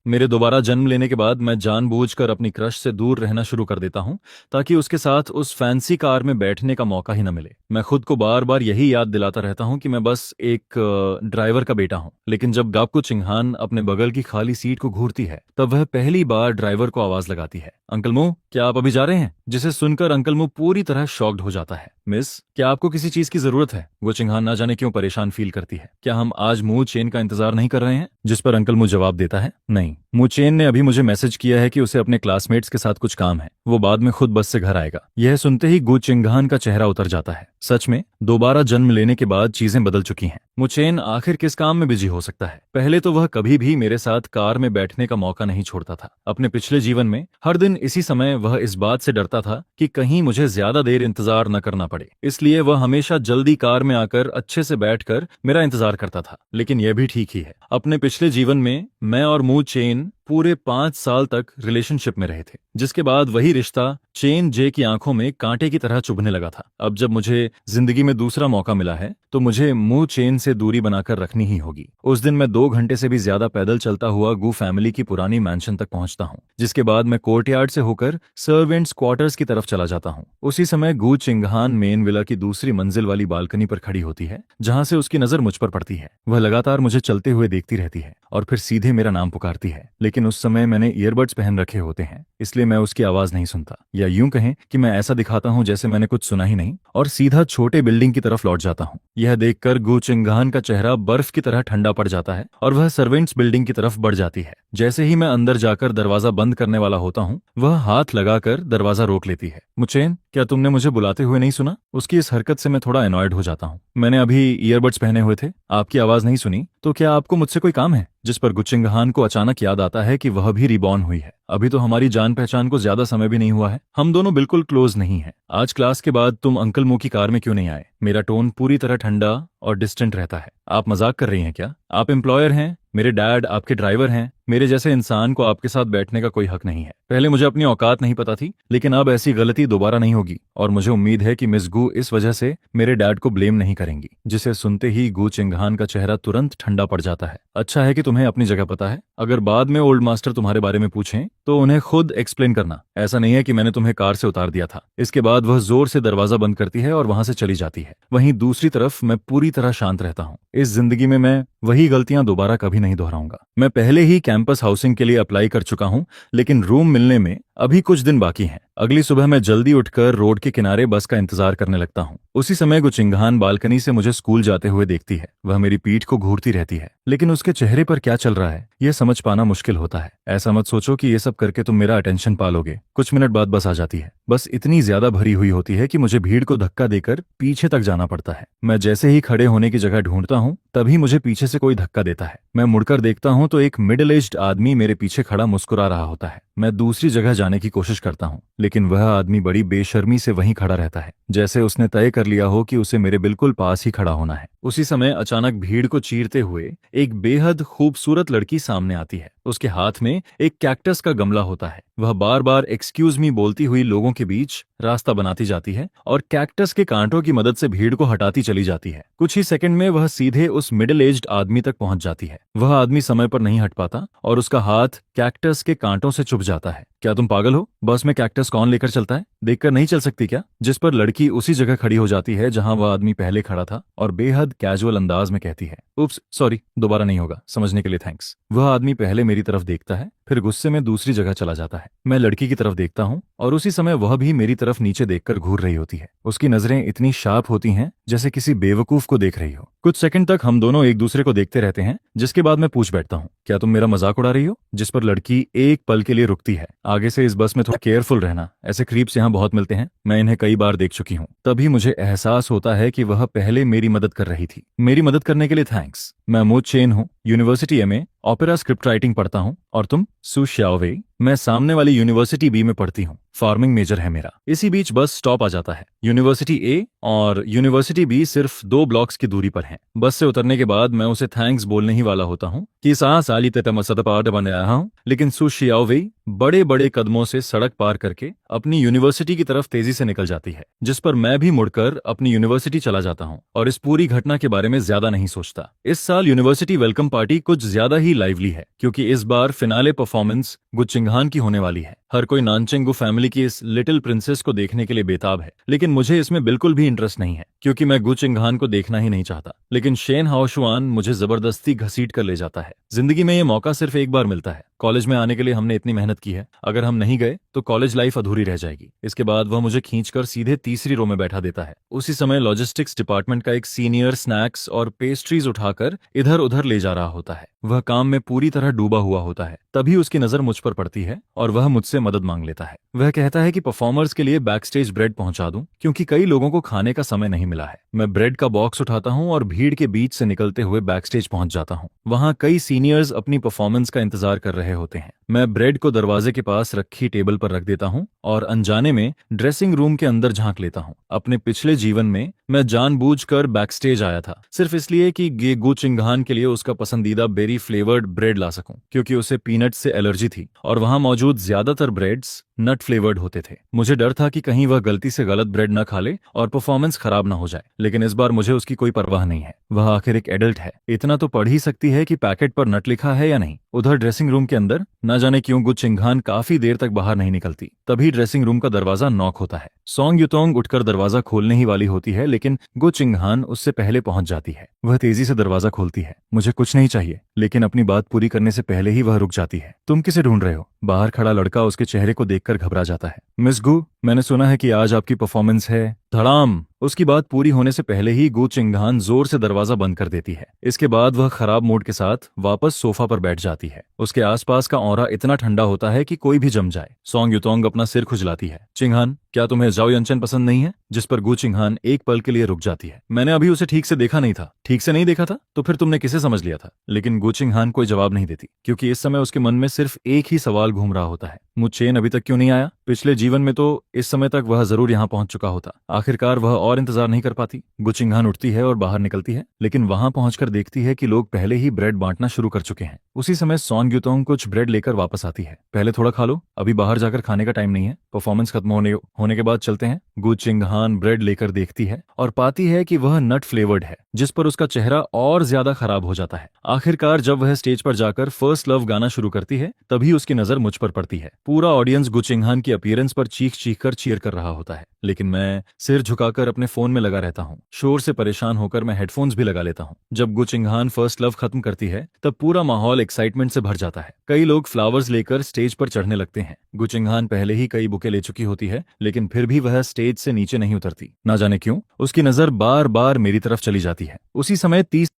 मेरे दोबारा जन्म लेने के बाद मैं जानबूझकर अपनी क्रश से दूर रहना शुरू कर देता हूँ ताकि उसके साथ उस फैंसी कार में बैठने का मौका ही न मिले। मैं खुद को बार बार यही याद दिलाता रहता हूँ कि मैं बस एक ड्राइवर का बेटा हूँ। लेकिन जब गापकु चिंगहान अपने बगल की खाली सीट को घूरती है तब वह पहली बार ड्राइवर को आवाज लगाती है, अंकल मो, क्या आप अभी जा रहे हैं? जिसे सुनकर अंकल मो पूरी तरह शॉक्ड हो जाता है। मिस, क्या आपको किसी चीज की जरूरत है? वो चिंगहान ना जाने क्यों परेशान फील करती है। क्या हम आज मू चेन का इंतजार नहीं कर रहे हैं? जिस पर अंकल मू जवाब देता है, नहीं, मू चेन ने अभी मुझे मैसेज किया है कि उसे अपने क्लासमेट्स के साथ कुछ काम है, वो बाद में खुद बस से घर आएगा। यह सुनते ही गु चिंगहान का चेहरा उतर जाता है। सच में दोबारा जन्म लेने के बाद चीजें बदल चुकी हैं। मुचेन आखिर किस काम में बिजी हो सकता है? पहले तो वह कभी भी मेरे साथ कार में बैठने का मौका नहीं छोड़ता था। अपने पिछले जीवन में हर दिन इसी समय वह इस बात से डरता था कि कहीं मुझे ज्यादा देर इंतजार न करना पड़े, इसलिए वह हमेशा जल्दी कार में आकर अच्छे से बैठकर मेरा इंतजार करता था। लेकिन यह भी ठीक ही है, अपने पिछले जीवन में मैं और मू चेन पूरे 5 साल तक रिलेशनशिप में रहे थे, जिसके बाद वही रिश्ता चेन जे की आंखों में कांटे की तरह चुभने लगा था। अब जब मुझे जिंदगी में दूसरा मौका मिला है तो मुझे मू चेन से दूरी बनाकर रखनी ही होगी। उस दिन मैं 2 घंटे से भी ज्यादा पैदल चलता हुआ गु फैमिली की पुरानी मैंशन तक पहुंचता हूं, जिसके बाद मैं कोर्टयार्ड से होकर सर्वेंट्स क्वार्टर्स की तरफ चला जाता हूं। उसी समय गु चिंगहान मेन विला की दूसरी मंजिल वाली बालकनी पर खड़ी होती है, जहां से उसकी नजर मुझ पर पड़ती है। वह लगातार मुझे चलते हुए देखती रहती है और फिर सीधे मेरा नाम पुकारती है, लेकिन उस समय मैंने ईयरबड्स पहन रखे होते हैं, इसलिए मैं उसकी आवाज नहीं सुनता, या यूं कहें कि मैं ऐसा दिखाता हूं जैसे मैंने कुछ सुना ही नहीं, और सीधा छोटे बिल्डिंग की तरफ लौट जाता हूं। यह देखकर गु चिंगहान का चेहरा बर्फ की तरह ठंडा पड़ जाता है और वह सर्वेंट्स बिल्डिंग की तरफ बढ़ जाती है। जैसे ही मैं अंदर जाकर दरवाजा बंद करने वाला होता हूं, वह हाथ लगाकर दरवाजा रोक लेती है। मुचेन, क्या तुमने मुझे बुलाते हुए नहीं सुना? उसकी इस हरकत से मैं थोड़ा एनॉयड हो जाता हूं। मैंने अभी ईयरबड्स पहने हुए थे, आपकी आवाज नहीं सुनी, तो क्या आपको मुझसे कोई काम है? जिस पर गुचिंगहान को अचानक याद आता है कि वह भी रिबॉर्न हुई है। अभी तो हमारी जान पहचान को ज्यादा समय भी नहीं हुआ है, हम दोनों बिल्कुल क्लोज नहीं हैं। आज क्लास के बाद तुम अंकल मो की कार में क्यों नहीं आए? मेरा टोन पूरी तरह ठंडा और डिस्टेंट रहता है। आप मजाक कर रही हैं क्या? आप एम्प्लॉयर हैं, मेरे डैड आपके ड्राइवर हैं, मेरे जैसे इंसान को आपके साथ बैठने का कोई हक नहीं है। पहले मुझे अपनी औकात नहीं पता थी, लेकिन अब ऐसी गलती दोबारा नहीं होगी, और मुझे उम्मीद है कि मिस गु इस वजह से मेरे डैड को ब्लेम नहीं करेंगी। जिसे सुनते ही गु चिंगहान का चेहरा तुरंत ठंडा पड़ जाता है। अच्छा है कि तुम्हें अपनी जगह पता है, अगर बाद में ओल्ड मास्टर तुम्हारे बारे में पूछें तो उन्हें खुद एक्सप्लेन करना। ऐसा नहीं है कि मैंने तुम्हें कार से उतार दिया था। इसके बाद वह जोर से दरवाजा बंद करती है और वहां से चली जाती है। वहीं दूसरी तरफ मैं पूरी तरह शांत रहता हूँ। इस जिंदगी में मैं वही गलतियां दोबारा कभी नहीं दोहराऊंगा। मैं पहले ही कैंपस हाउसिंग के लिए अप्लाई कर चुका हूं, लेकिन रूम मिलने में अभी कुछ दिन बाकी हैं। अगली सुबह मैं जल्दी उठकर रोड के किनारे बस का इंतजार करने लगता हूं। उसी समय गुचिंगहान बालकनी से मुझे स्कूल जाते हुए देखती है। वह मेरी पीठ को घूरती रहती है, लेकिन उसके चेहरे पर क्या चल रहा है यह समझ पाना मुश्किल होता है। ऐसा मत सोचो कि ये सब करके तुम मेरा अटेंशन पालोगे। कुछ मिनट बाद बस आ जाती है। बस इतनी ज्यादा भरी हुई होती है कि मुझे भीड़ को धक्का देकर पीछे तक जाना पड़ता है। मैं जैसे ही खड़े होने की जगह ढूंढता हूँ, तभी मुझे पीछे से कोई धक्का देता है। मैं मुड़कर देखता हूँ तो एक मिडिल एज्ड आदमी मेरे पीछे खड़ा मुस्कुरा रहा होता है। मैं दूसरी जगह जाने की कोशिश करता हूँ, लेकिन वह आदमी बड़ी बेशर्मी से वहीं खड़ा रहता है, जैसे उसने तय कर लिया हो कि उसे मेरे बिल्कुल पास ही खड़ा होना है। उसी समय अचानक भीड़ को चीरते हुए एक बेहद खूबसूरत लड़की सामने आती है। उसके हाथ में एक कैक्टस का गमला होता है। वह बार बार एक्सक्यूज मी बोलती हुई लोगों के बीच रास्ता बनाती जाती है और कैक्टस के कांटों की मदद से भीड़ को हटाती चली जाती है। कुछ ही सेकंड में वह सीधे उस मिडिल एज्ड आदमी तक पहुंच जाती है। वह आदमी समय पर नहीं हट पाता और उसका हाथ कैक्टस के कांटों से चुभ जाता है। क्या तुम पागल हो? बस में कैक्टस कौन लेकर चलता है? देखकर नहीं चल सकती क्या? जिस पर लड़की उसी जगह खड़ी हो जाती है जहां वह आदमी पहले खड़ा था और बेहद कैजुअल अंदाज में कहती है, उप्स सॉरी, दोबारा नहीं होगा, समझने के लिए थैंक्स। वह आदमी पहले मेरी तरफ देखता है, फिर गुस्से में दूसरी जगह चला जाता है। मैं लड़की की तरफ देखता हूँ और उसी समय वह भी मेरी तरफ नीचे देखकर घूर रही होती है। उसकी नजरें इतनी शार्प होती हैं जैसे किसी बेवकूफ को देख रही हो। कुछ सेकंड तक हम दोनों एक दूसरे को देखते रहते हैं, जिसके बाद मैं पूछ बैठता हूँ, क्या तुम मेरा मजाक उड़ा रही हो? जिस पर लड़की एक पल के लिए रुकती है। आगे से इस बस में थोड़ा केयरफुल रहना, ऐसे क्रीप्स यहाँ बहुत मिलते हैं, मैं इन्हें कई बार देख चुकी हूँ। तभी मुझे एहसास होता है कि वह पहले मेरी मदद कर रही थी। मेरी मदद करने के लिए थैंक्स। मैं मो चेन हूँ, यूनिवर्सिटी में ओपेरा स्क्रिप्ट राइटिंग पढ़ता हूँ। और तुम? सु शाओवे। मैं सामने वाली यूनिवर्सिटी बी में पढ़ती हूँ, फार्मिंग मेजर है मेरा। इसी बीच बस स्टॉप आ जाता है। यूनिवर्सिटी ए और यूनिवर्सिटी बी सिर्फ 2 ब्लॉक्स की दूरी पर हैं। बस से उतरने के बाद मैं उसे थैंक्स बोलने ही वाला होता हूँ कि साली बने आया हूँ, लेकिन सु शाओवे बड़े बड़े कदमों से सड़क पार करके अपनी यूनिवर्सिटी की तरफ तेजी से निकल जाती है, जिस पर मैं भी मुड़कर अपनी यूनिवर्सिटी चला जाता हूँ और इस पूरी घटना के बारे में ज्यादा नहीं सोचता। इस साल साल यूनिवर्सिटी वेलकम पार्टी कुछ ज्यादा ही लाइवली है क्योंकि इस बार फिनाले परफॉर्मेंस गु चिंगहान की होने वाली है। हर कोई नानचेंग गु फैमिली की इस लिटिल प्रिंसेस को देखने के लिए बेताब है, लेकिन मुझे इसमें बिल्कुल भी इंटरेस्ट नहीं है क्योंकि मैं गु चिंगहान को देखना ही नहीं चाहता। लेकिन शेन हाओशुआन मुझे जबरदस्ती घसीट कर ले जाता है। जिंदगी में ये मौका सिर्फ एक बार मिलता है। कॉलेज में आने के लिए हमने इतनी मेहनत की है, अगर हम नहीं गए तो कॉलेज लाइफ अधूरी रह जाएगी। इसके बाद वह मुझे खींचकर सीधे तीसरी रो में बैठा देता है। उसी समय लॉजिस्टिक्स डिपार्टमेंट का एक सीनियर स्नैक्स और पेस्ट्रीज उठाकर इधर उधर ले जा रहा होता है। वह काम में पूरी तरह डूबा हुआ होता है। तभी उसकी नजर मुझ पर पड़ती है और वह मुझसे मदद मांग लेता है। वह कहता है कि परफॉर्मर्स के लिए बैकस्टेज ब्रेड पहुंचा दूं क्योंकि कई लोगों को खाने का समय नहीं मिला है। मैं ब्रेड का बॉक्स उठाता हूं और भीड़ के बीच से निकलते हुए बैकस्टेज पहुंच जाता हूं। वहां कई सीनियर्स अपनी परफॉर्मेंस का इंतजार कर रहे होते हैं। मैं ब्रेड को दरवाजे के पास रखी टेबल पर रख देता हूं और अनजाने में ड्रेसिंग रूम के अंदर झांक लेता हूं। अपने पिछले जीवन में मैं जानबूझकर बैकस्टेज आया था सिर्फ इसलिए कि गु चिंगहान के लिए उसका पसंदीदा बेरी फ्लेवर्ड ब्रेड ला सकूं क्योंकि उसे पीनट से एलर्जी थी और वहां मौजूद ज्यादातर ब्रेड्स नट फ्लेवर्ड होते थे। मुझे डर था कि कहीं वह गलती से गलत ब्रेड न खा ले और परफॉर्मेंस खराब न हो जाए, लेकिन इस बार मुझे उसकी कोई परवाह नहीं है। वह आखिर एक एडल्ट है, इतना तो पढ़ ही सकती है कि पैकेट पर नट लिखा है या नहीं। उधर ड्रेसिंग रूम के अंदर न जाने क्यों गु चिंगहान काफी देर तक बाहर नहीं निकलती। तभी ड्रेसिंग रूम का दरवाजा नॉक होता है। सोंग युतोंग उठकर दरवाजा खोलने ही वाली होती है, लेकिन गु चिंगहान उससे पहले पहुंच जाती है। वह तेजी से दरवाजा खोलती है। मुझे कुछ नहीं चाहिए, लेकिन अपनी बात पूरी करने से पहले ही वह रुक जाती है। तुम किसे ढूंढ रहे हो? बाहर खड़ा लड़का उसके चेहरे को देखकर घबरा जाता है। मिस गु, मैंने सुना है कि आज आपकी परफॉर्मेंस है। धड़ाम! उसकी बात पूरी होने से पहले ही गु चिंगहान जोर से दरवाजा बंद कर देती है। इसके बाद वह खराब मूड के साथ वापस सोफा पर बैठ जाती है। उसके आसपास का ऑरा इतना ठंडा होता है कि कोई भी जम जाए। सोंग युतोंग अपना सिर खुजलाती है। चिंगहान, क्या तुम्हें जाओ यंचन पसंद नहीं है? जिस पर गु चिंगहान एक पल के लिए रुक जाती है। मैंने अभी उसे ठीक से देखा नहीं था। ठीक से नहीं देखा था तो फिर तुमने किसे समझ लिया था? लेकिन गु चिंगहान कोई जवाब नहीं देती क्योंकि इस समय उसके मन में सिर्फ एक ही सवाल घूम रहा होता है। मुचेन अभी तक क्यों नहीं आया? पिछले जीवन में तो इस समय तक वह जरूर यहाँ पहुंच चुका होता। आखिरकार वह और इंतजार नहीं कर पाती। गु चिंगहान उठती है और बाहर निकलती है, लेकिन वहां पहुंचकर देखती है कि लोग पहले ही ब्रेड बांटना शुरू कर चुके हैं। उसी समय सोंग युतोंग कुछ ब्रेड लेकर वापस आती है। पहले थोड़ा खा लो, अभी बाहर जाकर खाने का टाइम नहीं है। परफॉर्मेंस खत्म होने के बाद चलते हैं। गु चिंगहान ब्रेड लेकर देखती है और पाती है कि वह नट फ्लेवर्ड है, जिस पर उसका चेहरा और ज्यादा खराब हो जाता है। आखिरकार जब वह स्टेज पर जाकर फर्स्ट लव गाना शुरू करती है, तभी उसकी नजर मुझ पर पड़ती है। पूरा ऑडियंस गु चिंगहान की अपीयरेंस पर चीख चीख कर चीयर कर रहा होता है, लेकिन मैं सिर झुकाकर अपने फोन में लगा रहता हूँ। शोर से परेशान होकर मैं हेडफोन्स भी लगा लेता हूँ। जब गु चिंगहान फर्स्ट लव खत्म करती है, तब पूरा माहौल एक्साइटमेंट से भर जाता है। कई लोग फ्लावर्स लेकर स्टेज पर चढ़ने लगते हैं। गु चिंगहान पहले ही कई बुके ले चुकी होती है, लेकिन फिर भी वह स्टेज से नीचे नहीं उतरती। ना जाने क्यों उसकी नजर बार बार मेरी तरफ चली जाती है।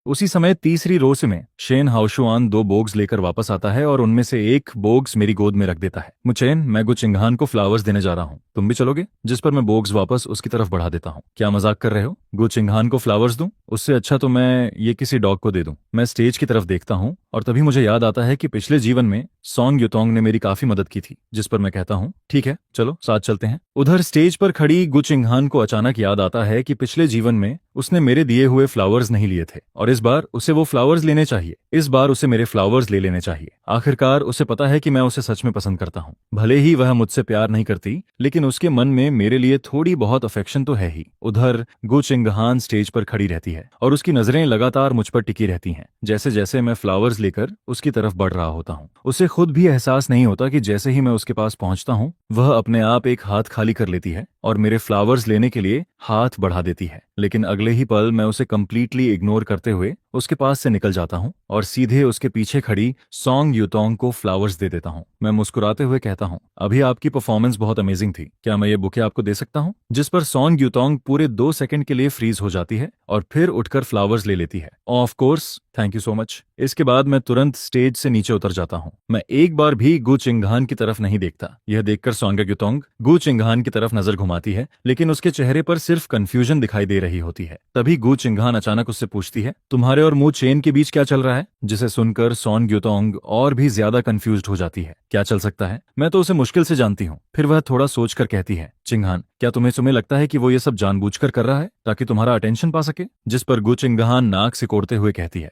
उसी समय तीसरी रो से में शेन हाओशुआन 2 बोग्स लेकर वापस आता है और उनमें से एक बोग्स मेरी गोद में रख देता है। मुचेन, मैं गु चिंगहान को फ्लावर्स देने जा रहा हूँ, तुम भी चलोगे? जिस पर मैं बोग्स वापस उसकी तरफ बढ़ा देता हूँ। क्या मजाक कर रहे हो? गु चिंगहान को फ्लावर्स दूं? उससे अच्छा तो मैं ये किसी डॉग को दे दूं। मैं स्टेज की तरफ देखता हूँ और तभी मुझे याद आता है कि पिछले जीवन में सोंग युतोंग ने मेरी काफी मदद की थी, जिस पर मैं कहता हूँ ठीक है चलो साथ चलते हैं। उधर स्टेज पर खड़ी गु चिंगहान को अचानक याद आता है कि पिछले जीवन में उसने मेरे दिए हुए फ्लावर्स नहीं लिए थे और इस बार उसे वो फ्लावर्स लेने चाहिए। इस बार उसे मेरे फ्लावर्स ले लेने चाहिए। आखिरकार उसे पता है कि मैं उसे सच में पसंद करता हूँ। भले ही वह मुझसे प्यार नहीं करती, लेकिन उसके मन में मेरे लिए थोड़ी बहुत अफेक्शन तो है ही। उधर गु चिंगहान स्टेज पर खड़ी रहती है और उसकी नजरें लगातार मुझ पर टिकी रहती हैं। जैसे जैसे मैं फ्लावर्स लेकर उसकी तरफ बढ़ रहा होता हूँ, उसे खुद भी एहसास नहीं होता कि जैसे ही मैं उसके पास पहुंचता हूँ, वह अपने आप एक हाथ खाली कर लेती है और मेरे फ्लावर्स लेने के लिए हाथ बढ़ा देती है। लेकिन अगले ही पल मैं उसे कंप्लीटली इग्नोर करते हुए उसके पास से निकल जाता हूँ और सीधे उसके पीछे खड़ी सोंग युतोंग को फ्लावर्स दे देता हूँ। मैं मुस्कुराते हुए कहता हूँ, अभी आपकी परफॉर्मेंस बहुत अमेजिंग थी, क्या मैं ये बुके आपको दे सकता हूँ? जिस पर सोंग युतोंग पूरे 2 सेकंड के लिए फ्रीज हो जाती है और फिर उठकर फ्लावर्स ले लेती है। Of course, thank you so much. इसके बाद मैं तुरंत स्टेज से नीचे उतर जाता हूँ। मैं एक बार भी गु चिंगहान की तरफ नहीं देखता। यह देखकर सोंग युतोंग गु चिंगहान की तरफ नजर घुमाती है, लेकिन उसके चेहरे पर सिर्फ कंफ्यूजन दिखाई दे रही होती है। तभी गु चिंगहान अचानक उससे पूछती है, तुम्हारे और मु चेन के बीच क्या चल रहा है? जिसे सुनकर सोंग युतोंग और भी ज्यादा कंफ्यूज्ड हो जाती है। क्या चल सकता है? मैं तो उसे मुश्किल से जानती हूँ। फिर वह थोड़ा सोचकर कहती है, चिंगहान, क्या तुम्हें लगता है कि वो ये सब जानबूझकर कर रहा है ताकि तुम्हारा अटेंशन पा सके? जिस पर गु चिंगहान नाक सिकोड़ते हुए कहती है,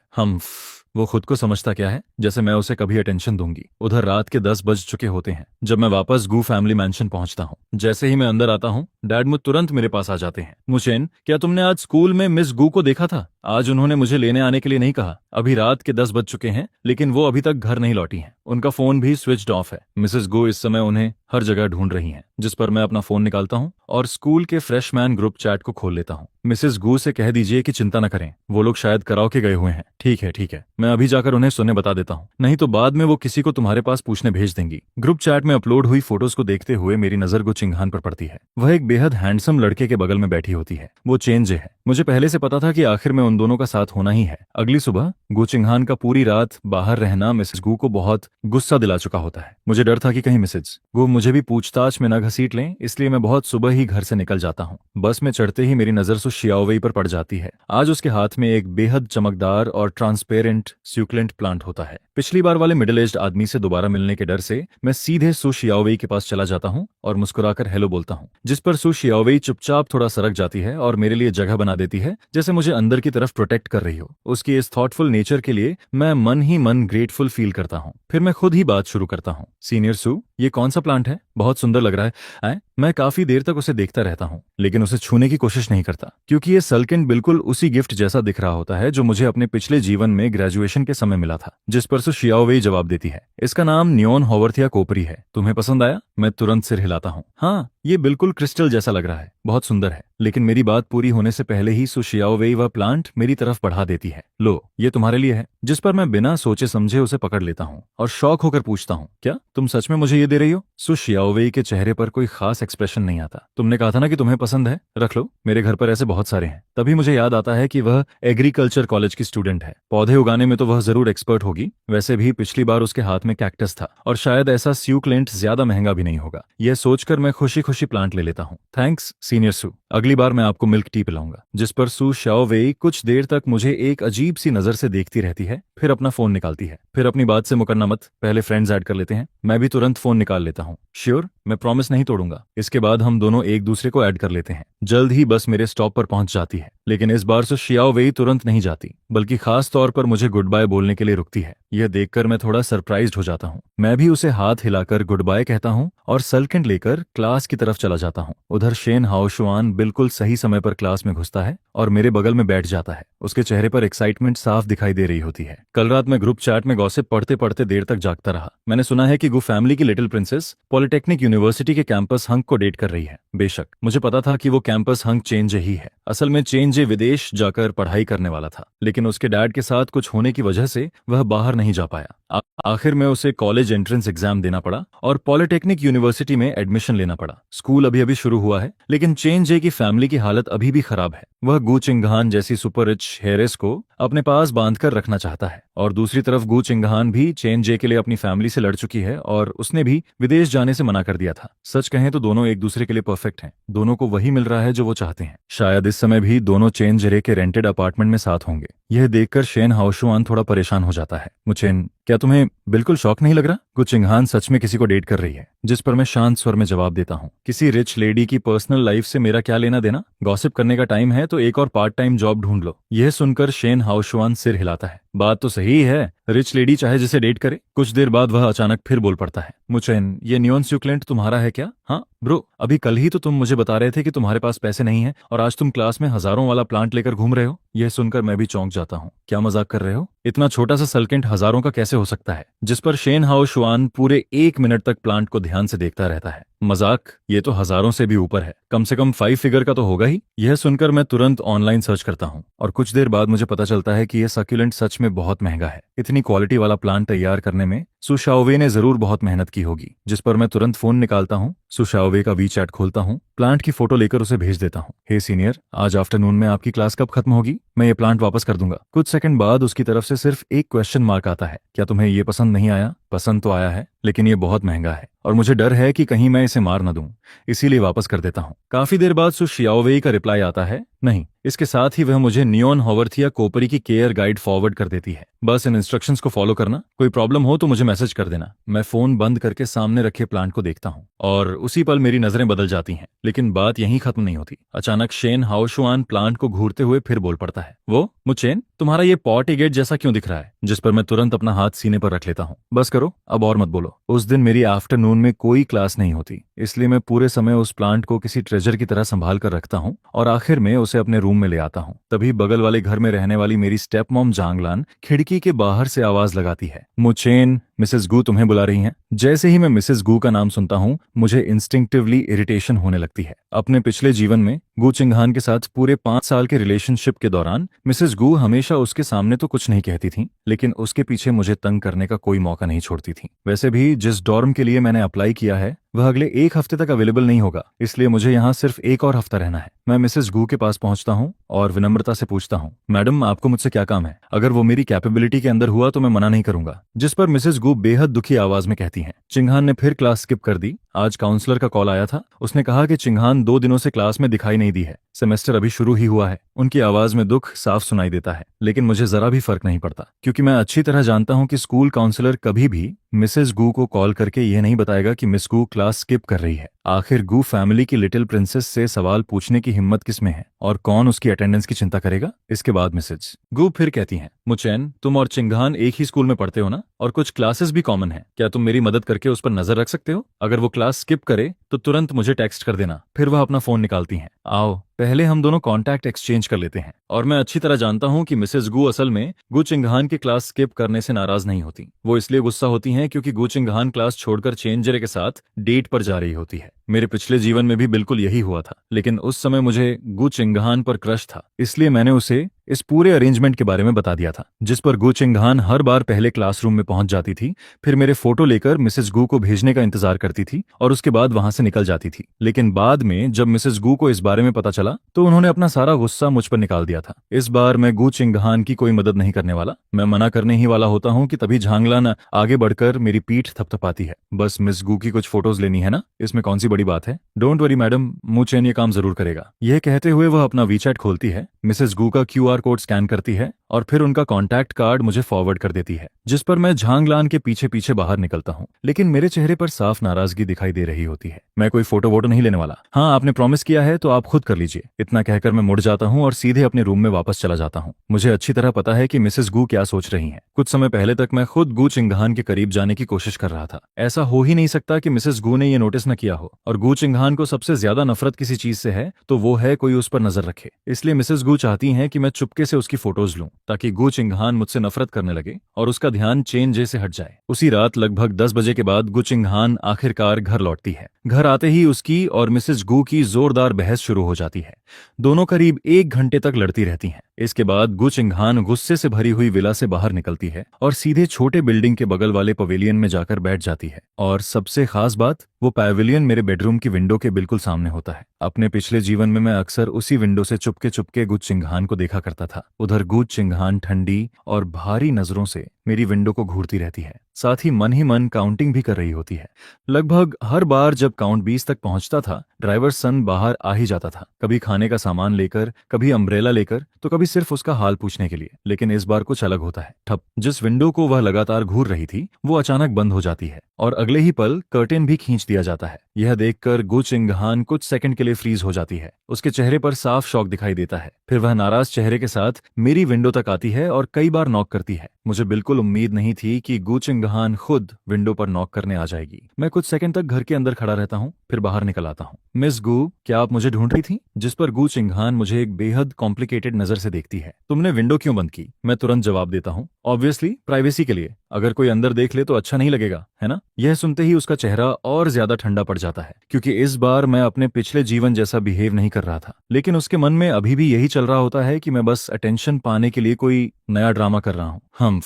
वो खुद को समझता क्या है, जैसे मैं उसे कभी अटेंशन दूंगी। उधर रात के 10 बज चुके होते हैं जब मैं वापस गू फैमिली मैंशन पहुंचता हूँ। जैसे ही मैं अंदर आता हूँ, डैड मुझ तुरंत मेरे पास आ जाते हैं। मुचेन, क्या तुमने आज स्कूल में मिस गू को देखा था? आज उन्होंने मुझे लेने आने के लिए नहीं कहा। अभी रात के 10 बज चुके हैं, लेकिन वो अभी तक घर नहीं लौटी हैं। उनका फोन भी स्विच्ड ऑफ है। मिसेस गो इस समय उन्हें हर जगह ढूंढ रही हैं, जिस पर मैं अपना फोन निकालता हूं और स्कूल के फ्रेशमैन ग्रुप चैट को खोल लेता हूं। मिसेस गू से कह दीजिए कि चिंता न करें, वो लोग शायद कराओके गए हुए हैं। ठीक है ठीक है, मैं अभी जाकर उन्हें सुनने बता देता हूँ, नहीं तो बाद में वो किसी को तुम्हारे पास पूछने भेज देंगी। ग्रुप चैट में अपलोड हुई फोटोज को देखते हुए मेरी नजर गो चिंगहान पर पड़ती है। वह एक बेहद हैंडसम लड़के के बगल में बैठी होती है। वो चेंजे है। मुझे पहले से पता था कि आखिर में उन दोनों का साथ होना ही है। अगली सुबह गो चिंगहान का पूरी रात बाहर रहना मिसेस गू को बहुत गुस्सा दिला चुका होता है। मुझे डर था कि कहीं मिसेस गू मुझे भी पूछताछ में न घसीट लें, इसलिए मैं बहुत सुबह ही घर से निकल जाता हूँ। बस में चढ़ते ही मेरी नजर सु शियाओवेई पर पड़ जाती है। आज उसके हाथ में एक बेहद चमकदार और ट्रांसपेरेंट स्यूकुलेंट प्लांट होता है। पिछली बार वाले मिडिल एज्ड आदमी से दोबारा मिलने के डर से मैं सीधे सु शियाओवेई के पास चला जाता हूँ और मुस्कुराकर हेलो बोलता हूँ, जिस पर सु शियाओवेई चुपचाप थोड़ा सरक जाती है और मेरे लिए जगह बना देती है, जैसे मुझे अंदर की तरफ प्रोटेक्ट कर रही हो। उसकी इस थॉटफुल नेचर के लिए मैं मन ही मन ग्रेटफुल फील करता हूँ। फिर मैं खुद ही बात शुरू करता हूँ। सीनियर सु, ये कौन सा प्लांट है? बहुत सुंदर लग रहा है। मैं काफी देर तक उसे देखता रहता हूँ, लेकिन उसे छूने की कोशिश नहीं करता, क्योंकि ये सल्केंट बिल्कुल उसी गिफ्ट जैसा दिख रहा होता है जो मुझे अपने पिछले जीवन में ग्रेजुएशन के समय मिला था। जिस पर सु शियाओवेई जवाब देती है, इसका नाम नियोन हॉवर्थिया कोपरी है। तुम्हें पसंद आया? मैं तुरंत सिर हिलाता हूँ। हाँ, ये बिल्कुल क्रिस्टल जैसा लग रहा है, बहुत सुंदर है। लेकिन मेरी बात पूरी होने से पहले ही सु शियाओवेई वह प्लांट मेरी तरफ बढ़ा देती है। लो, ये तुम्हारे लिए है। जिस पर मैं बिना सोचे समझे उसे पकड़ लेता हूँ और शौक होकर पूछता हूँ, क्या तुम सच में मुझे ये दे रही हो? सु शियाओवेई के चेहरे पर कोई खास एक्सप्रेशन नहीं आता। तुमने कहा था ना कि तुम्हें पसंद है, रख लो, मेरे घर पर ऐसे बहुत सारे हैं। तभी मुझे याद आता है कि वह एग्रीकल्चर कॉलेज की स्टूडेंट है। पौधे उगाने में तो वह जरूर एक्सपर्ट होगी। वैसे भी पिछली बार उसके हाथ में कैक्टस था और शायद ऐसा स्यूकुलेंट ज्यादा महंगा भी नहीं होगा। यह सोचकर मैं खुशी खुशी प्लांट ले लेता हूँ। थैंक्स सीनियर सु, अगली बार मैं आपको मिल्क टी पिलाऊंगा। जिस पर सु शियाओवेई कुछ देर तक मुझे एक अजीब सी नजर से देखती रहती है, फिर अपना फोन निकालती है। फिर अपनी बात से मुकरना मत, पहले फ्रेंड्स ऐड कर लेते हैं। मैं भी तुरंत फोन निकाल लेता हूँ। श्योर, मैं प्रॉमिस नहीं तोड़ूंगा। इसके बाद हम दोनों एक दूसरे को ऐड कर लेते हैं। जल्द ही बस मेरे स्टॉप पर पहुंच जाती है, लेकिन इस बार सु शियाओवेई तुरंत नहीं जाती, बल्कि खास तौर पर मुझे गुड बाय बोलने के लिए रुकती है। यह देखकर मैं थोड़ा सरप्राइज्ड हो जाता हूँ। मैं भी उसे हाथ हिलाकर गुड बाय कहता हूँ और सल्केंट लेकर क्लास की तरफ चला जाता हूँ। उधर शेन हाओशुआन बिल्कुल सही समय पर क्लास में घुसता है और मेरे बगल में बैठ जाता है। उसके चेहरे पर एक्साइटमेंट साफ दिखाई दे रही होती है। कल रात मैं ग्रुप चैट में गॉसिप पढ़ते पढ़ते देर तक जागता रहा। मैंने सुना है कि गु फैमिली की लिटिल प्रिंसेस पॉलिटेक्निक यूनिवर्सिटी के कैंपस हंक को डेट कर रही है। बेशक, मुझे पता था कि वो कैंपस हंक चेंजे ही है। असल में चेंजे विदेश जाकर पढ़ाई करने वाला था, लेकिन उसके डैड के साथ कुछ होने की वजह से वह बाहर नहीं जा पाया। आखिर में उसे कॉलेज एंट्रेंस एग्जाम देना पड़ा और पॉलिटेक्निक यूनिवर्सिटी में एडमिशन लेना पड़ा। स्कूल अभी अभी शुरू हुआ है, लेकिन चेंजे की फैमिली की हालत अभी भी खराब है। वह गु चिंगहान जैसी सुपर रिच हेरेस को अपने पास बांधकर रखना चाहता है, और दूसरी तरफ गु चिंगहान भी चेंजे के लिए अपनी फैमिली से लड़ चुकी है और उसने भी विदेश जाने से मना कर दिया था। सच कहें तो दोनों एक दूसरे के लिए परफेक्ट हैं। दोनों को वही मिल रहा है जो वो चाहते हैं। शायद इस समय भी दोनों चेंजे के रेंटेड अपार्टमेंट में साथ होंगे। यह देखकर शेन हाओशुआन थोड़ा परेशान हो जाता है। मुचेन, क्या तुम्हें बिल्कुल शौक नहीं लग रहा? गु चिंगहान सच में किसी को डेट कर रही है? जिस पर मैं शांत स्वर में जवाब देता हूँ, किसी रिच लेडी की पर्सनल लाइफ से मेरा क्या लेना देना? गॉसिप करने का टाइम है तो एक और पार्ट टाइम जॉब ढूंढ लो। यह सुनकर शेन हाओशुआन सिर हिलाता है। बात तो सही है, रिच लेडी चाहे जिसे डेट करे। कुछ देर बाद वह अचानक फिर बोल पड़ता है, मुचेन, ये नियोन स्यूकुलेंट तुम्हारा है क्या? हाँ ब्रो, अभी कल ही तो तुम मुझे बता रहे थे कि तुम्हारे पास पैसे नहीं है और आज तुम क्लास में हजारों वाला प्लांट लेकर घूम रहे हो। यह सुनकर मैं भी चौंक जाता हूँ। क्या मजाक कर रहे हो? इतना छोटा सा सल्केंट हजारों का कैसे हो सकता है? जिस पर शेन हाओशुआन पूरे 1 मिनट तक प्लांट को ध्यान से देखता रहता है। मजाक? ये तो हजारों से भी ऊपर है, कम से कम 5 फिगर का तो होगा ही। यह सुनकर मैं तुरंत ऑनलाइन सर्च करता हूँ और कुछ देर बाद मुझे पता चलता है कि यह सक्यूलेंट सच में बहुत महंगा है। इतनी क्वालिटी वाला प्लांट तैयार करने में सु शियाओवेई ने जरूर बहुत मेहनत की होगी। जिस पर मैं तुरंत फोन निकालता हूँ, सु शियाओवेई का वी चैट खोलता हूँ, प्लांट की फोटो लेकर उसे भेज देता हूँ। हे सीनियर, आज आफ्टरनून में आपकी क्लास कब खत्म होगी? मैं ये प्लांट वापस कर दूंगा। कुछ सेकंड बाद उसकी तरफ से सिर्फ एक क्वेश्चन मार्क आता है। क्या तुम्हें ये पसंद नहीं आया? पसंद तो आया है, लेकिन ये बहुत महंगा है और मुझे डर है कि कहीं मैं इसे मार न दूं, इसीलिए वापस कर देता हूँ। काफी देर बाद सु शियाओवेई का रिप्लाई आता है, नहीं। इसके साथ ही वह मुझे नियोन हॉवर्थिया कोपरी की केयर गाइड फॉरवर्ड कर देती है। बस इन इंस्ट्रक्शंस को फॉलो करना, कोई प्रॉब्लम हो तो मुझे मैसेज कर देना। मैं फोन बंद करके सामने रखे प्लांट को देखता हूँ और उसी पल मेरी नजरें बदल जाती हैं। लेकिन बात यहीं खत्म नहीं होती। अचानक शेन हाओशुआन प्लांट को घूरते हुए फिर बोल पड़ता है, वो मुचेन, तुम्हारा ये पॉट एगेट जैसा क्यों दिख रहा है? जिस पर मैं तुरंत अपना हाथ सीने पर रख लेता हूँ। बस करो, अब और मत बोलो। उस दिन मेरी आफ्टरनून में कोई क्लास नहीं होती, इसलिए मैं पूरे समय उस प्लांट को किसी ट्रेजर की तरह संभाल कर रखता हूँ और आखिर में उसे उसे अपने रूम में ले आता हूँ। तभी बगल वाले घर में रहने वाली मेरी स्टेप मॉम जांगलान खिड़की के बाहर से आवाज लगाती है, मुचेन, मिसेस गू तुम्हें बुला रही हैं। जैसे ही मैं मिसेस गू का नाम सुनता हूँ मुझे इंस्टिंक्टिवली इरिटेशन होने लगती है। अपने पिछले जीवन में गू चिंगहान के साथ पूरे 5 साल के रिलेशनशिप के दौरान मिसेस गू हमेशा उसके सामने तो कुछ नहीं कहती थी, लेकिन उसके पीछे मुझे तंग करने का कोई मौका नहीं छोड़ती थी। वैसे भी जिस डॉर्म के लिए मैंने अप्लाई किया है वह अगले 1 हफ्ते तक अवेलेबल नहीं होगा, इसलिए मुझे यहाँ सिर्फ 1 और हफ्ता रहना है। मैं मिसेस गू के पास पहुंचता हूँ और विनम्रता से पूछता हूँ, मैडम आपको मुझसे क्या काम है? अगर वो मेरी कैपेबिलिटी के अंदर हुआ तो मैं मना नहीं करूंगा। जिस पर मिसेस गू बेहद दुखी आवाज में कहती हैं, चिंगहान ने फिर क्लास स्किप कर दी। आज काउंसलर का कॉल आया था। उसने कहा कि चिंगहान 2 दिनों से क्लास में दिखाई नहीं दी है। सेमेस्टर अभी शुरू ही हुआ है। उनकी आवाज में दुख साफ सुनाई देता है, लेकिन मुझे जरा भी फर्क नहीं पड़ता, क्योंकि मैं अच्छी तरह जानता हूं कि स्कूल काउंसलर कभी भी मिसेस गू को कॉल करके यह नहीं बताएगा कि मिस गू क्लास स्किप कर रही है। आखिर गू फैमिली की लिटिल प्रिंसेस से सवाल पूछने की हिम्मत किसमें है, और कौन उसकी अटेंडेंस की चिंता करेगा? इसके बाद मिसेज गू फिर कहती हैं, मुचैन, तुम और चिंगहान एक ही स्कूल में पढ़ते हो ना, और कुछ क्लासेस भी कॉमन है। क्या तुम मेरी मदद करके उस पर नजर रख सकते हो? अगर वो क्लास स्किप करे तो तुरंत मुझे टेक्स्ट कर देना। फिर वह अपना फोन निकालती हैं। आओ पहले हम दोनों कांटेक्ट एक्सचेंज कर लेते हैं। और मैं अच्छी तरह जानता हूं कि मिसेस गू असल में गू चिंगहान की क्लास स्किप करने से नाराज नहीं होती। वो इसलिए गुस्सा होती हैं क्योंकि गू चिंगहान क्लास छोड़कर चेंजरे के साथ डेट पर जा रही होती है। मेरे पिछले जीवन में भी बिल्कुल यही हुआ था, लेकिन उस समय मुझे गू चिंगहान पर क्रश था, इसलिए मैंने उसे इस पूरे अरेंजमेंट के बारे में बता दिया था, जिस पर गू चिंगहान हर बार पहले क्लासरूम में पहुंच जाती थी, फिर मेरे फोटो लेकर मिसेस गू को भेजने का इंतजार करती थी और उसके बाद वहां से निकल जाती थी। लेकिन बाद में जब मिसेस गू को इस बारे में पता चला तो उन्होंने अपना सारा गुस्सा मुझ पर निकाल दिया था। इस बार मैं गू चिंगहान की कोई मदद नहीं करने वाला। मैं मना करने ही वाला होता हूँ कि तभी झांगलान आगे बढ़कर मेरी पीठ थपथपाती है। बस मिस गू की कुछ फोटोज लेनी है ना, इसमें कौन सी बड़ी बात है? डोंट वरी मैडम, मुचैन ये काम जरूर करेगा। यह कहते हुए वह अपना वीचैट खोलती है, मिसेस गू का QR कोड स्कैन करती है और फिर उनका कॉन्टैक्ट कार्ड मुझे फॉरवर्ड कर देती है, जिस पर मैं झांगलान के पीछे पीछे बाहर निकलता हूँ। लेकिन मेरे चेहरे पर साफ नाराजगी दिखाई दे रही होती है। मैं कोई फोटो वोटो नहीं लेने वाला। हाँ, आपने प्रॉमिस किया है तो आप खुद कर लीजिए। इतना कहकर मैं मुड़ जाता हूँ और सीधे अपने रूम में वापस चला जाता हूँ। मुझे अच्छी तरह पता है कि मिसेस गू क्या सोच रही हैं। कुछ समय पहले तक मैं खुद गू चिंगहान के करीब जाने की कोशिश कर रहा था। ऐसा हो ही नहीं सकता कि मिसेस गू ने यह नोटिस न किया हो। और गू चिंगहान को सबसे ज्यादा नफरत किसी चीज से है तो वो है कोई उस पर नजर रखे। इसलिए मिसेस गू चाहती हैं कि मैं चुपके से उसकी फोटोज लूं, ताकि गू चिंगहान मुझसे नफरत करने लगे और उसका ध्यान चेंजे से हट जाए। उसी रात लगभग 10 बजे के बाद गू चिंगहान आखिरकार घर लौटती है। घर आते ही उसकी और मिसेस गू की जोरदार बहस शुरू हो जाती है। दोनों करीब 1 घंटे तक लड़ती रहती हैं। इसके बाद गू चिंगहान गुस्से से भरी हुई विला से बाहर निकलती है और सीधे छोटे बिल्डिंग के बगल वाले पवेलियन में जाकर बैठ जाती है। और सबसे खास बात, वो पवेलियन मेरे बेडरूम की विंडो के बिल्कुल सामने होता है। अपने पिछले जीवन में मैं अक्सर उसी विंडो से चुपके चुपके गू चिंगहान को देखा करता था। उधर गू चिंगहान ठंडी और भारी नजरों से मेरी विंडो को घूरती रहती है, साथ ही मन काउंटिंग भी कर रही होती है। लगभग हर बार जब काउंट 20 तक पहुंचता था, ड्राइवर सन बाहर आ ही जाता था, कभी खाने का सामान लेकर, कभी अम्ब्रेला लेकर, तो कभी सिर्फ उसका हाल पूछने के लिए। लेकिन इस बार कुछ अलग होता है। ठप। जिस विंडो को वह लगातार घूर रही थी वो अचानक बंद हो जाती है और अगले ही पल कर्टेन भी खींच दिया जाता है। यह देखकर गू चिंगहान कुछ सेकंड के लिए फ्रीज हो जाती है। उसके चेहरे पर साफ शॉक दिखाई देता है। फिर वह नाराज चेहरे के साथ मेरी विंडो तक आती है और कई बार नॉक करती है। मुझे बिल्कुल उम्मीद नहीं थी कि गू चिंगहान खुद विंडो पर नॉक करने आ जाएगी। मैं कुछ सेकंड तक घर के अंदर खड़ा रहता हूँ, फिर बाहर निकल आता हूँ। मिस गू, क्या आप मुझे ढूंढ रही थी? जिस पर गू चिंगहान मुझे एक बेहद कॉम्प्लिकेटेड नजर से देखती है। तुमने विंडो क्यों बंद की? मैं तुरंत जवाब देता हूँ, ऑब्वियसली प्राइवेसी के लिए। अगर कोई अंदर देख ले तो अच्छा नहीं लगेगा, है ना? यह सुनते ही उसका चेहरा और ज्यादा ठंडा पड़ जाता है, क्योंकि इस बार मैं अपने पिछले जीवन जैसा बिहेव नहीं कर रहा था। लेकिन उसके मन में अभी भी यही चल रहा होता है कि मैं बस अटेंशन पाने के लिए कोई नया ड्रामा कर रहा हूँ।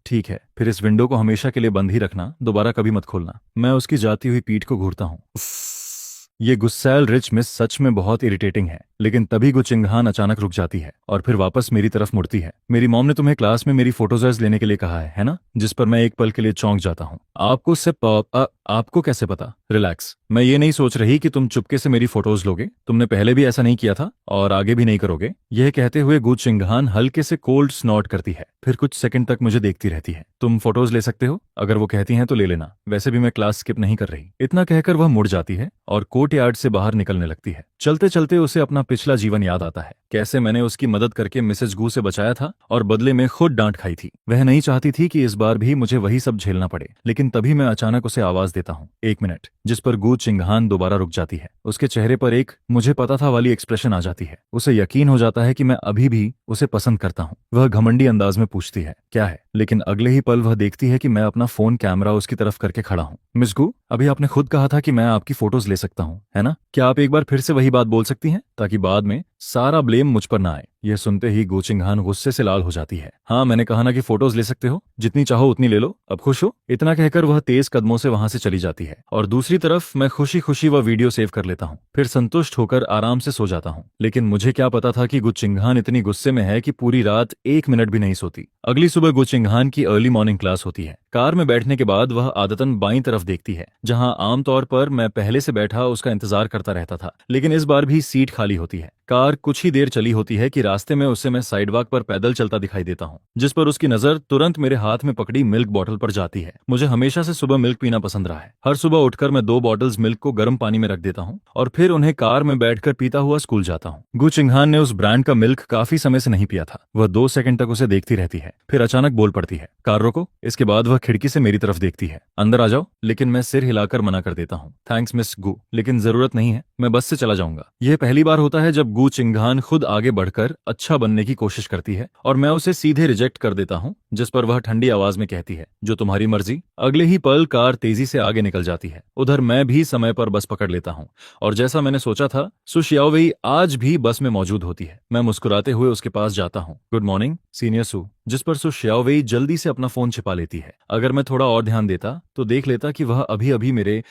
ठीक है, फिर इस विंडो को हमेशा के लिए बंद ही रखना, दोबारा कभी मत खोलना। मैं उसकी जाती हुई पीठ को घूरता हूँ। ये गुस्सैल रिच मिस सच में बहुत इरिटेटिंग है। लेकिन तभी गू चिंगहान अचानक रुक जाती है और फिर वापस मेरी तरफ मुड़ती है। मेरी मॉम ने तुम्हें क्लास में मेरी फोटोज लेने के लिए कहा है ना? जिस पर मैं एक पल के लिए चौंक जाता हूँ। आपको कैसे पता? रिलैक्स, मैं ये नहीं सोच रही कि तुम चुपके से मेरी फोटोज लोगे। तुमने पहले भी ऐसा नहीं किया था और आगे भी नहीं करोगे। यह कहते हुए गू चिंगहान हल्के से कोल्ड स्नॉट करती है, फिर कुछ सेकंड तक मुझे देखती रहती है। तुम फोटोज ले सकते हो, अगर वो कहती हैं तो ले लेना। वैसे भी मैं क्लास स्किप नहीं कर रही। इतना कहकर वह मुड़ जाती है और कोर्ट यार्ड से बाहर निकलने लगती है। चलते चलते उसे अपना पिछला जीवन याद आता है, कैसे मैंने उसकी मदद करके मिसेस गू से बचाया था और बदले में खुद डांट खाई थी। वह नहीं चाहती थी कि इस बार भी मुझे वही सब झेलना पड़े। लेकिन तभी मैं अचानक उसे आवाज देता हूँ। 1 मिनट, जिस पर गु चिंगहान दोबारा रुक जाती है। उसके चेहरे पर एक मुझे पता था वाली एक्सप्रेशन आ जाती है। उसे यकीन हो जाता है कि मैं अभी भी उसे पसंद करता हूँ। वह घमंडी अंदाज में पूछती है, क्या है? लेकिन अगले ही पल वह देखती है कि मैं अपना फोन कैमरा उसकी तरफ करके खड़ा हूँ। मिस गु, अभी आपने खुद कहा था कि मैं आपकी फोटोज ले सकता हूँ, है ना? क्या आप एक बार फिर से वही बात बोल सकती हैं, ताकि बाद में सारा ब्लेम मुझ पर ना आए? यह सुनते ही गु चिंगहान गुस्से से लाल हो जाती है। हाँ, मैंने कहा ना कि फोटोज ले सकते हो, जितनी चाहो उतनी ले लो, अब खुश हो? इतना कहकर वह तेज कदमों से वहां से चली जाती है और दूसरी तरफ मैं खुशी खुशी वह वीडियो सेव कर लेता हूँ। फिर संतुष्ट होकर आराम से सो जाता हूँ। लेकिन मुझे क्या पता था कि गु चिंगहान इतनी गुस्से में है कि पूरी रात 1 मिनट भी नहीं सोती। अगली सुबह गु चिंगहान की अर्ली मॉर्निंग क्लास होती है। कार में बैठने के बाद वह आदतन बाईं तरफ देखती है, जहां आमतौर पर मैं पहले से बैठा उसका इंतजार करता रहता था, लेकिन इस बार भी सीट खाली होती है। कार कुछ ही देर चली होती है कि रास्ते में उसे मैं साइडवॉक पर पैदल चलता दिखाई देता हूँ, जिस पर उसकी नजर तुरंत मेरे हाथ में पकड़ी मिल्क बॉटल पर जाती है। मुझे हमेशा से सुबह मिल्क पीना पसंद रहा है। हर सुबह उठकर मैं 2 बॉटल्स मिल्क को गर्म पानी में रख देता हूँ और फिर उन्हें कार में बैठकर पीता हुआ स्कूल जाता हूँ। गु चिंगहान ने उस ब्रांड का मिल्क काफी समय से नहीं पिया था। वह 2 सेकंड तक उसे देखती रहती है, फिर अचानक बोल पड़ती है, कार रोको। इसके बाद वह खिड़की से मेरी तरफ देखती है, अंदर आ जाओ। लेकिन मैं सिर हिलाकर मना कर देता हूँ, थैंक्स मिस गु, लेकिन जरूरत नहीं है, मैं बस से चला जाऊंगा। यह पहली बार होता है जब गु चिंगहान खुद आगे बढ़कर अच्छा बनने की कोशिश करती है और मैं उसे सीधे रिजेक्ट कर देता हूँ, जिस पर वह ठंडी आवाज में कहती है, जो तुम्हारी मर्जी। अगले ही पल कार तेजी से आगे निकल जाती है। उधर मैं भी समय पर बस पकड़ लेता हूँ और जैसा मैंने सोचा था, सु शियाओवेई आज भी बस में मौजूद होती है। मैं मुस्कुराते हुए उसके पास जाता हूँ, गुड मॉर्निंग सीनियर सु, जिस पर सु शियाओवेई जल्दी से अपना फोन छिपा लेती है। अगर मैं थोड़ा और ध्यान देता तो देख लेता कि वह अभी अभी मेरे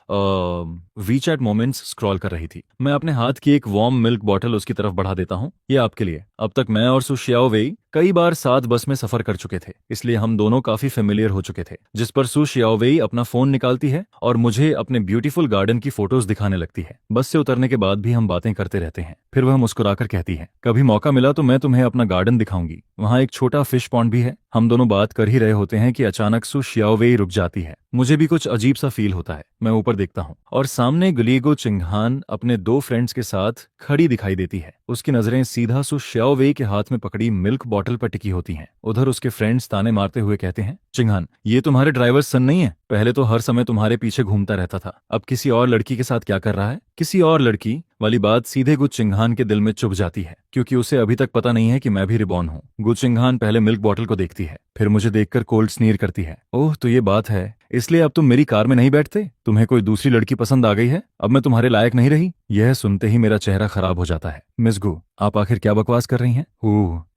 वीचैट मोमेंट्स स्क्रॉल कर रही थी। मैं अपने हाथ की एक वार्म मिल्क बॉटल उसकी तरफ बढ़ा देता हूँ, ये आपके लिए। अब तक मैं और सु शियाओवेई कई बार साथ बस में सफर कर चुके थे, इसलिए हम दोनों काफी फेमिलियर हो चुके थे। जिस पर सु शियाओवेई अपना फोन निकालती है और मुझे अपने ब्यूटीफुल गार्डन की फोटोज दिखाने लगती है। बस से उतरने के बाद भी हम बातें करते रहते हैं। फिर वह मुस्कुराकर कहती है, कभी मौका मिला तो मैं तुम्हें अपना गार्डन दिखाऊंगी, वहाँ एक छोटा फिश पॉन्ड भी है। हम दोनों बात कर ही रहे होते हैं कि अचानक सु शियाओवेई रुक जाती है। मुझे भी कुछ अजीब सा फील होता है। मैं ऊपर देखता हूँ और सामने गु चिंगहान अपने 2 फ्रेंड्स के साथ खड़ी दिखाई देती है। उसकी नजरें सीधा सु शियाओवेई के हाथ में पकड़ी मिल्क बॉटल पर टिकी होती हैं। उधर उसके फ्रेंड्स ताने मारते हुए कहते हैं, चिंगहान, ये तुम्हारे ड्राइवर सन नहीं है? पहले तो हर समय तुम्हारे पीछे घूमता रहता था, अब किसी और लड़की के साथ क्या कर रहा है? किसी और लड़की वाली बात सीधे गु चिंगहान के दिल में चुभ जाती है, क्योंकि उसे अभी तक पता नहीं है कि मैं भी रिबॉर्न हूँ। गु चिंगहान पहले मिल्क बॉटल को देखती है, फिर मुझे देखकर कोल्ड स्नीर करती है, ओह तो ये बात है, इसलिए अब तुम मेरी कार में नहीं बैठते? तुम्हें कोई दूसरी लड़की पसंद आ गई है? अब मैं तुम्हारे लायक नहीं रही? यह सुनते ही मेरा चेहरा खराब हो जाता है। मिस गु, आप आखिर क्या बकवास कर रही हैं?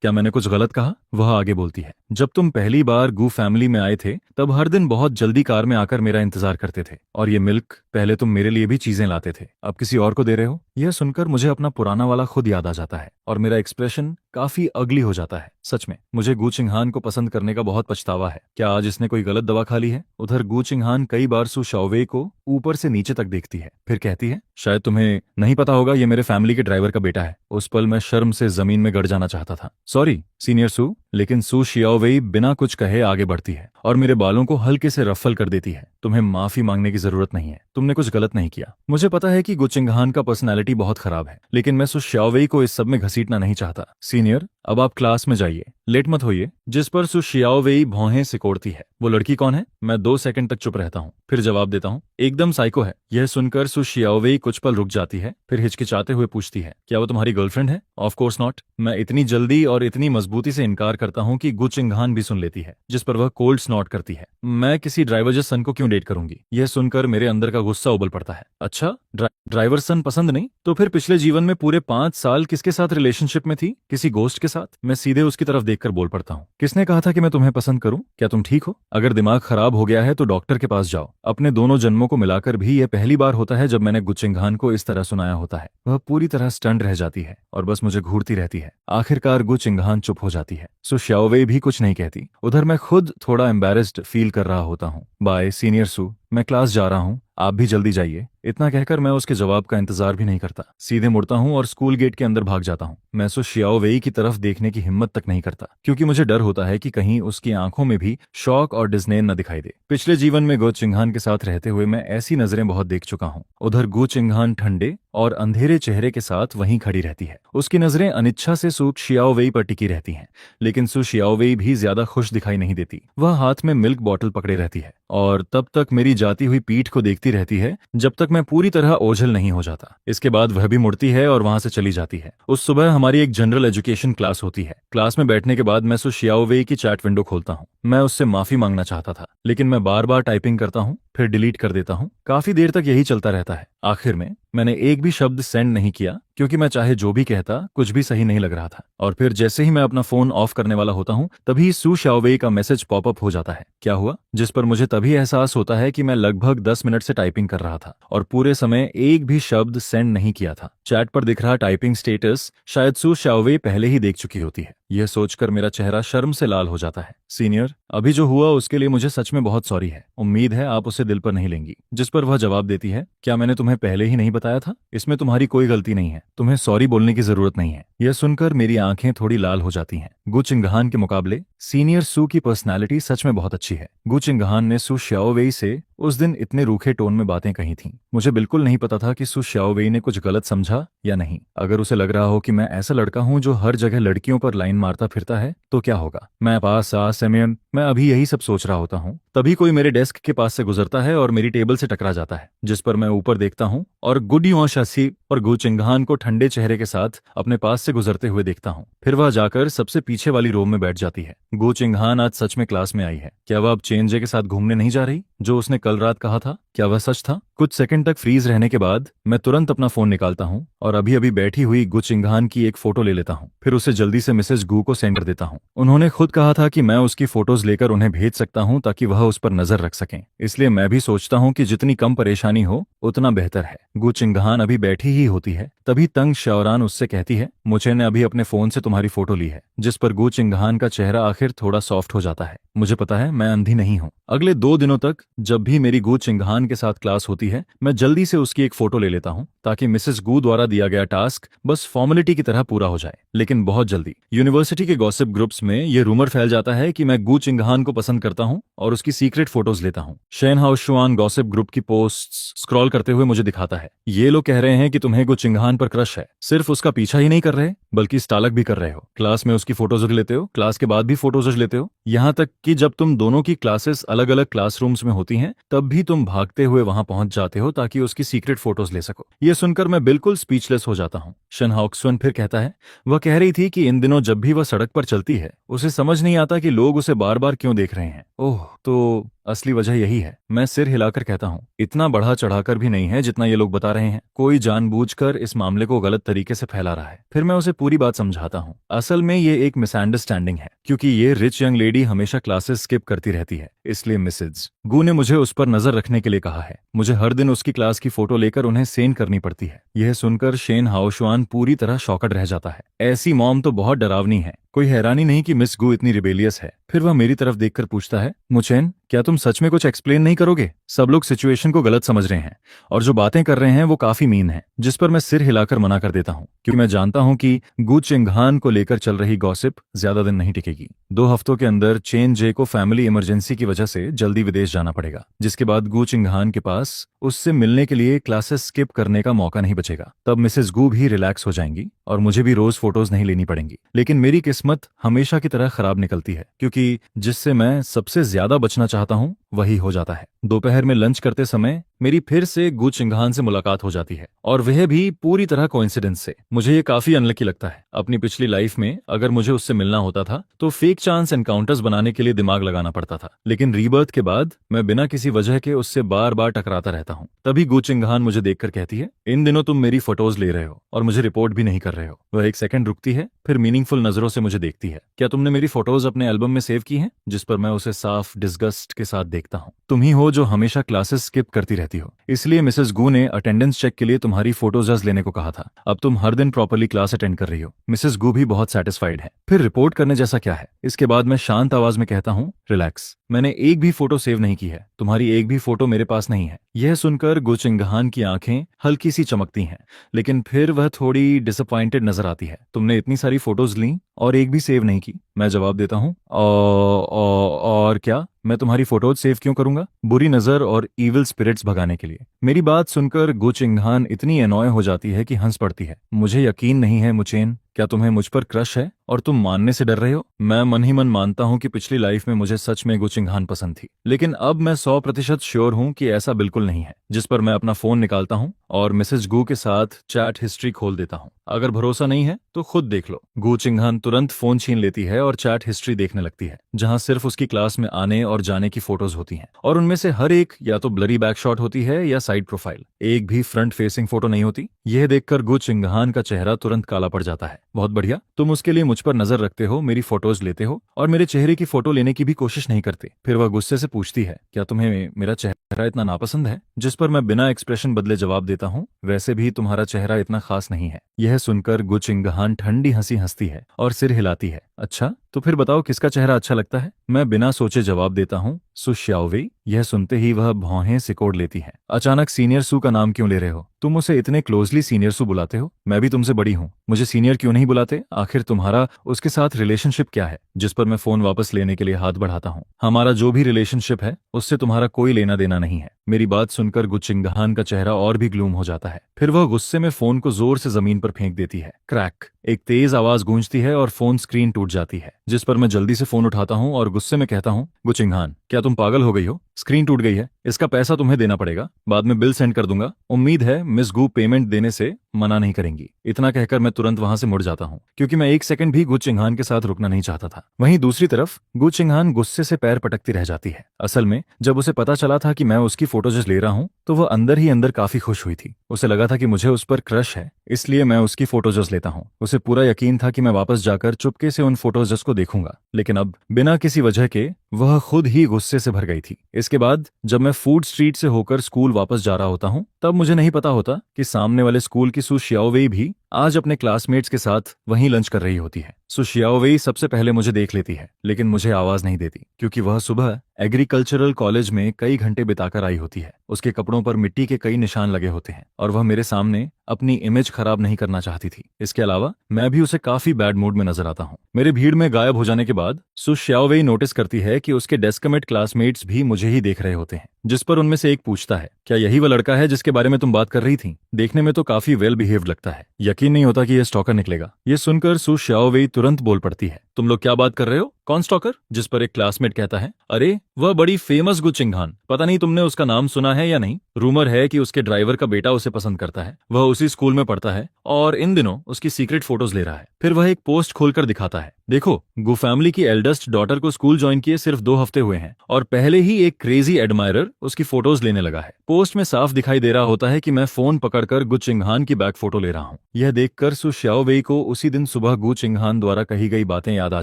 क्या मैंने कुछ गलत कहा? वह आगे बोलती है, जब तुम पहली बार गु फैमिली में आए थे तब हर दिन बहुत जल्दी कार में आकर मेरा इंतजार करते थे, और ये मिल्क पहले तुम मेरे लिए भी चीजें लाते थे, अब किसी और को दे रहे हो? यह सुनकर मुझे अपना पुराना वाला खुद याद आ जाता है और मेरा एक्सप्रेशन काफी अगली हो जाता है। सच में मुझे गु चिंगहान को पसंद करने का बहुत पछतावा है। क्या आज इसने कोई गलत दवा खा ली है? उधर गु चिंगहान कई बार सु शियाओवेई को ऊपर से नीचे तक देखती है, फिर कहती है, शायद तुम्हें नहीं पता होगा, ये मेरे फैमिली के ड्राइवर का बेटा है। उस पल मैं शर्म से जमीन में गड़ जाना चाहता था। सॉरी सीनियर सु, लेकिन सु शियाओवेई बिना कुछ कहे आगे बढ़ती है और मेरे बालों को हल्के से रफल कर देती है। तुम्हें माफी मांगने की जरूरत नहीं है, तुमने कुछ गलत नहीं किया। मुझे पता है कि गु चिंगहान का पर्सनैलिटी बहुत खराब है, लेकिन मैं सु शियाओवेई को इस सब में घसीटना नहीं चाहता। सीनियर, अब आप क्लास में जाइए, लेट मत होइए। जिस पर सु शियाओवेई भौहें सिकोड़ती है। वो लड़की कौन है? मैं 2 सेकंड तक चुप रहता हूँ, फिर जवाब देता हूँ, एकदम साइको है। यह सुनकर सु शियाओवेई कुछ पल रुक जाती है, फिर हिचकिचाते हुए पूछती है, क्या वो तुम्हारी गर्लफ्रेंड है? Of course not. मैं इतनी जल्दी और इतनी मजबूती से इनकार करता हूँ कि गु चिंगहान भी सुन लेती है, जिस पर वह कोल्ड स्नॉट करती है। मैं किसी ड्राइवर जस सन को क्यों डेट करूंगी? यह सुनकर मेरे अंदर का गुस्सा उबल पड़ता है। अच्छा, ड्राइवर सन पसंद नहीं? तो फिर पिछले जीवन में पूरे 5 साल किसके साथ रिलेशनशिप में थी? किसी गोस्ट के साथ? मैं सीधे उसकी तरफ देखकर बोल पड़ता हूँ, किसने कहा था कि मैं तुम्हें पसंद करूं? क्या तुम ठीक हो? अगर दिमाग खराब हो गया है तो डॉक्टर के पास जाओ। अपने दोनों जन्मों को मिलाकर भी यह पहली बार होता है जब मैंने गु चिंगहान को इस तरह सुनाया होता है। वह पूरी तरह स्टंड रह जाती है और बस मुझे घूरती रहती है। आखिरकार गु चिंगहान चुप हो जाती है। सु शियाओवेई भी कुछ नहीं कहती। उधर मैं खुद थोड़ा एम्बेरेस्ड फील कर रहा होता हूँ। बाय सीनियर सु, मैं क्लास जा रहा हूँ, आप भी जल्दी जाइए। इतना कहकर मैं उसके जवाब का इंतजार भी नहीं करता, सीधे मुड़ता हूँ और स्कूल गेट के अंदर भाग जाता हूँ। मैं सु शियाओवेई की तरफ देखने की हिम्मत तक नहीं करता, क्योंकि मुझे डर होता है कि कहीं उसकी आंखों में भी शौक और डिस्डेन न दिखाई दे। पिछले जीवन में गु चिंगहान के साथ रहते हुए मैं ऐसी नजरें बहुत देख चुका हूँ। उधर गु चिंगहान ठंडे और अंधेरे चेहरे के साथ वहीं खड़ी रहती है। उसकी नजरें अनिच्छा से सू शियाओवेई पर टिकी रहती हैं, लेकिन सू शियाओवेई भी ज्यादा खुश दिखाई नहीं देती। वह हाथ में मिल्क बॉटल पकड़े रहती है और तब तक मेरी जाती हुई पीठ को देखती रहती है जब तक मैं पूरी तरह ओझल नहीं हो जाता। इसके बाद वह भी मुड़ती है और वहां से चली जाती है। उस सुबह हमारी एक जनरल एजुकेशन क्लास होती है। क्लास में बैठने के बाद मैं सू शियाओवेई की चैट विंडो खोलता हूँ। मैं उससे माफी मांगना चाहता था, लेकिन मैं बार बार टाइपिंग करता हूँ, फिर डिलीट कर देता हूँ। काफी देर तक यही चलता रहता है। आखिर में मैंने एक भी शब्द सेंड नहीं किया, क्योंकि मैं चाहे जो भी कहता कुछ भी सही नहीं लग रहा था। और फिर जैसे ही मैं अपना फोन ऑफ करने वाला होता हूँ, तभी सू शाओवेई का मैसेज पॉपअप हो जाता है। क्या हुआ? जिस पर मुझे तभी एहसास होता है कि मैं लगभग 10 मिनट से टाइपिंग कर रहा था और पूरे समय एक भी शब्द सेंड नहीं किया था। चैट पर दिख रहा टाइपिंग स्टेटस शायद सू शाओवेई पहले ही देख चुकी होती है। यह सोचकर मेरा चेहरा शर्म से लाल हो जाता है। सीनियर, अभी जो हुआ उसके लिए मुझे सच में बहुत सॉरी है। उम्मीद है आप उसे दिल पर नहीं लेंगी। जिस पर वह जवाब देती है, क्या मैंने तुम्हें पहले ही नहीं बताया था? इसमें तुम्हारी कोई गलती नहीं है, तुम्हें सॉरी बोलने की जरूरत नहीं है। यह सुनकर मेरी आंखें थोड़ी लाल हो जाती हैं। गु चिंगहान के मुकाबले सीनियर सू की पर्सनालिटी सच में बहुत अच्छी है। गु चिंगहान ने सू शाओवेई से उस दिन इतने रूखे टोन में बातें कही थीं। मुझे बिल्कुल नहीं पता था कि सू शाओवेई ने कुछ गलत समझा या नहीं। अगर उसे लग रहा हो कि मैं ऐसा लड़का हूं जो हर जगह लड़कियों पर लाइन मारता फिरता है, तो क्या होगा? मैं पास सेमियन मैं अभी यही सब सोच रहा होता हूँ, तभी कोई मेरे डेस्क के पास से गुजरता है और मेरी टेबल से टकरा जाता है। जिस पर मैं ऊपर देखता हूँ और गुडियों शासी और गु चिंगहान को ठंडे चेहरे के साथ अपने पास से गुजरते हुए देखता हूँ। फिर वह जाकर सबसे पीछे वाली रो में बैठ जाती है। गु चिंगहान आज सच में क्लास में आई है। क्या वह अब चेंजे के साथ घूमने नहीं जा रही जो उसने कल रात कहा था? क्या वह सच था? कुछ सेकंड तक फ्रीज रहने के बाद मैं तुरंत अपना फोन निकालता हूँ और अभी अभी बैठी हुई गु चिंगहान की एक फोटो ले लेता हूँ। फिर उसे जल्दी से मिसेज गु को सेंड कर देता हूँ। उन्होंने खुद कहा था कि मैं उसकी फोटोज लेकर उन्हें भेज सकता हूँ ताकि वह उस पर नजर रख सकें। इसलिए मैं भी सोचता हूँ कि जितनी कम परेशानी हो उतना बेहतर है। गु चिंगहान अभी बैठी ही होती है, तभी तंग शाओरान उससे कहती है, मुझे ने अभी अपने फोन से तुम्हारी फोटो ली है। जिस पर गु चिंगहान का चेहरा आखिर थोड़ा सॉफ्ट हो जाता है। मुझे पता है मैं अंधी नहीं हूँ। अगले 2 दिनों तक जब भी मेरी गु चिंगहान के साथ क्लास होती है, मैं जल्दी से उसकी एक फोटो ले लेता हूँ ताकि मिसेस गु द्वारा दिया गया टास्क बस फॉर्मेलिटी की तरह पूरा हो जाए। लेकिन बहुत जल्दी यूनिवर्सिटी के गॉसिप ग्रुप्स में यह रूमर फैल जाता है कि मैं गु चिंगहान को पसंद करता हूँ और उसकी सीक्रेट फोटोज लेता हूँ। शेन हाओशुआन गॉसिप ग्रुप की पोस्ट्स स्क्रॉल करते हुए मुझे दिखाता है, ये लोग कह रहे हैं कि तुम्हें गु चिंगहान पर क्रश है। सिर्फ उसका पीछा ही नहीं कर रहे, बल्कि स्टालक भी कर रहे हो। क्लास में उसकी फोटोज लेते हो, क्लास के बाद भी फोटोज लेते हो, यहाँ तक कि जब तुम दोनों की क्लासेस अलग अलग क्लासरूम्स में होती हैं, तब भी तुम भागते हुए वहां पहुंच जाते हो ताकि उसकी सीक्रेट फोटोज ले सको। ये सुनकर मैं बिल्कुल स्पीचलेस हो जाता हूँ। शन हाओक्सुन फिर कहता है, वह कह रही थी कि इन दिनों जब भी वह सड़क पर चलती है, उसे समझ नहीं आता कि लोग उसे बार बार क्यों देख रहे हैं। ओह, तो असली वजह यही है। मैं सिर हिलाकर कहता हूँ, इतना बढ़ा चढ़ाकर भी नहीं है जितना ये लोग बता रहे हैं। कोई जानबूझकर इस मामले को गलत तरीके से फैला रहा है। फिर मैं उसे पूरी बात समझाता हूँ। असल में ये एक मिसअंडरस्टैंडिंग है, क्योंकि ये रिच यंग लेडी हमेशा क्लासेस स्किप करती रहती है, इसलिए मिसेज गु ने मुझे उस पर नजर रखने के लिए कहा है। मुझे हर दिन उसकी क्लास की फोटो लेकर उन्हें सेंड करनी पड़ती है। यह सुनकर शेन हाओशुआन पूरी तरह शॉकड रह जाता है। ऐसी मॉम तो बहुत डरावनी है। कोई हैरानी नहीं कि मिस गु इतनी रिबेलियस है। फिर वह मेरी तरफ देखकर पूछता है, मुचेन, क्या तुम सच में कुछ एक्सप्लेन नहीं करोगे? सब लोग सिचुएशन को गलत समझ रहे हैं और जो बातें कर रहे हैं वो काफी मीन है। जिस पर मैं सिर हिलाकर मना कर देता हूँ, क्योंकि मैं जानता हूँ कि गु चिंगहान को लेकर चल रही गॉसिप ज्यादा दिन नहीं टिकेगी। 2 हफ्तों के अंदर चेन जे को फैमिली इमरजेंसी की वजह से जल्दी विदेश जाना पड़ेगा, जिसके बाद गु चिंगहान के पास उससे मिलने के लिए क्लासेस स्किप करने का मौका नहीं बचेगा। तब मिसेस गु भी रिलैक्स हो जाएंगी और मुझे भी रोज फोटोज नहीं लेनी पड़ेंगी। लेकिन मेरी किस्मत हमेशा की तरह खराब निकलती है, क्योंकि जिससे मैं सबसे ज्यादा बचना चाहता हूँ वही हो जाता है। दोपहर में लंच करते समय मेरी फिर से गु चिंगहान से मुलाकात हो जाती है, और वह भी पूरी तरह कोइंसिडेंस से। मुझे ये काफी अनलकी लगता है। अपनी पिछली लाइफ में अगर मुझे उससे मिलना होता था तो फेक चांस एनकाउंटर्स बनाने के लिए दिमाग लगाना पड़ता था, लेकिन रीबर्थ के बाद मैं बिना किसी वजह के उससे बार बार टकराता रहता हूँ। तभी गु चिंगहान मुझे देखकर कहती है, इन दिनों तुम मेरी फोटोज ले रहे हो और मुझे रिपोर्ट भी नहीं कर रहे हो। वह एक सेकंड रुकती है, फिर मीनिंगफुल नजरों से मुझे देखती है। क्या तुमने मेरी फोटोज अपने एल्बम में सेव की हैं? जिस पर मैं उसे साफ डिस्गस्ट के साथ देखता हूँ। तुम ही हो जो हमेशा क्लासेस स्किप करती रहती हो, इसलिए मिसेस गु ने अटेंडेंस चेक के लिए तुम्हारी फोटोज लेने को कहा था। अब तुम हर दिन प्रॉपर्ली क्लास अटेंड कर रही हो। मिसेस गु भी बहुत सेटिस्फाइड है। फिर रिपोर्ट करने जैसा क्या है? इसके बाद मैं शांत आवाज में कहता हूँ, रिलैक्स, मैंने एक भी फोटो सेव नहीं की है। तुम्हारी एक भी फोटो मेरे पास नहीं है। यह सुनकर गु चिंगहान की आंखें हल्की सी चमकती हैं, लेकिन फिर वह थोड़ी डिसअपॉइंटेड नजर आती है। तुमने इतनी सारी फोटोज ली और एक भी सेव नहीं की? मैं जवाब देता हूँ, और क्या? मैं तुम्हारी फोटोज सेव क्यों करूंगा? बुरी नजर और इविल स्पिरिट्स भगाने के लिए। मेरी बात सुनकर गु चिंगहान इतनी एनॉय हो जाती है कि हंस पड़ती है। मुझे यकीन नहीं है मुचेन, क्या तुम्हें मुझ पर क्रश है और तुम मानने से डर रहे हो? मैं मन ही मन मानता हूं कि पिछली लाइफ में मुझे सच में गु चिंगहान पसंद थी, लेकिन अब मैं 100% श्योर हूं कि ऐसा बिल्कुल नहीं है। जिस पर मैं अपना फोन निकालता हूं और मिसेज गू के साथ चैट हिस्ट्री खोल देता हूं। अगर भरोसा नहीं है तो खुद देख लो। गु चिंगहान तुरंत फोन छीन लेती है और चैट हिस्ट्री देखने लगती है, जहां सिर्फ उसकी क्लास में आने और जाने की फोटोज होती हैं, और उनमें से हर एक या तो ब्लरी बैक शॉट होती है या साइड प्रोफाइल। एक भी फ्रंट फेसिंग फोटो नहीं होती। यह देखकर गु चिंगहान का चेहरा तुरंत काला पड़ जाता है। बहुत बढ़िया, तुम उसके लिए मुझ पर नजर रखते हो, मेरी फोटोज लेते हो और मेरे चेहरे की फोटो लेने की भी कोशिश नहीं करते। फिर वह गुस्से से पूछती है, क्या तुम्हें मेरा चेहरा इतना नापसंद है? जिस पर मैं बिना एक्सप्रेशन बदले जवाब देता हूँ, वैसे भी तुम्हारा चेहरा इतना खास नहीं है। यह सुनकर गु चिंगहान ठंडी हंसी हंसती है और सिर हिलाती है। अच्छा, तो फिर बताओ किसका चेहरा अच्छा लगता है? मैं बिना सोचे जवाब देता हूँ, सु श्याओवेई। यह सुनते ही वह भौहें सिकोड़ लेती है। अचानक सीनियर सु का नाम क्यों ले रहे हो? तुम उसे इतने क्लोजली सीनियर सु बुलाते हो। मैं भी तुमसे बड़ी हूँ, मुझे सीनियर क्यों नहीं बुलाते? आखिर तुम्हारा उसके साथ रिलेशनशिप क्या है? जिस पर मैं फोन वापस लेने के लिए हाथ बढ़ाता हूँ। हमारा जो भी रिलेशनशिप है उससे तुम्हारा कोई लेना देना नहीं है। मेरी बात सुनकर गु चिंगहान का चेहरा और भी ग्लूम हो जाता है। फिर वह गुस्से में फोन को जोर से जमीन पर फेंक देती है। क्रैक, एक तेज आवाज गूंजती है और फोन स्क्रीन टूट जाती है। जिस पर मैं जल्दी से फोन उठाता हूँ और गुस्से में कहता हूँ, गु चिंगहान, क्या तुम पागल हो गई हो? स्क्रीन टूट गई है, इसका पैसा तुम्हें देना पड़ेगा। बाद में बिल सेंड कर दूंगा। उम्मीद है मिस गु पेमेंट देने से मना नहीं करेंगी। इतना कहकर मैं तुरंत वहां से मुड़ जाता हूँ, क्योंकि मैं एक सेकंड भी गु चिंगहान के साथ रुकना नहीं चाहता था। वहीं दूसरी तरफ गु चिंगहान गुस्से से पैर पटकती रह जाती है। असल में जब उसे पता चला था कि मैं उसकी फोटोज ले रहा हूँ, तो वह अंदर ही अंदर काफी खुश हुई थी। उसे लगा था कि मुझे उस पर क्रश है, इसलिए मैं उसकी फोटोज लेता हूँ। उसे पूरा यकीन था कि मैं वापस जाकर चुपके से उन फोटोज को देखूंगा, लेकिन अब बिना किसी वजह के वह खुद ही गुस्से से भर गई थी। इसके बाद जब मैं फूड स्ट्रीट से होकर स्कूल वापस जा रहा होता हूँ, तब मुझे नहीं पता होता कि सामने वाले स्कूल की सु श्याओवेई भी आज अपने क्लासमेट्स के साथ वहीं लंच कर रही होती है। सु श्याओवेई सबसे पहले मुझे देख लेती है, लेकिन मुझे आवाज नहीं देती, क्योंकि वह सुबह एग्रीकल्चरल कॉलेज में कई घंटे बिताकर आई होती है। उसके कपड़ों पर मिट्टी के कई निशान लगे होते हैं और वह मेरे सामने अपनी इमेज खराब नहीं करना चाहती थी। इसके अलावा मैं भी उसे काफी बैड मूड में नजर आता हूँ। मेरे भीड़ में गायब हो जाने के बाद सु श्याओवेई नोटिस करती है कि उसके डेस्कमेट क्लासमेट्स भी मुझे ही देख रहे होते हैं, जिस पर उनमें से एक पूछता है, क्या यही वह लड़का है जिसके बारे में तुम बात कर रही थी? देखने में तो काफी वेल बिहेव्ड लगता है। यकीन नहीं होता कि यह स्टॉकर निकलेगा। ये सुनकर सु श्याओवेई तुरंत बोल पड़ती है, तुम लोग क्या बात कर रहे हो? कौन स्टॉकर? जिस पर एक क्लासमेट कहता है, अरे वह बड़ी फेमस गु चिंगहान। पता नहीं तुमने उसका नाम सुना है या नहीं। रूमर है कि उसके ड्राइवर का बेटा उसे पसंद करता है। वह उसी स्कूल में पढ़ता है और इन दिनों उसकी सीक्रेट फोटोज ले रहा है। फिर वह एक पोस्ट खोलकर दिखाता है, देखो, गु फैमिली की एल्डेस्ट डॉटर को स्कूल ज्वाइन किए सिर्फ 2 हफ्ते हुए हैं और पहले ही एक क्रेजी एडमायरर उसकी फोटोज लेने लगा है। पोस्ट में साफ दिखाई दे रहा होता है कि मैं फोन पकड़कर गु चिंगहान की बैक फोटो ले रहा हूँ। यह देखकर सु श्याओवेई को उसी दिन सुबह गु चिंगहान द्वारा कही गई बातें याद आ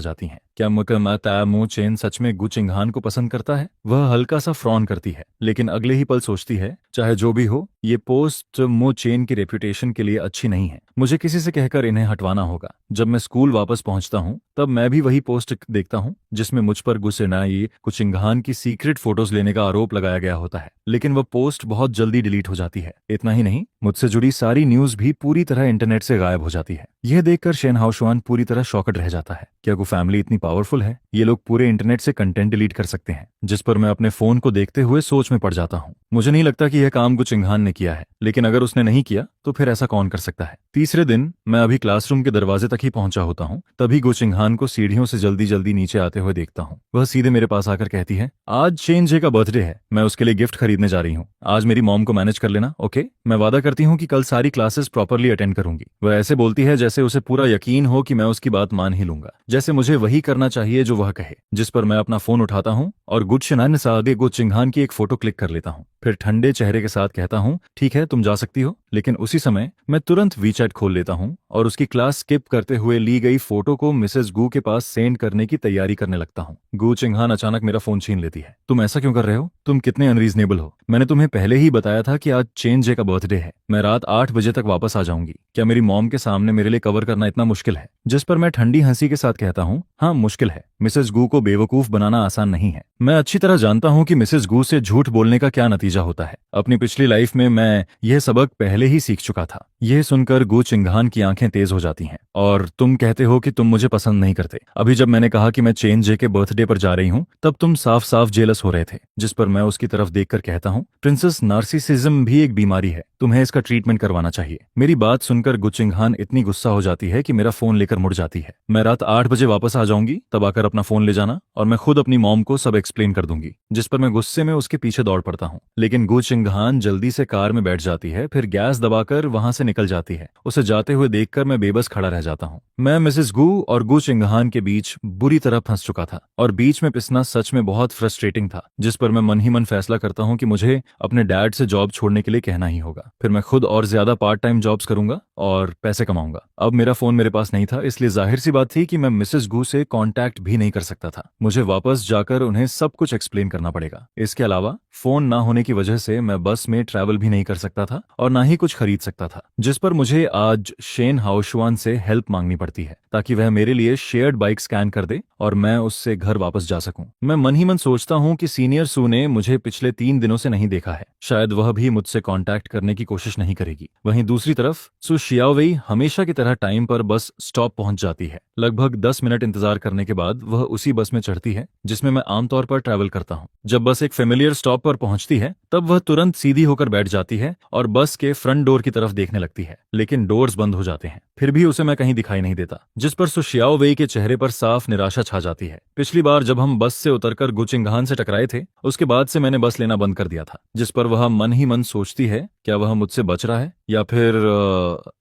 जाती हैं। क्या मु चेन सच में गु चिंगहान को पसंद करता है? वह हल्का सा फ्रॉन करती है, लेकिन अगले ही पल सोचती है, चाहे जो भी हो, ये पोस्ट मु चेन की रेपुटेशन के लिए अच्छी नहीं है। मुझे किसी से कहकर इन्हें हटवाना होगा। जब मैं स्कूल वापस पहुंचता हूं, तब मैं भी वही पोस्ट देखता हूं जिसमें मुझ पर गु चिंगहान की सीक्रेट फोटोज लेने का आरोप लगाया गया होता है। लेकिन वह पोस्ट बहुत जल्दी डिलीट हो जाती है। इतना ही नहीं, मुझसे जुड़ी सारी न्यूज भी पूरी तरह इंटरनेट से गायब हो जाती है। यह देखकर शेन हाओशुआन पूरी तरह शॉक्ड रह जाता है। क्या गु फैमिली इतनी पावरफुल है? ये लोग पूरे इंटरनेट से कंटेंट डिलीट कर सकते हैं। जिस पर मैं अपने फोन को देखते हुए सोच में पड़ जाता हूँ। मुझे नहीं लगता कि यह काम गु चिंगहान ने किया है, लेकिन अगर उसने नहीं किया तो फिर ऐसा कौन कर सकता है? तीसरे दिन मैं अभी क्लासरूम के दरवाजे तक ही पहुंचा होता हूँ, तभी गु चिंगहान को सीढ़ियों से जल्दी जल्दी नीचे आते हुए देखता हूँ। वह सीधे मेरे पास आकर कहती है, आज चेन जे का बर्थडे है, मैं उसके लिए गिफ्ट खरीदने जा रही हूँ। आज मेरी मॉम को मैनेज कर लेना, ओके? मैं वादा करती हूँ कि कल सारी क्लासेस प्रॉपरली अटेंड करूंगी। वह ऐसे बोलती है जैसे उसे पूरा यकीन हो कि मैं उसकी बात मान ही लूंगा, जैसे मुझे वही करना चाहिए जो वह कहे। जिस पर मैं अपना फोन उठाता हूँ और गु चिंगहान की एक फोटो क्लिक कर लेता हूँ। फिर ठंडे चेहरे के साथ कहता हूँ, ठीक है, तुम जा सकती हो। लेकिन उसी समय मैं तुरंत वीचैट खोल लेता हूँ और उसकी क्लास स्किप करते हुए ली गई फोटो को मिसेस गु के पास सेंड करने की तैयारी करने लगता हूँ। गु चिंगहान अचानक मेरा फोन छीन लेती है। तुम ऐसा क्यों कर रहे हो? तुम कितने अनरीजनेबल हो। मैंने तुम्हें पहले ही बताया था कि आज चेन जे का बर्थडे है। मैं रात 8 बजे तक वापस आ जाऊंगी। क्या मेरी मॉम के सामने मेरे लिए कवर करना इतना मुश्किल है? जिस पर मैं ठंडी हंसी के साथ कहता हूँ, हाँ मुश्किल है। मिसेस गु को बेवकूफ बनाना आसान नहीं है। मैं अच्छी तरह जानता हूँ कि मिसेस गु से झूठ बोलने का क्या नतीजा होता है। अपनी पिछली लाइफ में मैं यह सबक पहले ही सीख चुका था। यह सुनकर गु चिंगहान की आंखें तेज हो जाती हैं। और तुम कहते हो कि तुम मुझे पसंद नहीं करते। अभी जब मैंने कहा कि मैं चेन जे के बर्थडे पर जा रही हूँ तब तुम साफ साफ जेलस हो रहे थे। जिस पर मैं उसकी तरफ देखकर कहता हूँ, प्रिंसेस, नार्सिसिज्म भी एक बीमारी है, तुम्हें इसका ट्रीटमेंट करवाना चाहिए। मेरी बात सुनकर गु चिंगहान इतनी गुस्सा हो जाती है कि मेरा फोन लेकर मुड़ जाती है। मैं रात 8 बजे वापस आ जाऊंगी, तब आकर अपना फोन ले जाना और मैं खुद अपनी मॉम को सब एक्सप्लेन कर दूंगी। जिस पर मैं गुस्से में उसके पीछे दौड़ पड़ता हूँ, लेकिन गु चिंगहान जल्दी से कार में बैठ जाती है, फिर गैस दबाकर वहां से निकल जाती है। उसे जाते हुए देखकर मैं बेबस खड़ा रह जाता हूँ। मैं मिसेस गु और गु चिंगहान के बीच बुरी तरह फंस चुका था और बीच में पिसना सच में बहुत फ्रस्ट्रेटिंग था। जिस पर मैं मन ही मन फैसला करता हूँ कि मुझे अपने डैड से जॉब छोड़ने के लिए कहना ही होगा। फिर मैं खुद और ज्यादा पार्ट टाइम जॉब्स करूंगा और पैसे कमाऊंगा। अब मेरा फोन मेरे पास नहीं था, इसलिए जाहिर सी बात थी कि मैं मिसेस गु से कांटेक्ट भी नहीं कर सकता था। मुझे वापस जाकर उन्हें सब कुछ एक्सप्लेन करना पड़ेगा। इसके अलावा फोन ना होने की वजह से मैं बस में ट्रैवल भी नहीं कर सकता था और ना ही कुछ खरीद सकता था। जिस पर मुझे आज शेन हाउशवान से हेल्प मांगनी पड़ती है ताकि वह मेरे लिए शेयर्ड बाइक स्कैन कर दे और मैं उससे घर वापस जा सकूं। मैं मन ही मन सोचता हूं कि सीनियर सू ने मुझे पिछले 3 दिनों से नहीं देखा है, शायद वह भी मुझसे कांटेक्ट करने की कोशिश नहीं करेगी। वहीं दूसरी तरफ सू शियाओवेई हमेशा की तरह टाइम पर बस स्टॉप पहुंच जाती है। लगभग 10 मिनट इंतजार करने के बाद वह उसी बस में चढ़ती है जिसमें मैं आमतौर पर ट्रैवल करता हूँ। जब बस एक फेमिलियर स्टॉप पर पहुंचती है तब वह तुरंत सीधी होकर बैठ जाती है और बस के फ्रंट डोर की तरफ देखने लगती है, लेकिन डोर्स बंद हो जाते हैं। फिर भी उसे मैं कहीं दिखाई नहीं देता, जिस पर सू शियाओवेई के चेहरे पर साफ निराशा छा जाती है। पिछली बार जब हम बस से उतरकर गु चिंगहान से टकराए थे, उसके बाद से मैंने बस लेना बंद कर दिया था। जिस पर वह मन ही मन सोचती है, क्या वह मुझसे बच रहा है या फिर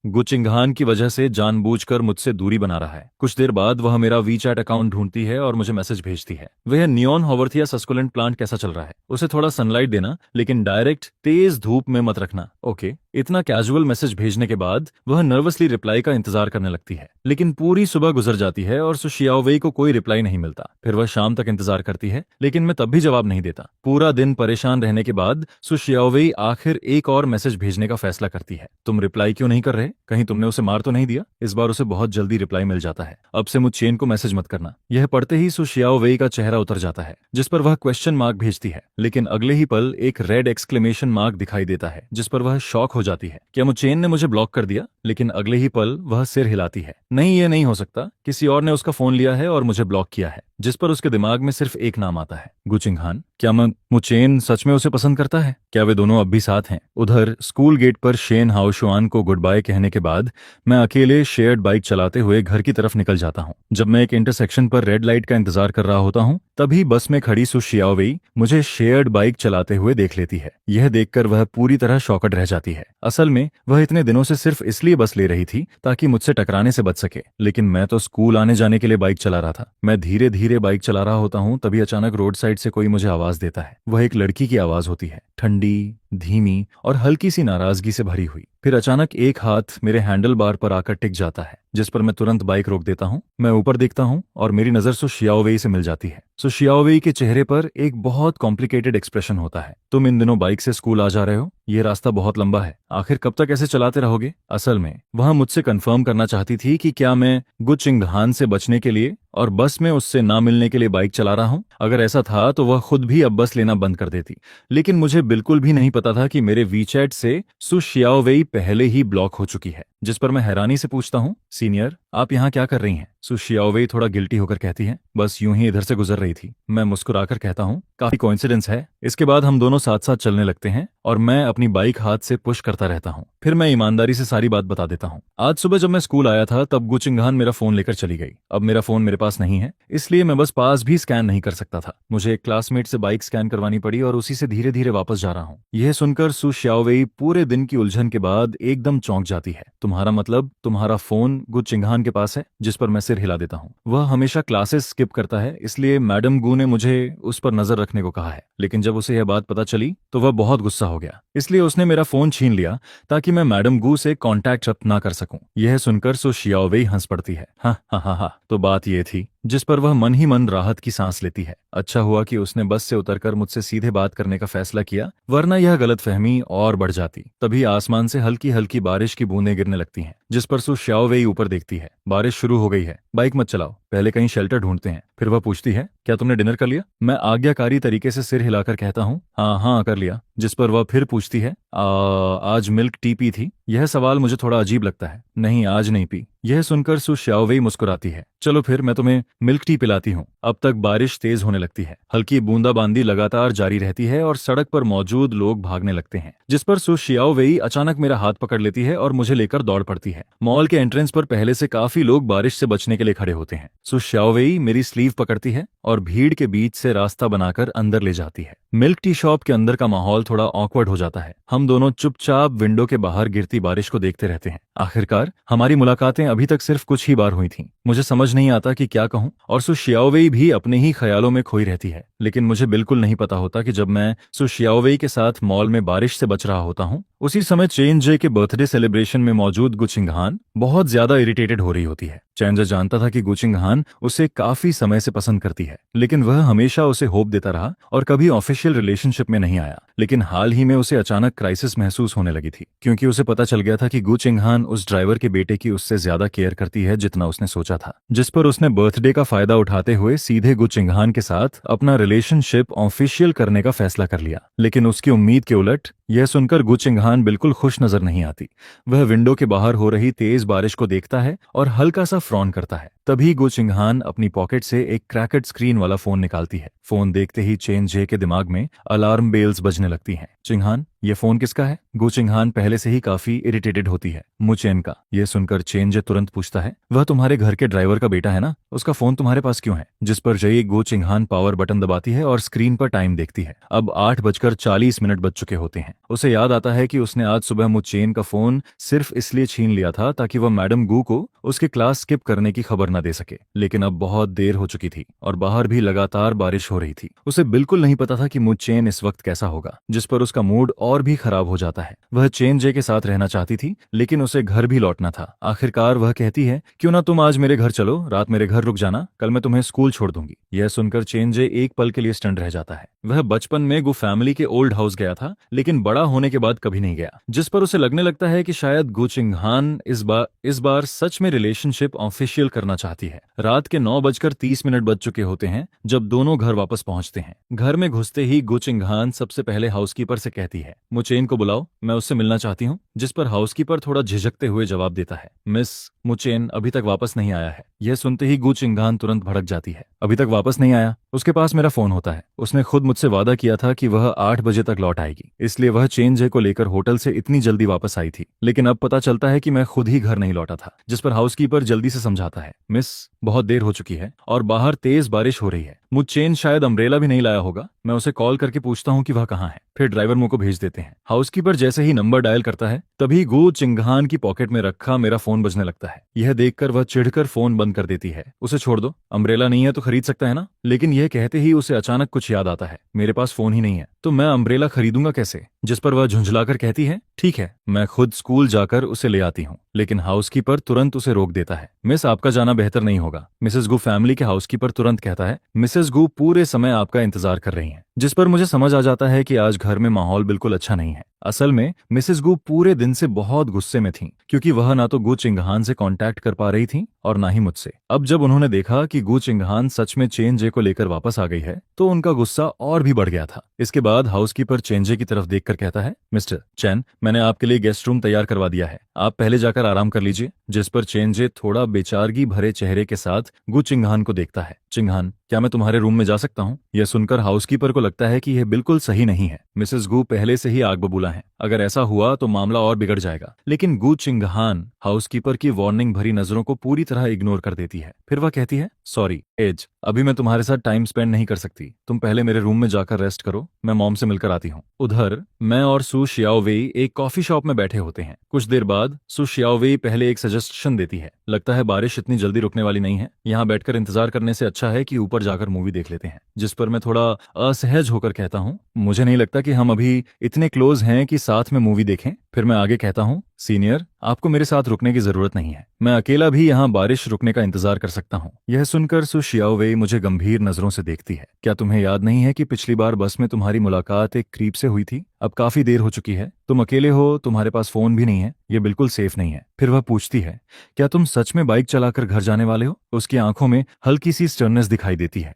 गु चिंगहान की वजह से जानबूझकर मुझसे दूरी बना रहा है। कुछ देर बाद वह मेरा वीचैट अकाउंट ढूंढती है और मुझे मैसेज भेजती है। वह नियॉन हॉवर्थिया सस्कुलेंट प्लांट कैसा चल रहा है, उसे थोड़ा सनलाइट देना, लेकिन डायरेक्ट तेज धूप में मत रखना, ओके। इतना कैजुअल मैसेज भेजने के बाद वह नर्वसली रिप्लाई का इंतजार करने लगती है, लेकिन पूरी सुबह गुजर जाती है और सू शियाओवेई को कोई रिप्लाई नहीं मिलता। फिर वह शाम तक इंतजार करती है, लेकिन मैं तब भी जवाब नहीं देता। पूरा दिन परेशान रहने के बाद सू शियाओवेई आखिर एक और मैसेज भेजने का फैसला करती है। तुम रिप्लाई क्यों नहीं कर रहे? कहीं तुमने उसे मार तो नहीं दिया? इस बार उसे बहुत जल्दी रिप्लाई मिल जाता है, अब से मुझ चेन को मैसेज मत करना। यह पढ़ते ही सू शियाओवेई का चेहरा उतर जाता है, जिस पर वह क्वेश्चन मार्क भेजती है, लेकिन अगले ही पल एक रेड एक्सक्लेमेशन मार्क दिखाई देता है, जिस पर वह शॉक हो जाती है। क्या मुझ चेन ने मुझे ब्लॉक कर दिया? लेकिन अगले ही पल वह सिर हिलाती है। नहीं, ये नहीं हो सकता, किसी और ने उसका फोन लिया है और मुझे ब्लॉक किया है। जिस पर उसके दिमाग में सिर्फ एक नाम आता है, गु चिंगहान। क्या मुचेन सच में उसे पसंद करता है? क्या वे दोनों अब भी साथ हैं? उधर स्कूल गेट पर शेन हाउशुआन को गुड बाय कहने के बाद मैं अकेले शेयर्ड बाइक चलाते हुए घर की तरफ निकल जाता हूँ। जब मैं एक इंटरसेक्शन पर रेड लाइट का इंतजार कर रहा होता हूँ, तभी बस में खड़ी सू शियाओवेई मुझे शेयर्ड बाइक चलाते हुए देख लेती है। यह देखकर वह पूरी तरह शॉकड रह जाती है। असल में वह इतने दिनों से सिर्फ इसलिए बस ले रही थी ताकि मुझसे टकराने से बच सके, लेकिन मैं तो स्कूल आने जाने के लिए बाइक चला रहा था। मैं धीरे धीरे बाइक चला रहा होता हूँ, तभी अचानक रोड साइड से कोई मुझे आवाज देता है। वह एक लड़की की आवाज होती है, ठंडी, धीमी और हल्की सी नाराजगी से भरी हुई। फिर अचानक एक हाथ मेरे हैंडल बार पर आकर टिक जाता है, जिस पर मैं तुरंत बाइक रोक देता हूँ। मैं ऊपर देखता हूँ और मेरी नजर सू शियाओवेई से मिल जाती है। सू शियाओवेई के चेहरे पर एक बहुत कॉम्प्लिकेटेड एक्सप्रेशन होता है। तुम इन दिनों बाइक से स्कूल आ जा रहे हो? ये रास्ता बहुत लंबा है, आखिर कब तक ऐसे चलाते रहोगे? असल में वह मुझसे कंफर्म करना चाहती थी कि क्या मैं गु चिंगहान से बचने के लिए और बस में उससे ना मिलने के लिए बाइक चला रहा हूँ। अगर ऐसा था तो वह खुद भी अब बस लेना बंद कर देती, लेकिन मुझे बिल्कुल भी नहीं पता था कि मेरे वीचैट से सू शियाओवेई पहले ही ब्लॉक हो चुकी है। जिस पर मैं हैरानी से पूछता हूँ, सीनियर, आप यहाँ क्या कर रही हैं? सू शियाओवेई थोड़ा गिल्टी होकर कहती है, बस यूं ही इधर से गुजर रही थी। मैं मुस्कुराकर कहता हूँ, काफी कोइंसिडेंस है। इसके बाद हम दोनों साथ साथ चलने लगते हैं और मैं अपनी बाइक हाथ से पुश करता रहता हूँ। फिर मैं ईमानदारी से सारी बात बता देता हूँ। आज सुबह जब मैं स्कूल आया था तब गु चिंगहान मेरा फोन लेकर चली गई। अब मेरा फोन मेरे पास नहीं है, इसलिए मैं बस पास भी स्कैन नहीं कर सकता था। मुझे एक क्लासमेट से बाइक स्कैन करवानी पड़ी और उसी से धीरे धीरे वापस जा रहा हूँ। यह सुनकर सू शियाओवेई पूरे दिन की उलझन के बाद एकदम चौंक जाती है। तुम्हारा मतलब तुम्हारा फोन गु चिंगहान के पास है? जिस पर मैं सिर हिला देता हूँ। वह हमेशा क्लासेस स्किप करता है, इसलिए मैडम गु ने मुझे उस पर नजर रखने को कहा है। लेकिन जब उसे यह बात पता चली तो वह बहुत गुस्सा हो गया, इसलिए उसने मेरा फोन छीन लिया ताकि मैं मैडम गु से कांटेक्ट अप ना कर सकूं। यह सुनकर सू शियाओवेई हंस पड़ती है। हाँ हाँ हाँ हाँ, तो बात यह थी। जिस पर वह मन ही मन राहत की सांस लेती है। अच्छा हुआ कि उसने बस से उतरकर मुझसे सीधे बात करने का फैसला किया, वरना यह गलतफहमी और बढ़ जाती। तभी आसमान से हल्की हल्की बारिश की बूंदें गिरने लगती हैं, जिस पर सू शियाओवेई ऊपर देखती है। बारिश शुरू हो गई है, बाइक मत चलाओ। पहले कहीं शेल्टर ढूंढते हैं। फिर वह पूछती है, क्या तुमने डिनर कर लिया? मैं आज्ञाकारी तरीके से सिर हिलाकर कहता हूँ, हाँ हाँ कर लिया। जिस पर वह फिर पूछती है, आज मिल्क टी पी थी? यह सवाल मुझे थोड़ा अजीब लगता है। नहीं, आज नहीं पी। यह सुनकर सु शाओवेई मुस्कुराती है। चलो फिर मैं तुम्हें मिल्क टी पिलाती हूँ। अब तक बारिश तेज होने लगती है। हल्की बूंदाबांदी लगातार जारी रहती है और सड़क पर मौजूद लोग भागने लगते हैं। जिस पर सु शाओवेई अचानक मेरा हाथ पकड़ लेती है और मुझे लेकर दौड़ पड़ती है। मॉल के एंट्रेंस पर पहले से काफी लोग बारिश से बचने के लिए खड़े होते हैं। सु शाओवेई मेरी स्लीव पकड़ती है और भीड़ के बीच से रास्ता बनाकर अंदर ले जाती है। मिल्क टी शॉप के अंदर का माहौल थोड़ा ऑकवर्ड हो जाता है। हम दोनों चुपचाप विंडो के बाहर गिरती बारिश को देखते रहते हैं। आखिरकार हमारी मुलाकातें अभी तक सिर्फ कुछ ही बार हुई थीं। मुझे समझ नहीं आता कि क्या कहूं और सु शाओवेई भी अपने ही ख्यालों में खोई रहती है। लेकिन मुझे बिल्कुल नहीं पता होता कि जब मैं सु शाओवेई के साथ मॉल में बारिश से बच रहा होता हूं, उसी समय चेन जे के बर्थडे सेलिब्रेशन में मौजूद गु चिंगहान बहुत ज्यादा इरिटेटेड हो रही होती है। चैन जे जानता था कि गु चिंगहान उसे काफी समय से पसंद करती है, लेकिन वह हमेशा उसे होप देता रहा और कभी ऑफिशियल रिलेशनशिप में नहीं आया। लेकिन हाल ही में उसे अचानक क्राइसिस महसूस होने लगी थी, क्योंकि उसे पता चल गया था कि गु चिंगहान उस ड्राइवर के बेटे की उससे ज्यादा केयर करती है जितना उसने सोचा था। जिस पर उसने बर्थडे का फायदा उठाते हुए सीधे गु चिंगहान के साथ अपना रिलेशनशिप ऑफिशियल करने का फैसला कर लिया। लेकिन उसकी उम्मीद के उलट यह सुनकर गु चिंगहान बिल्कुल खुश नजर नहीं आती। वह विंडो के बाहर हो रही तेज बारिश को देखता है और हल्का सा फ्रॉन करता है। तभी गु चिंगहान अपनी पॉकेट से एक क्रैकेड स्क्रीन वाला फोन निकालती है। फोन देखते ही चेन जे के दिमाग में अलार्म बेल्स बजने लगती हैं। चिंगहान, ये फोन किसका है? गु चिंगहान पहले से ही काफी इरिटेटेड होती है। मुचेन का। यह सुनकर चेन जे तुरंत पूछता है, वह तुम्हारे घर के ड्राइवर का बेटा है ना? उसका फोन तुम्हारे पास क्यों है? जिस पर जय गु चिंगहान पावर बटन दबाती है और स्क्रीन पर टाइम देखती है। अब 8:40 बज चुके होते हैं। उसे याद आता है कि उसने आज सुबह मुचेन का फोन सिर्फ इसलिए छीन लिया था ताकि वह मैडम गु को उसके क्लास स्किप करने की खबर न दे सके। लेकिन अब बहुत देर हो चुकी थी और बाहर भी लगातार बारिश हो रही थी। उसे बिल्कुल नहीं पता था कि मुचेन इस वक्त कैसा होगा, जिस पर उसका मूड और भी खराब हो जाता है। वह चेन जे के साथ रहना चाहती थी, लेकिन उसे घर भी लौटना था। आखिरकार वह कहती है, क्यों ना तुम आज मेरे घर चलो, रात मेरे घर रुक जाना, कल मैं तुम्हें स्कूल छोड़ दूंगी। यह सुनकर चेन जे एक पल के लिए स्टंट रह जाता है। वह बचपन में गु फैमिली के ओल्ड हाउस गया था, लेकिन बड़ा होने के बाद कभी नहीं गया। जिस पर उसे लगने लगता है कि शायद गु चिंगहान इस बार सच में रिलेशनशिप ऑफिशियल करना चाहती है। रात के 9:30 बज चुके होते हैं जब दोनों घर वापस पहुंचते हैं। घर में घुसते ही गु चिंगहान सबसे पहले हाउसकीपर से कहती है, मुचेन को बुलाओ, मैं उससे मिलना चाहती हूँ। जिस पर हाउसकीपर थोड़ा झिझकते हुए जवाब देता है, मिस, मुचेन अभी तक वापस नहीं आया है। यह सुनते ही गु चिंगहान तुरंत भड़क जाती है। अभी तक वापस नहीं आया? उसके पास मेरा फोन होता है। उसने खुद मुझसे वादा किया था कि वह 8 बजे तक लौट आएगी, इसलिए वह चेन जे को लेकर होटल से इतनी जल्दी वापस आई थी। लेकिन अब पता चलता है कि मैं खुद ही घर नहीं लौटा था। जिस पर हाउसकीपर जल्दी से समझाता है, मिस, बहुत देर हो चुकी है और बाहर तेज बारिश हो रही है। मुचेन शायद अम्ब्रेला भी नहीं लाया होगा। मैं उसे कॉल करके पूछता हूँ कि वह कहाँ है। फिर ड्राइवर मुझको भेज देते हैं। हाउसकीपर जैसे ही नंबर डायल करता है, तभी गु चिंगहान की पॉकेट में रखा मेरा फोन बजने लगता है। यह देखकर वह चिढ़कर फोन बंद कर देती है। उसे छोड़ दो, अम्ब्रेला नहीं है तो खरीद सकता है ना। लेकिन यह कहते ही उसे अचानक कुछ याद आता है, मेरे पास फोन ही नहीं है तो मैं अम्ब्रेला खरीदूंगा कैसे? जिस पर वह झुंझलाकर कहती है, ठीक है, मैं खुद स्कूल जाकर उसे ले आती हूँ। लेकिन हाउसकीपर तुरंत उसे रोक देता है। मिस, आपका जाना बेहतर नहीं होगा। मिसेस गु फैमिली के हाउसकीपर तुरंत कहता है, मिसेस गु पूरे समय आपका इंतजार कर रही हैं। जिस पर मुझे समझ आ जाता है कि आज घर में माहौल बिल्कुल अच्छा नहीं है। असल में मिसेस गु पूरे दिन से बहुत गुस्से में थीं, क्योंकि वह ना तो गु चिंगहान से कांटेक्ट कर पा रही थीं और ना ही मुझसे। अब जब उन्होंने देखा कि गु चिंगहान सच में चेन जे को लेकर वापस आ गई है, तो उनका गुस्सा और भी बढ़ गया था। इसके बाद हाउसकीपर चेन जे की तरफ देखकर कहता है, मिस्टर चैन, मैंने आपके लिए गेस्ट रूम तैयार करवा दिया है, आप पहले जाकर आराम कर लीजिए। जिस पर चेन जे थोड़ा बेचारगी भरे चेहरे के साथ गु चिंगहान को देखता है। चिंगहान, क्या मैं तुम्हारे रूम में जा सकता हूँ? यह सुनकर हाउसकीपर को लगता है कि यह बिल्कुल सही नहीं है। मिसेस गु पहले से ही आग बबूला है, अगर ऐसा हुआ तो मामला और बिगड़ जाएगा। लेकिन गु चिंगहान हाउसकीपर की वार्निंग भरी नजरों को पूरी तरह इग्नोर कर देती है। फिर वह कहती है, सॉरी एज, अभी मैं तुम्हारे साथ टाइम स्पेंड नहीं कर सकती। तुम पहले मेरे रूम में जाकर रेस्ट करो, मैं मॉम से मिलकर आती हूँ। उधर मैं और सु शाओवेई एक कॉफी शॉप में बैठे होते हैं। कुछ देर बाद सु शाओवेई पहले एक सजेशन देती है, लगता है बारिश इतनी जल्दी रुकने वाली नहीं है, यहाँ बैठकर इंतजार करने से अच्छा है कि ऊपर जाकर मूवी देख लेते हैं। जिस पर मैं थोड़ा असहज होकर कहता हूँ, मुझे नहीं लगता कि हम अभी इतने क्लोज हैं कि साथ में मूवी देखें। फिर मैं आगे कहता हूँ, सीनियर, आपको मेरे साथ रुकने की जरूरत नहीं है, मैं अकेला भी यहाँ बारिश रुकने का इंतजार कर सकता हूँ। यह सुनकर सु शाओवेई मुझे गंभीर नजरों से देखती है। क्या तुम्हें याद नहीं है कि पिछली बार बस में तुम्हारी मुलाकात एक क्रीप से हुई थी? अब काफी देर हो चुकी है, तुम अकेले हो, तुम्हारे पास फोन भी नहीं है, ये बिल्कुल सेफ नहीं है। फिर वह पूछती है, क्या तुम सच में बाइक चलाकर घर जाने वाले हो? उसकी आंखों में हल्की सी स्टर्ननेस दिखाई देती है,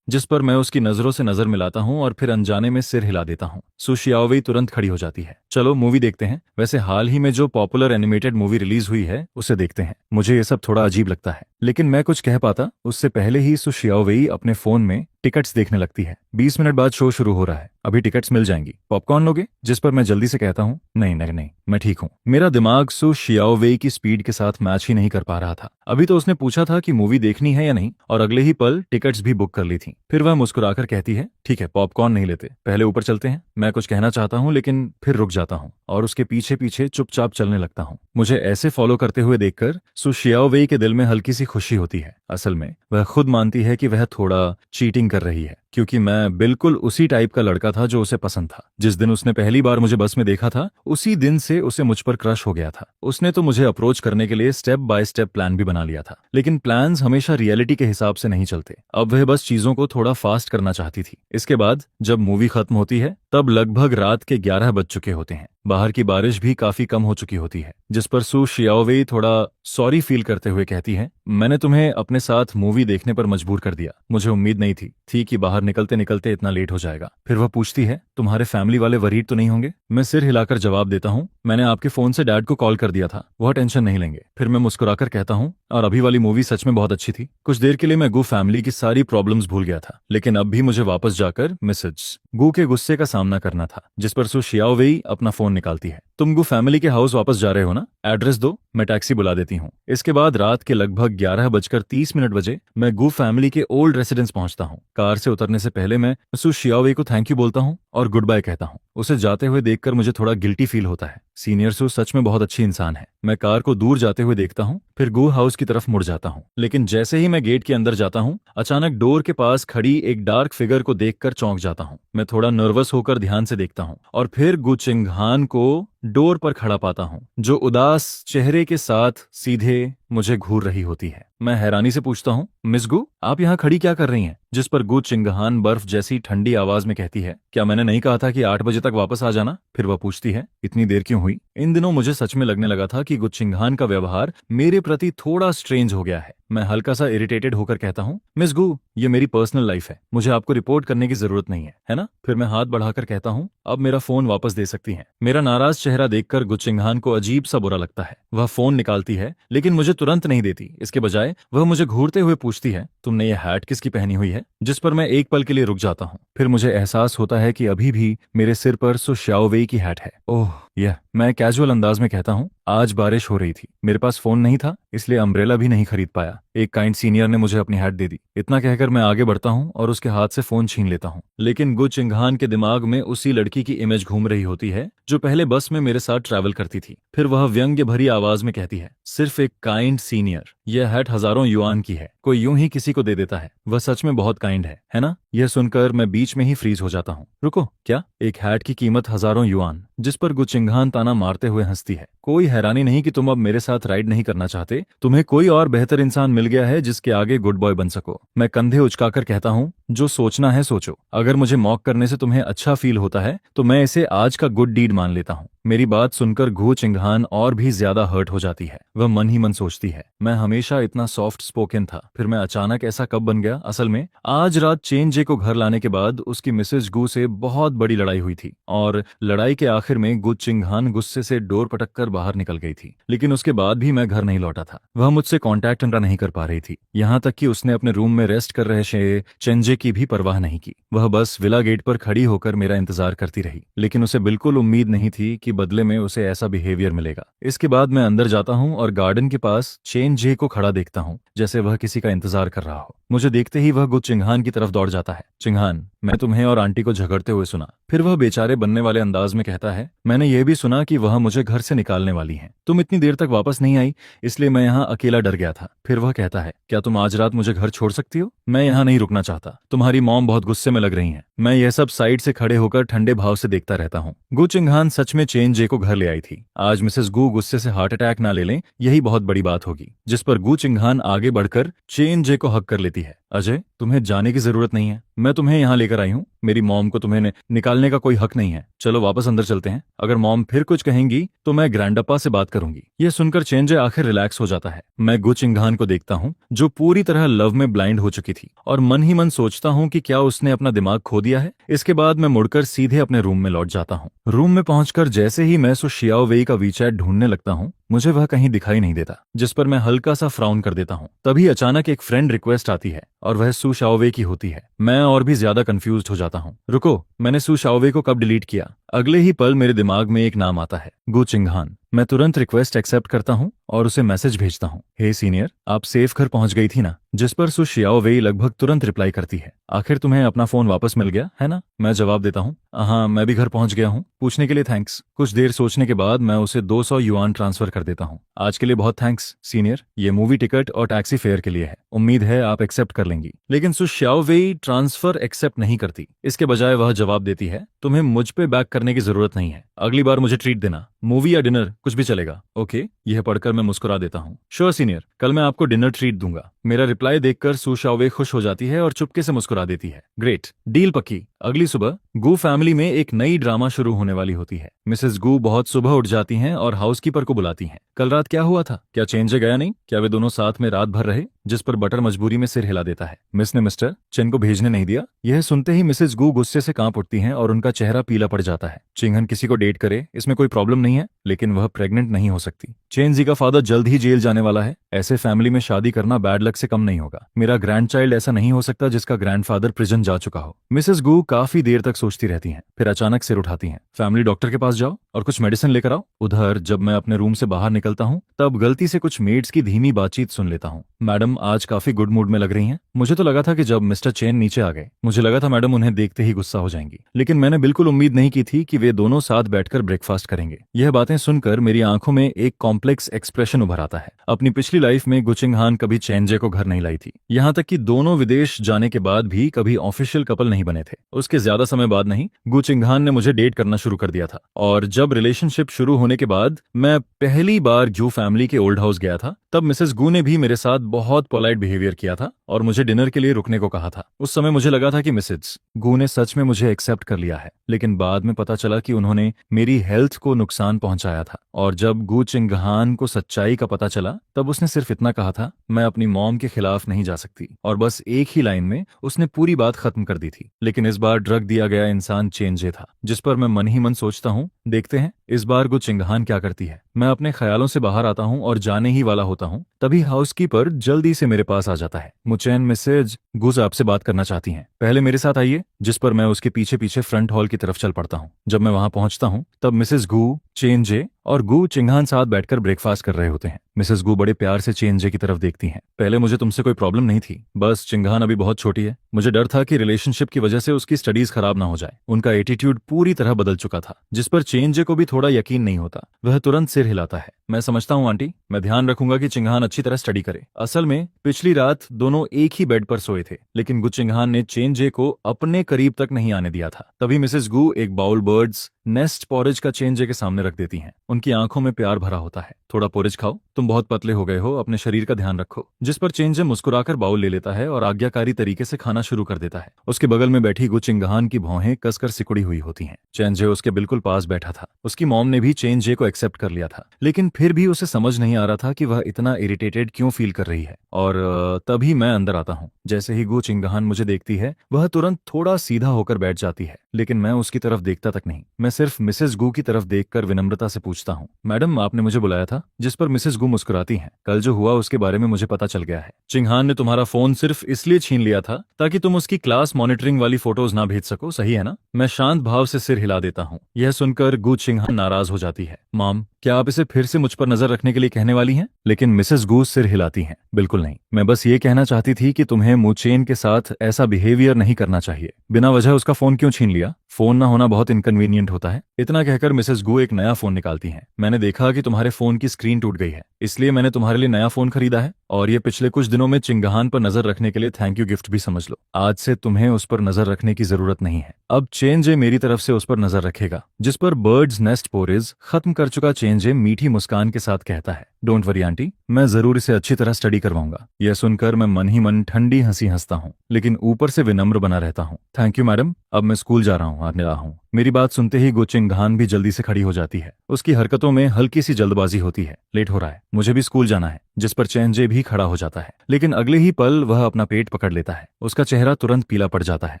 जिस पर मैं उसकी नजरों से नजर मिलाता हूं और फिर अनजाने में सिर हिला देता हूं। सु शियाओवेई तुरंत खड़ी हो जाती है। चलो मूवी देखते हैं। वैसे हाल ही में जो पॉपुलर एनिमेटेड मूवी रिलीज हुई है उसे देखते हैं। मुझे ये सब थोड़ा अजीब लगता है, लेकिन मैं कुछ कह पाता उससे पहले ही सु शियाओवेई अपने फोन में टिकट्स देखने लगती है। 20 मिनट बाद शो शुरू हो रहा है, अभी टिकट्स मिल जाएंगी। पॉपकॉर्न लोगे? जिस पर मैं जल्दी से कहता हूँ, नहीं नहीं नहीं, मैं ठीक हूँ। मेरा दिमाग सु शियाओवेई की स्पीड के साथ मैच ही नहीं कर पा रहा था। अभी तो उसने पूछा था कि मूवी देखनी है या नहीं, और अगले ही पल टिकट्स भी बुक कर ली थी। फिर वह मुस्कुराकर कहती है, ठीक है, पॉपकॉर्न नहीं लेते, पहले ऊपर चलते हैं। मैं कुछ कहना चाहता हूँ, लेकिन फिर रुक जाता हूँ और उसके पीछे पीछे चुपचाप चलने लगता हूँ। मुझे ऐसे फॉलो करते हुए देखकर सु शियाओवेई के दिल में हल्की सी खुशी होती है। असल में वह खुद मानती है कि वह थोड़ा चीटिंग कर रही है, क्योंकि मैं बिल्कुल उसी टाइप का लड़का था जो उसे पसंद था। जिस दिन उसने पहली बार मुझे बस में देखा था, उसी दिन से उसे मुझ पर क्रश हो गया था। उसने तो मुझे अप्रोच करने के लिए स्टेप बाय स्टेप प्लान भी बना लिया था, लेकिन प्लान्स हमेशा रियलिटी के हिसाब से नहीं चलते। अब वह बस चीजों को थोड़ा फास्ट करना चाहती थी। इसके बाद जब मूवी खत्म होती है तब लगभग रात के 11 बज चुके होते हैं। बाहर की बारिश भी काफी कम हो चुकी होती है, जिस पर सु शियाओवेई थोड़ा सॉरी फील करते हुए कहती है, मैंने तुम्हें अपने साथ मूवी देखने पर मजबूर कर दिया। मुझे उम्मीद नहीं थी कि बाहर निकलते निकलते इतना लेट हो जाएगा। फिर वह पूछती है, तुम्हारे फैमिली वाले वरीड तो नहीं होंगे? मैं सिर हिलाकर जवाब देता हूँ, मैंने आपके फोन से डैड को कॉल कर दिया था, वह टेंशन नहीं लेंगे। फिर मैं मुस्कुराकर कहता हूँ, और अभी वाली मूवी सच में बहुत अच्छी थी। कुछ देर के लिए मैं गू फैमिली की सारी प्रॉब्लम्स भूल गया था, लेकिन अब भी मुझे वापस जाकर मिसेज गू के गुस्से का सामना करना था। जिस पर सु शियाओवेई अपना फोन निकालती है, तुम गु फैमिली के हाउस वापस जा रहे हो ना? एड्रेस दो, मैं टैक्सी बुला देती हूँ। इसके बाद रात के लगभग 11:30 बजे मैं गु फैमिली के ओल्ड रेसिडेंस पहुंचता हूँ। कार से उतरने से पहले मैं सु शियाओवेई को थैंक यू बोलता हूँ और गुड बाय कहता हूँ। उसे जाते हुए देखकर मुझे थोड़ा गिल्टी फील होता है। सीनियर सु सच में बहुत अच्छी इंसान है। मैं कार को दूर जाते हुए देखता हूँ, फिर गु हाउस की तरफ मुड़ जाता हूँ। लेकिन जैसे ही मैं गेट के अंदर जाता हूँ, अचानक डोर के पास खड़ी एक डार्क फिगर को देखकर चौंक जाता हूँ। मैं थोड़ा नर्वस होकर ध्यान से देखता हूँ और फिर गु चिंगहान को डोर पर खड़ा पाता हूँ, जो उदास चेहरे के साथ सीधे मुझे घूर रही होती है। मैं हैरानी से पूछता हूँ, मिस गु, आप यहाँ खड़ी क्या कर रही हैं? जिस पर गु चिंगहान बर्फ जैसी ठंडी आवाज में कहती है, क्या मैंने नहीं कहा था कि 8 बजे तक वापस आ जाना? फिर वह पूछती है, इतनी देर क्यों हुई? इन दिनों मुझे सच में लगने लगा था कि गु चिंगहान का व्यवहार मेरे प्रति थोड़ा स्ट्रेंज हो गया है। मैं हल्का सा इरिटेटेड होकर कहता हूँ, मिस गु, ये मेरी पर्सनल लाइफ है, मुझे आपको रिपोर्ट करने की जरूरत नहीं है ना? फिर मैं हाथ बढ़ाकर कहता हूँ, अब मेरा फोन वापस दे सकती हैं। मेरा नाराज चेहरा देखकर गु चिंगहान को अजीब सा बुरा लगता है। वह फोन निकालती है, लेकिन मुझे तुरंत नहीं देती। इसके बजाय वह मुझे घूरते हुए पूछती है, तुमने ये हैट किसकी पहनी हुई है? जिस पर मैं एक पल के लिए रुक जाता हूँ। फिर मुझे एहसास होता है कि अभी भी मेरे सिर पर सु शियाओवेई की हैट है। ओह यह मैं कैजुअल अंदाज में कहता हूँ, आज बारिश हो रही थी, मेरे पास फोन नहीं था, इसलिए अम्ब्रेला भी नहीं खरीद पाया। एक काइंड सीनियर ने मुझे अपनी हैट दे दी। इतना कहकर मैं आगे बढ़ता हूँ और उसके हाथ से फोन छीन लेता हूँ। लेकिन गु चिंगहान के दिमाग में उसी लड़की की इमेज घूम रही होती है जो पहले बस में मेरे साथ ट्रैवल करती थी। फिर वह व्यंग्य भरी आवाज में कहती है, सिर्फ एक काइंड सीनियर, यह हैट हजारों युआन की है, कोई यूं ही किसी को दे देता है। वह सच में बहुत काइंड है ना? यह सुनकर मैं बीच में ही फ्रीज हो जाता हूँ। रुको, क्या? एक हैट की कीमत हजारों युआन? जिस पर गु चिंगहान ताना मारते हुए हंसती है। कोई हैरानी नहीं कि तुम अब मेरे साथ राइड नहीं करना चाहते, तुम्हें कोई और बेहतर इंसान मिल गया है जिसके आगे गुड बॉय बन सको। मैं कंधे उचकाकर कहता हूँ, जो सोचना है सोचो। अगर मुझे मॉक करने से तुम्हें अच्छा फील होता है तो मैं इसे आज का गुड डीड मान लेता हूँ। मेरी बात सुनकर गु चिंगहान और भी ज्यादा हर्ट हो जाती है। वह मन ही मन सोचती है, मैं हमेशा इतना सॉफ्ट स्पोकन था, फिर मैं अचानक ऐसा कब बन गया? असल में आज रात चेन जे को घर लाने के बाद उसकी मिसेज गु से बहुत बड़ी लड़ाई हुई थी और लड़ाई के आखिर में गु चिंगहान गुस्से से डोर पटक कर बाहर निकल गई थी। लेकिन उसके बाद भी मैं घर नहीं लौटा था। वह मुझसे कांटेक्ट नहीं कर पा रही थी, यहाँ तक कि उसने अपने रूम में रेस्ट कर रहे चेंजे की भी परवाह नहीं की। वह बस विला गेट पर खड़ी होकर मेरा इंतजार करती रही, लेकिन उसे बिल्कुल उम्मीद नहीं थी कि बदले में उसे ऐसा बिहेवियर मिलेगा। इसके बाद मैं अंदर जाता हूँ और गार्डन के पास चेन जे को खड़ा देखता हूँ, जैसे वह किसी का इंतजार कर रहा हो। मुझे देखते ही वह गु चिंगहान की तरफ दौड़ जाता है। चिंगहान, मैं तुम्हें और आंटी को झगड़ते हुए सुना। फिर वह बेचारे बनने वाले अंदाज में कहता है, मैंने ये भी सुना कि वह मुझे घर से निकालने वाली हैं। तुम इतनी देर तक वापस नहीं आई, इसलिए मैं यहाँ अकेला डर गया था। फिर वह कहता है, क्या तुम आज रात मुझे घर छोड़ सकती हो? मैं यहाँ नहीं रुकना चाहता, तुम्हारी मॉम बहुत गुस्से में लग रही हैं। मैं यह सब साइड से खड़े होकर ठंडे भाव से देखता रहता हूँ। गु चिंगहान सच में चेन जे को घर ले आई थी। आज मिसेस गु गुस्से से हार्ट अटैक ना ले लें, यही बहुत बड़ी बात होगी। जिस पर गु चिंगहान आगे बढ़कर चेन जे को हक कर लेती है। अजय, तुम्हें जाने की जरूरत नहीं है, मैं तुम्हें यहाँ लेकर आई हूँ। मेरी मॉम को तुम्हें निकालने का कोई हक नहीं है। चलो वापस अंदर चलते हैं। अगर मॉम फिर कुछ कहेंगी तो मैं ग्रैंडअप्पा से बात करूंगी। यह सुनकर चेंजे आखिर रिलैक्स हो जाता है। मैं गु चिंगहान को देखता हूँ जो पूरी तरह लव में ब्लाइंड हो चुकी थी, और मन ही मन सोचता हूँ कि क्या उसने अपना दिमाग खो दिया है। इसके बाद मैं मुड़कर सीधे अपने रूम में लौट जाता हूँ। रूम में पहुंचकर जैसे ही मैं सु शियाओ वेई का वीचैट ढूंढने लगता हूँ, मुझे वह कहीं दिखाई नहीं देता, जिस पर मैं हल्का सा फ्राउन कर देता हूँ। तभी अचानक एक फ्रेंड रिक्वेस्ट आती है और वह सु शाओवे की होती है। मैं और भी ज्यादा कंफ्यूज्ड हो जाता हूँ। रुको, मैंने सु शाओवे को कब डिलीट किया? अगले ही पल मेरे दिमाग में एक नाम आता है, गु चिंगहान। मैं तुरंत रिक्वेस्ट एक्सेप्ट करता हूँ और उसे मैसेज भेजता हूँ, हे सीनियर, आप सेफ घर पहुंच गई थी ना? जिस पर सु शियाओ वेई लगभग तुरंत रिप्लाई करती है, आखिर तुम्हें अपना फोन वापस मिल गया है ना? मैं जवाब देता हूँ, हाँ मैं भी घर पहुंच गया हूँ। पूछने के लिए थैंक्स। कुछ देर सोचने के बाद मैं उसे 200 युआन ट्रांसफर कर देता हूँ। आज के लिए बहुत थैंक्स सीनियर, ये मूवी टिकट और टैक्सी फेयर के लिए है। उम्मीद है आप एक्सेप्ट कर लेंगी। लेकिन सु शियाओ वेई ट्रांसफर एक्सेप्ट नहीं करती। इसके बजाय वह जवाब देती है, तुम्हें मुझ पे बैक करने की जरूरत नहीं है, अगली बार मुझे ट्रीट देना, मूवी या डिनर कुछ भी चलेगा। ओके, यह पढ़कर मैं मुस्कुरा देता हूँ। श्योर सीनियर, कल मैं आपको डिनर ट्रीट दूंगा। मेरा रिप्लाई देखकर सु शाओवे खुश हो जाती है और चुपके से मुस्कुरा देती है। ग्रेट, डील पक्की। अगली सुबह गु फैमिली में एक नई ड्रामा शुरू होने वाली होती है। मिसेस गु बहुत सुबह उठ जाती हैं और हाउसकीपर को बुलाती हैं। कल रात क्या हुआ था? क्या चेंजे गया नहीं? क्या वे दोनों साथ में रात भर रहे? जिस पर बटर मजबूरी में सिर हिला देता है। मिस ने मिस्टर चेन को भेजने नहीं दिया? यह सुनते ही मिसेस गु गुस्से से कांप उठती हैं और उनका चेहरा पीला पड़ जाता है। चिंगहन किसी को डेट करे, इसमें कोई प्रॉब्लम नहीं है, लेकिन वह प्रेग्नेंट नहीं हो सकती। चेन जी का फादर जल्द ही जेल जाने वाला है। ऐसे फैमिली में शादी करना बैड लक से कम नहीं होगा। मेरा ग्रैंड चाइल्ड ऐसा नहीं हो सकता जिसका ग्रैंडफादर प्रिजन जा चुका हो। मिसेस गु काफी देर तक सोचती रहती हैं, फिर अचानक सिर उठाती हैं। फैमिली डॉक्टर के पास जाओ और कुछ मेडिसिन लेकर आओ। उधर जब मैं अपने रूम से बाहर निकलता हूँ तब गलती से कुछ मेड्स की धीमी बातचीत सुन लेता हूँ। मैडम आज काफी गुड मूड में लग रही हैं। मुझे तो लगा था कि जब मिस्टर चेन नीचे आ गए, मुझे लगा था मैडम उन्हें देखते ही गुस्सा हो जाएंगी, लेकिन मैंने बिल्कुल उम्मीद नहीं की थी कि वे दोनों साथ बैठकर ब्रेकफास्ट करेंगे। यह बातें सुनकर मेरी आंखों में एक कॉम्प्लेक्स एक्सप्रेशन उभर आता है। अपनी पिछली लाइफ में गु चिंगहान कभी चेनजे को घर नहीं लाई थी, यहाँ तक कि दोनों विदेश जाने के बाद भी कभी ऑफिशियल कपल नहीं बने थे। उसके ज्यादा समय बाद नहीं, गु चिंगहान ने मुझे डेट करना शुरू कर दिया था, और जब रिलेशनशिप शुरू होने के बाद मैं पहली बार जू फैमिली के ओल्ड हाउस गया था, तब मिसेस गु ने भी मेरे साथ बहुत पोलाइट बिहेवियर किया था और मुझे डिनर के लिए रुकने को कहा था। उस समय मुझे लगा था कि मिसेस गु ने सच में मुझे एक्सेप्ट कर लिया है, लेकिन बाद में पता चला कि उन्होंने मेरी हेल्थ को नुकसान पहुंचाया था। और जब गु चिंगहान को सच्चाई का पता चला तब उसने सिर्फ इतना कहा था, मैं अपनी मॉम के खिलाफ नहीं जा सकती, और बस एक ही लाइन में उसने पूरी बात खत्म कर दी थी। लेकिन इस बार ड्रग दिया गया इंसान चेंजे था, जिस पर मैं मन ही मन सोचता हूँ, देखते हैं इस बार गु चिंगहान क्या करती है। मैं अपने ख्यालों से बाहर आता हूँ और जाने ही वाला होता हूँ, तभी हाउसकीपर जल्दी से मेरे पास आ जाता है। मुचैन मिसेज गु आपसे बात करना चाहती हैं, पहले मेरे साथ आइए। जिस पर मैं उसके पीछे पीछे फ्रंट हॉल की तरफ चल पड़ता हूँ। जब मैं वहां पहुंचता हूँ तब मिसेस गु, चेनजे और गु चिंगहान साथ बैठकर ब्रेकफास्ट कर रहे होते हैं। मिसेस गु बड़े प्यार से चेनजे की तरफ देखती हैं। पहले मुझे तुमसे कोई प्रॉब्लम नहीं थी, बस चिंगहान अभी बहुत छोटी है। मुझे डर था कि रिलेशनशिप की वजह से उसकी स्टडीज खराब ना हो जाए। उनका एटीट्यूड पूरी तरह बदल चुका था, जिस पर चेनजे को भी थोड़ा यकीन नहीं होता। वह तुरंत सिर हिलाता है। मैं समझता हूँ आंटी, मैं ध्यान रखूंगा कि चिंगहान अच्छी तरह स्टडी करे। असल में पिछली रात दोनों एक ही बेड पर सोए थे, लेकिन गु चिंगहान ने चेनजे को अपने करीब तक नहीं आने दिया था। तभी मिसेस गु एक बाउल बर्ड्स नेस्ट पोरिज का चेनजे के सामने रख देती हैं। उनकी आंखों में प्यार भरा होता है। थोड़ा पोरिज खाओ, तुम बहुत पतले हो गए हो, अपने शरीर का ध्यान रखो। जिस पर चेनजे मुस्कुराकर बाउल ले लेता है और आज्ञाकारी तरीके से खाना शुरू कर देता है। उसके बगल में बैठी गु चिंगहान की भौहें कसकर सिकुड़ी हुई होती हैं। चेनजे उसके बिल्कुल पास बैठा था। उसकी मॉम ने भी चेनजे को एक्सेप्ट कर लिया था, लेकिन फिर भी उसे समझ नहीं आ रहा था कि वह इतना इरिटेटेड क्यों फील कर रही है। और तभी मैं अंदर आता हूँ। जैसे ही गु चिंगहान मुझे देखती है, वह तुरंत थोड़ा सीधा होकर बैठ जाती है, लेकिन मैं उसकी तरफ देखता तक नहीं। मैं सिर्फ मिसेस गु की तरफ देखकर विनम्रता से पूछता हूँ, मैडम आपने मुझे बुलाया था? जिस पर मिसेस गु मुस्कुराती हैं। कल जो हुआ उसके बारे में मुझे पता चल गया है। चिंगहान ने तुम्हारा फोन सिर्फ इसलिए छीन लिया था ताकि तुम उसकी क्लास मॉनिटरिंग वाली फोटोज ना भेज सको, सही है ना? मैं शांत भाव से सिर हिला देता हूँ। यह सुनकर गु चिंगहान नाराज हो जाती है। मॉम, क्या आप इसे फिर से मुझ पर नजर रखने के लिए कहने वाली हैं? लेकिन मिसेस गु सिर हिलाती हैं। बिल्कुल नहीं, मैं बस ये कहना चाहती थी कि तुम्हें मुचेन के साथ ऐसा बिहेवियर नहीं करना चाहिए। बिना वजह उसका फोन क्यों छीन लिया? फोन ना होना बहुत इनकन्वीनियंट होता है। इतना कहकर मिसेस गु एक नया फोन निकालती हैं। मैंने देखा कि तुम्हारे फोन की स्क्रीन टूट गई है, इसलिए मैंने तुम्हारे लिए नया फोन खरीदा है, और ये पिछले कुछ दिनों में चिंगाहान पर नजर रखने के लिए थैंक यू गिफ्ट भी समझ लो। आज से तुम्हें उस पर नजर रखने की जरूरत नहीं है। अब चेंजे मेरी तरफ से उस पर नजर रखेगा। जिस पर बर्ड्स नेस्ट पोरेज खत्म कर चुका चेंजे मीठी मुस्कान के साथ कहता है, डोंट वरी आंटी, मैं जरूर इसे अच्छी तरह स्टडी करवाऊंगा। यह सुनकर मैं मन ही मन ठंडी हंसी हंसता हूँ, लेकिन ऊपर से विनम्र बना रहता हूँ। थैंक यू मैडम, अब मैं स्कूल जा रहा हूँ, आने रहा हूँ। मेरी बात सुनते ही गु चिंगहान भी जल्दी से खड़ी हो जाती है। उसकी हरकतों में हल्की सी जल्दबाजी होती है। लेट हो रहा है, मुझे भी स्कूल जाना है। जिस पर चेंजे भी खड़ा हो जाता है, लेकिन अगले ही पल वह अपना पेट पकड़ लेता है। उसका चेहरा तुरंत पीला पड़ जाता है।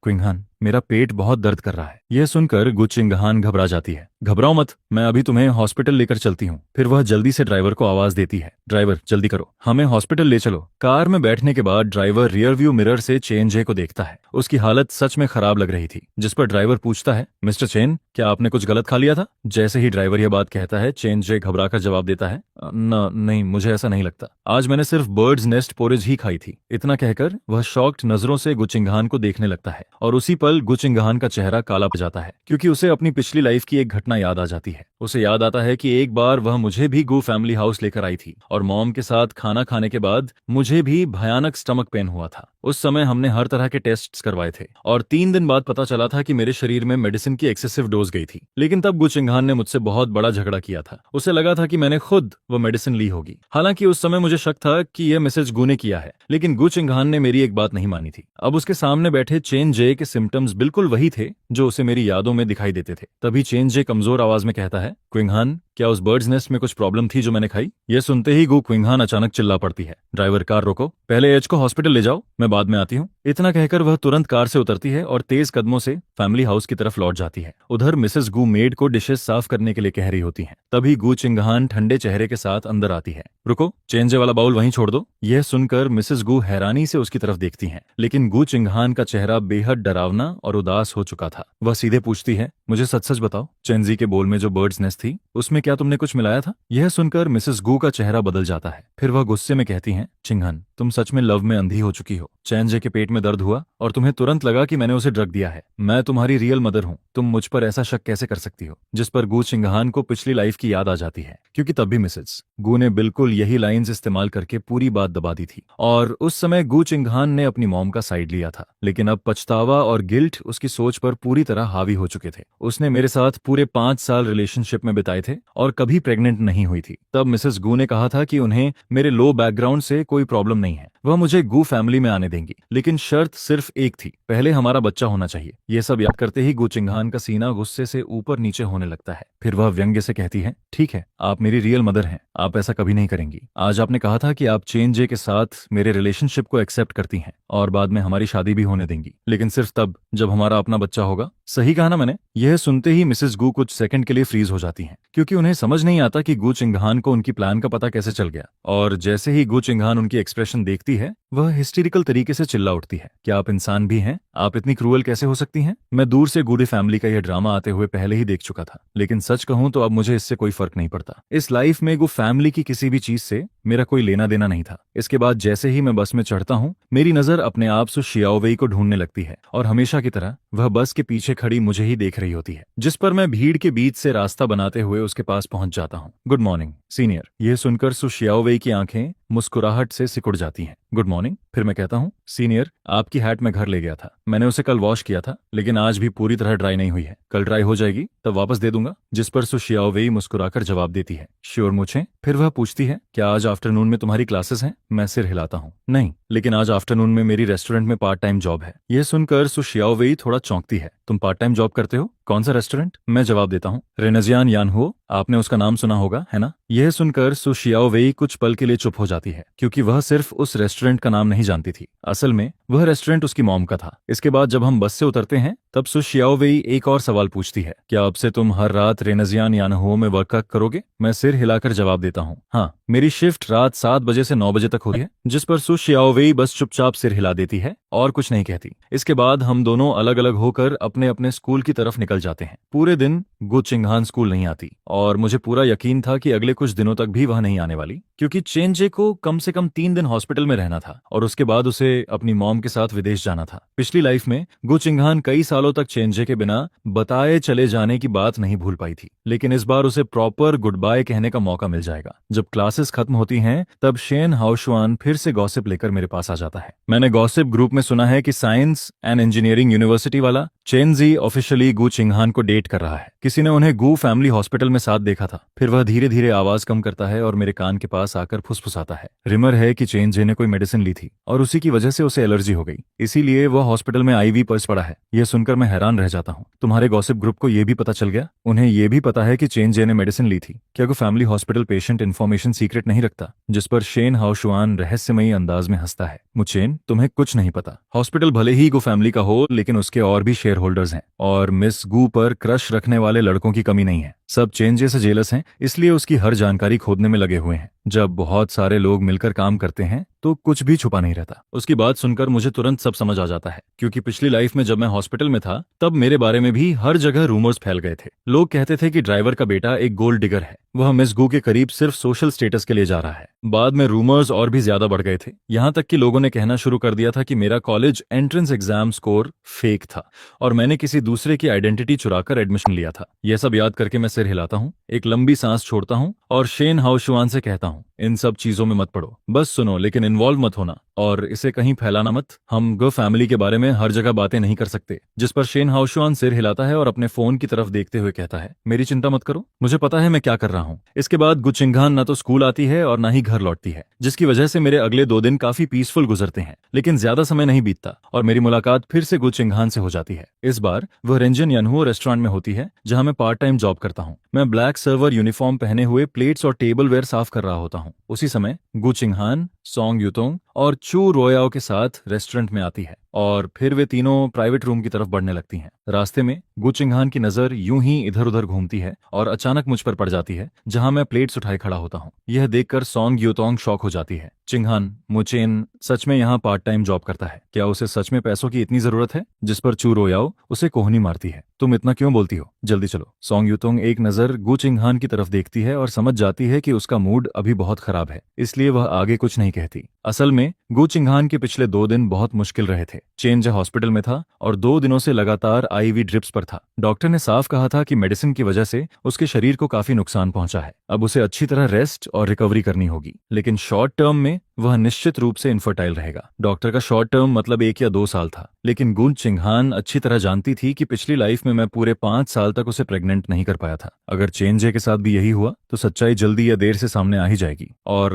क्विंगहान, मेरा पेट बहुत दर्द कर रहा है। यह सुनकर गु चिंगहान घबरा जाती है। घबराओ मत, मैं अभी तुम्हें हॉस्पिटल लेकर चलती हूँ। फिर वह जल्दी से ड्राइवर को आवाज देती है, ड्राइवर जल्दी करो, हमें हॉस्पिटल ले चलो। कार में बैठने के बाद ड्राइवर रियर व्यू मिरर से चेंजे को देखता है। उसकी हालत सच में खराब लग रही थी। जिस पर ड्राइवर पूछता है, मिस्टर चेन, क्या आपने कुछ गलत खा लिया था? जैसे ही ड्राइवर यह बात कहता है, चेंजे घबराकर जवाब देता है, नहीं, मुझे ऐसा नहीं लगता। आज मैंने सिर्फ बर्ड्स नेस्ट पोरेज ही खाई थी। इतना कहकर वह शॉक्ड नजरों से गुचिंगहान को देखने लगता है, और उसी पल गुचिंगहान का चेहरा काला पड़ जाता है, क्योंकि उसे अपनी पिछली लाइफ की एक घटना याद आ जाती है। उसे याद आता है कि एक बार वह मुझे भी गु फैमिली हाउस लेकर आई थी, और मॉम के साथ खाना खाने के बाद मुझे भी भयानक स्टमक पेन हुआ था। उस समय हमने हर तरह के टेस्ट्स करवाए थे, और 3 दिन बाद पता चला था कि मेरे शरीर में मेडिसिन की एक्सेसिव डोज गई थी। लेकिन तब गुचिंगहान ने मुझसे बहुत बड़ा झगड़ा किया था। उसे लगा था कि मैंने खुद वो मेडिसिन ली होगी। हालांकि उस समय मुझे शक था कि यह मिसेज गु ने किया है, लेकिन गुचिंगहान ने मेरी एक बात नहीं मानी थी। अब उसके सामने बैठे चेन जे के सिम्टम्स बिल्कुल वही थे जो उसे मेरी यादों में दिखाई देते थे। तभी चेन जे कमजोर आवाज में कहता है, क्विंगहान, क्या उस बर्ड्स नेस्ट में कुछ प्रॉब्लम थी जो मैंने खाई? यह सुनते ही गु क्विंगहान अचानक चिल्ला पड़ती है, ड्राइवर कार रोको, पहले एज को हॉस्पिटल ले जाओ, मैं बाद में आती हूँ। इतना कहकर वह तुरंत कार से उतरती है और तेज कदमों से फैमिली हाउस की तरफ लौट जाती है। उधर मिसेस गु मेड को डिशेस साफ करने के लिए कह रही होती हैं। तभी गु चिंगहान ठंडे चेहरे के साथ अंदर आती है। रुको, चेंजे वाला बाउल वहीं छोड़ दो। यह सुनकर मिसेस गु हैरानी से उसकी तरफ देखती हैं, लेकिन गु चिंगहान का चेहरा बेहद डरावना और उदास हो चुका था। वह सीधे पूछती है, मुझे सच सच बताओ, चेंजी के बोल में जो बर्ड्स नेस्ट थी उसमें क्या तुमने कुछ मिलाया था? यह सुनकर मिसेस गु का चेहरा बदल जाता है। फिर वह गुस्से में कहती हैं, चिंगहान, तुम सच में लव में अंधी हो चुकी हो। चेंजे के पेट में दर्द हुआ और तुम्हें तुरंत लगा कि मैंने उसे ड्रग दिया है। मैं तुम्हारी रियल मदर हूँ, तुम मुझ पर ऐसा शक कैसे कर सकती हो? जिस पर गु चिंगहान को पिछली लाइफ की याद आ जाती है, क्योंकि तब भी मिसेस गु ने बिल्कुल यही लाइंस इस्तेमाल करके पूरी बात दबा दी थी, और उस समय गु चिंगहान ने अपनी मॉम का साइड लिया था। लेकिन अब पछतावा और गिल्ट उसकी सोच पर पूरी तरह हावी हो चुके थे। उसने मेरे साथ पूरे 5 साल रिलेशनशिप में बिताए थे और कभी प्रेग्नेंट नहीं हुई थी। तब मिसेस गु ने कहा था कि उन्हें मेरे लो बैकग्राउंड से कोई प्रॉब्लम नहीं है, वह मुझे गु फैमिली में आने देंगी, लेकिन शर्त सिर्फ एक थी, पहले हमारा बच्चा होना चाहिए। यह सब याद करते ही गु चिंगहान का सीना गुस्से से ऊपर नीचे होने लगता है। फिर वह व्यंग्य से कहती है, ठीक है, आप मेरी रियल मदर हैं, आप ऐसा कभी नहीं करेंगी। आज आपने कहा था कि आप चेन जे के साथ मेरे रिलेशनशिप को एक्सेप्ट करती हैं और बाद में हमारी शादी भी होने देंगी, लेकिन सिर्फ तब जब हमारा अपना बच्चा होगा। सही कहा ना मैंने? यह सुनते ही मिसेस गु कुछ सेकंड के लिए फ्रीज हो जाती हैं, क्योंकि उन्हें समझ नहीं आता कि गु चिंगहान को उनकी प्लान का पता कैसे चल गया। और जैसे ही गु चिंगहान उनकी एक्सप्रेशन देखती है, वह हिस्टेरिकल तरीके से चिल्ला उठती है, क्या आप इंसान भी हैं? आप इतनी क्रूअल कैसे हो सकती हैं? मैं दूर से गुडी फैमिली का यह ड्रामा आते हुए पहले ही देख चुका था, लेकिन सच कहूं तो अब मुझे इससे कोई फर्क नहीं पड़ता। इस लाइफ में गु फैमिली की किसी भी चीज से मेरा कोई लेना देना नहीं था। इसके बाद जैसे ही मैं बस में चढ़ता हूं, मेरी नजर अपने आप से शियाओवेई को ढूंढने लगती है, और हमेशा की तरह वह बस के पीछे खड़ी मुझे ही देख रही होती है, जिस पर मैं भीड़ के बीच से रास्ता बनाते हुए उसके पास पहुंच जाता हूं। Good morning senior. यह सुनकर सु शियाओवेई की आंखें मुस्कुराहट से सिकुड़ जाती हैं। Good morning. फिर मैं कहता हूँ, सीनियर, आपकी हैट मैं घर ले गया था, मैंने उसे कल वॉश किया था, लेकिन आज भी पूरी तरह ड्राई नहीं हुई है। कल ड्राई हो जाएगी तब वापस दे दूंगा। जिस पर सु शियाओवेई मुस्कुराकर जवाब देती है, श्योर मुझे। फिर वह पूछती है, क्या आज आफ्टरनून में तुम्हारी क्लासेस हैं? मैं सिर हिलाता हूँ, नहीं, लेकिन आज आफ्टरनून में मेरी रेस्टोरेंट में पार्ट टाइम जॉब है। यह सुनकर सु शियाओवेई थोड़ा चौंकती है। तुम पार्ट टाइम जॉब करते हो? कौन सा रेस्टोरेंट? मैं जवाब देता हूँ, रेनेजियान यानहुओ, आपने उसका नाम सुना होगा, है ना? यह सुनकर सु शियाओवेई कुछ पल के लिए चुप हो जाती है, क्योंकि वह सिर्फ उस रेस्टोरेंट का नाम नहीं जानती थी। असल में वह रेस्टोरेंट उसकी मॉम का था। इसके बाद जब हम बस से उतरते हैं, तब सु शियाओवेई एक और सवाल पूछती है, क्या अब से तुम हर रात रेनेजियान यानहुओ में वर्क करोगे? मैं सिर हिलाकर जवाब देता हूँ, हाँ, मेरी शिफ्ट रात 7 बजे से 9 बजे तक होती है। जिस पर सु शियाओवेई बस चुपचाप सिर हिला देती है और कुछ नहीं कहती। इसके बाद हम दोनों अलग अलग होकर अपने अपने स्कूल की तरफ निकल जाते हैं। पूरे दिन गु चिंगहान स्कूल नहीं आती, और मुझे पूरा यकीन था कि अगले कुछ दिनों तक भी वह नहीं आने वाली, क्योंकि चेनजे को कम से कम 3 दिन हॉस्पिटल में रहना था और उसके बाद उसे अपनी मॉम के साथ विदेश जाना था। पिछली लाइफ में गु चिंगहान कई सालों सालों तक चेंजे के बिना बताए चले जाने की बात नहीं भूल पाई थी, लेकिन इस बार उसे प्रॉपर गुड बाय कहने का मौका मिल जाएगा। जब क्लासेस खत्म होती हैं तब शेन हाओशुआन फिर से गॉसिप लेकर मेरे पास आ जाता है। मैंने गॉसिप ग्रुप में सुना है कि साइंस एंड इंजीनियरिंग यूनिवर्सिटी वाला चेनजी ऑफिशियली गु चिंगहान को डेट कर रहा है। किसी ने उन्हें गु फैमिली हॉस्पिटल में साथ देखा था। फिर वह धीरे धीरे आवाज कम करता है और मेरे कान के पास आकर फुसफुसाता है, रिमर है कि चेनजे ने कोई मेडिसिन ली थी और उसी की वजह से उसे एलर्जी हो गई, इसीलिए वह हॉस्पिटल में आईवी पर्स पड़ा है। यह सुनकर मैं हैरान रह जाता हूँ। तुम्हारे गॉसिप ग्रुप को यह भी पता चल गया? उन्हें यह भी पता है कि चेनजे ने मेडिसिन ली थी? क्या कोई family hospital patient information secret नहीं रखता? जिस पर शेन हाओशुआन रहस्यमयी अंदाज में हंसता है। मुचेन, तुम्हें कुछ नहीं पता। हॉस्पिटल भले ही गु फैमिली का हो, लेकिन उसके और भी शेयर होल्डर्स हैं और मिस गु पर क्रश रखने वाले लड़कों की कमी नहीं है। सब चेंजे से जेलस हैं, इसलिए उसकी हर जानकारी खोदने में लगे हुए हैं। जब बहुत सारे लोग मिलकर काम करते हैं तो कुछ भी छुपा नहीं रहता। उसकी बात सुनकर मुझे तुरंत सब समझ आ जाता है, क्योंकि पिछली लाइफ में जब मैं हॉस्पिटल में था तब मेरे बारे में भी हर जगह रूमर्स फैल गए थे। लोग कहते थे कि ड्राइवर का बेटा एक गोल्ड डिगर है, वह मिस गु के करीब सिर्फ सोशल स्टेटस के लिए जा रहा है। बाद में रूमर्स और भी ज्यादा बढ़ गए थे, यहाँ तक कि लोगों ने कहना शुरू कर दिया था कि मेरा college entrance exam score fake था और मैंने किसी दूसरे की आइडेंटिटी चुराकर एडमिशन लिया था। यह सब याद करके मैं सिर हिलाता हूँ, एक लंबी सांस छोड़ता हूँ और शेन हाओशुआन से कहता हूँ, इन सब चीजों में मत पड़ो, बस सुनो, लेकिन इन्वॉल्व मत होना और इसे कहीं फैलाना मत। हम गो फैमिली के बारे में हर जगह बातें नहीं कर सकते। जिस पर शेन हाओशुआन सिर हिलाता है और अपने फोन की तरफ देखते हुए कहता है, मेरी चिंता मत करो, मुझे पता है मैं क्या कर रहा हूँ। इसके बाद गु चिंगहान ना तो स्कूल आती है और ना ही घर लौटती है, जिसकी वजह से मेरे अगले 2 दिन काफी पीसफुल गुजरते हैं। लेकिन ज्यादा समय नहीं बीतता और मेरी मुलाकात फिर से गु चिंगहान से हो जाती है। इस बार वह रेंजन यनहुओ रेस्टोरेंट में होती है, जहां मैं पार्ट टाइम जॉब करता हूँ। मैं ब्लैक सर्वर यूनिफॉर्म पहने हुए प्लेट्स और टेबल वेयर साफ कर रहा होता हूँ। उसी समय गु चिंगहान, सोंग यूतोंग और चू रोयाओ के साथ रेस्टोरेंट में आती है और फिर वे तीनों प्राइवेट रूम की तरफ बढ़ने लगती हैं। रास्ते में गु चिंगहान की नजर यूं ही इधर उधर घूमती है और अचानक मुझ पर पड़ जाती है, जहां मैं प्लेट्स उठाए खड़ा होता हूं। यह देखकर सोंग यूतोंग शॉक हो जाती है। चिंगहान, मुचेन सच में यहाँ पार्ट टाइम जॉब करता है? क्या उसे सच में पैसों की इतनी जरूरत है? जिस पर चू रोयाओ उसे कोहनी मारती है, तुम इतना क्यों बोलती हो, जल्दी चलो। सोंग यूतोंग एक नजर गु चिंगहान की तरफ देखती है और समझ जाती है कि उसका मूड अभी बहुत खराब है, इसलिए वह आगे कुछ नहीं कहती। असल में गु चिंगहान के पिछले 2 दिन बहुत मुश्किल रहे थे। चेंज हॉस्पिटल में था और 2 दिनों से लगातार आईवी ड्रिप्स पर था। डॉक्टर ने साफ कहा था कि मेडिसिन की वजह से उसके शरीर को काफी नुकसान पहुंचा है। अब उसे अच्छी तरह रेस्ट और रिकवरी करनी होगी, लेकिन शॉर्ट टर्म में वह निश्चित रूप से इनफर्टाइल रहेगा। डॉक्टर का शॉर्ट टर्म मतलब 1 या 2 साल था, लेकिन गु चिंगहान अच्छी तरह जानती थी कि पिछली लाइफ में मैं पूरे 5 साल तक उसे प्रेग्नेंट नहीं कर पाया था। अगर चेंजे के साथ भी यही हुआ तो सच्चाई जल्दी या देर से सामने आ ही जाएगी और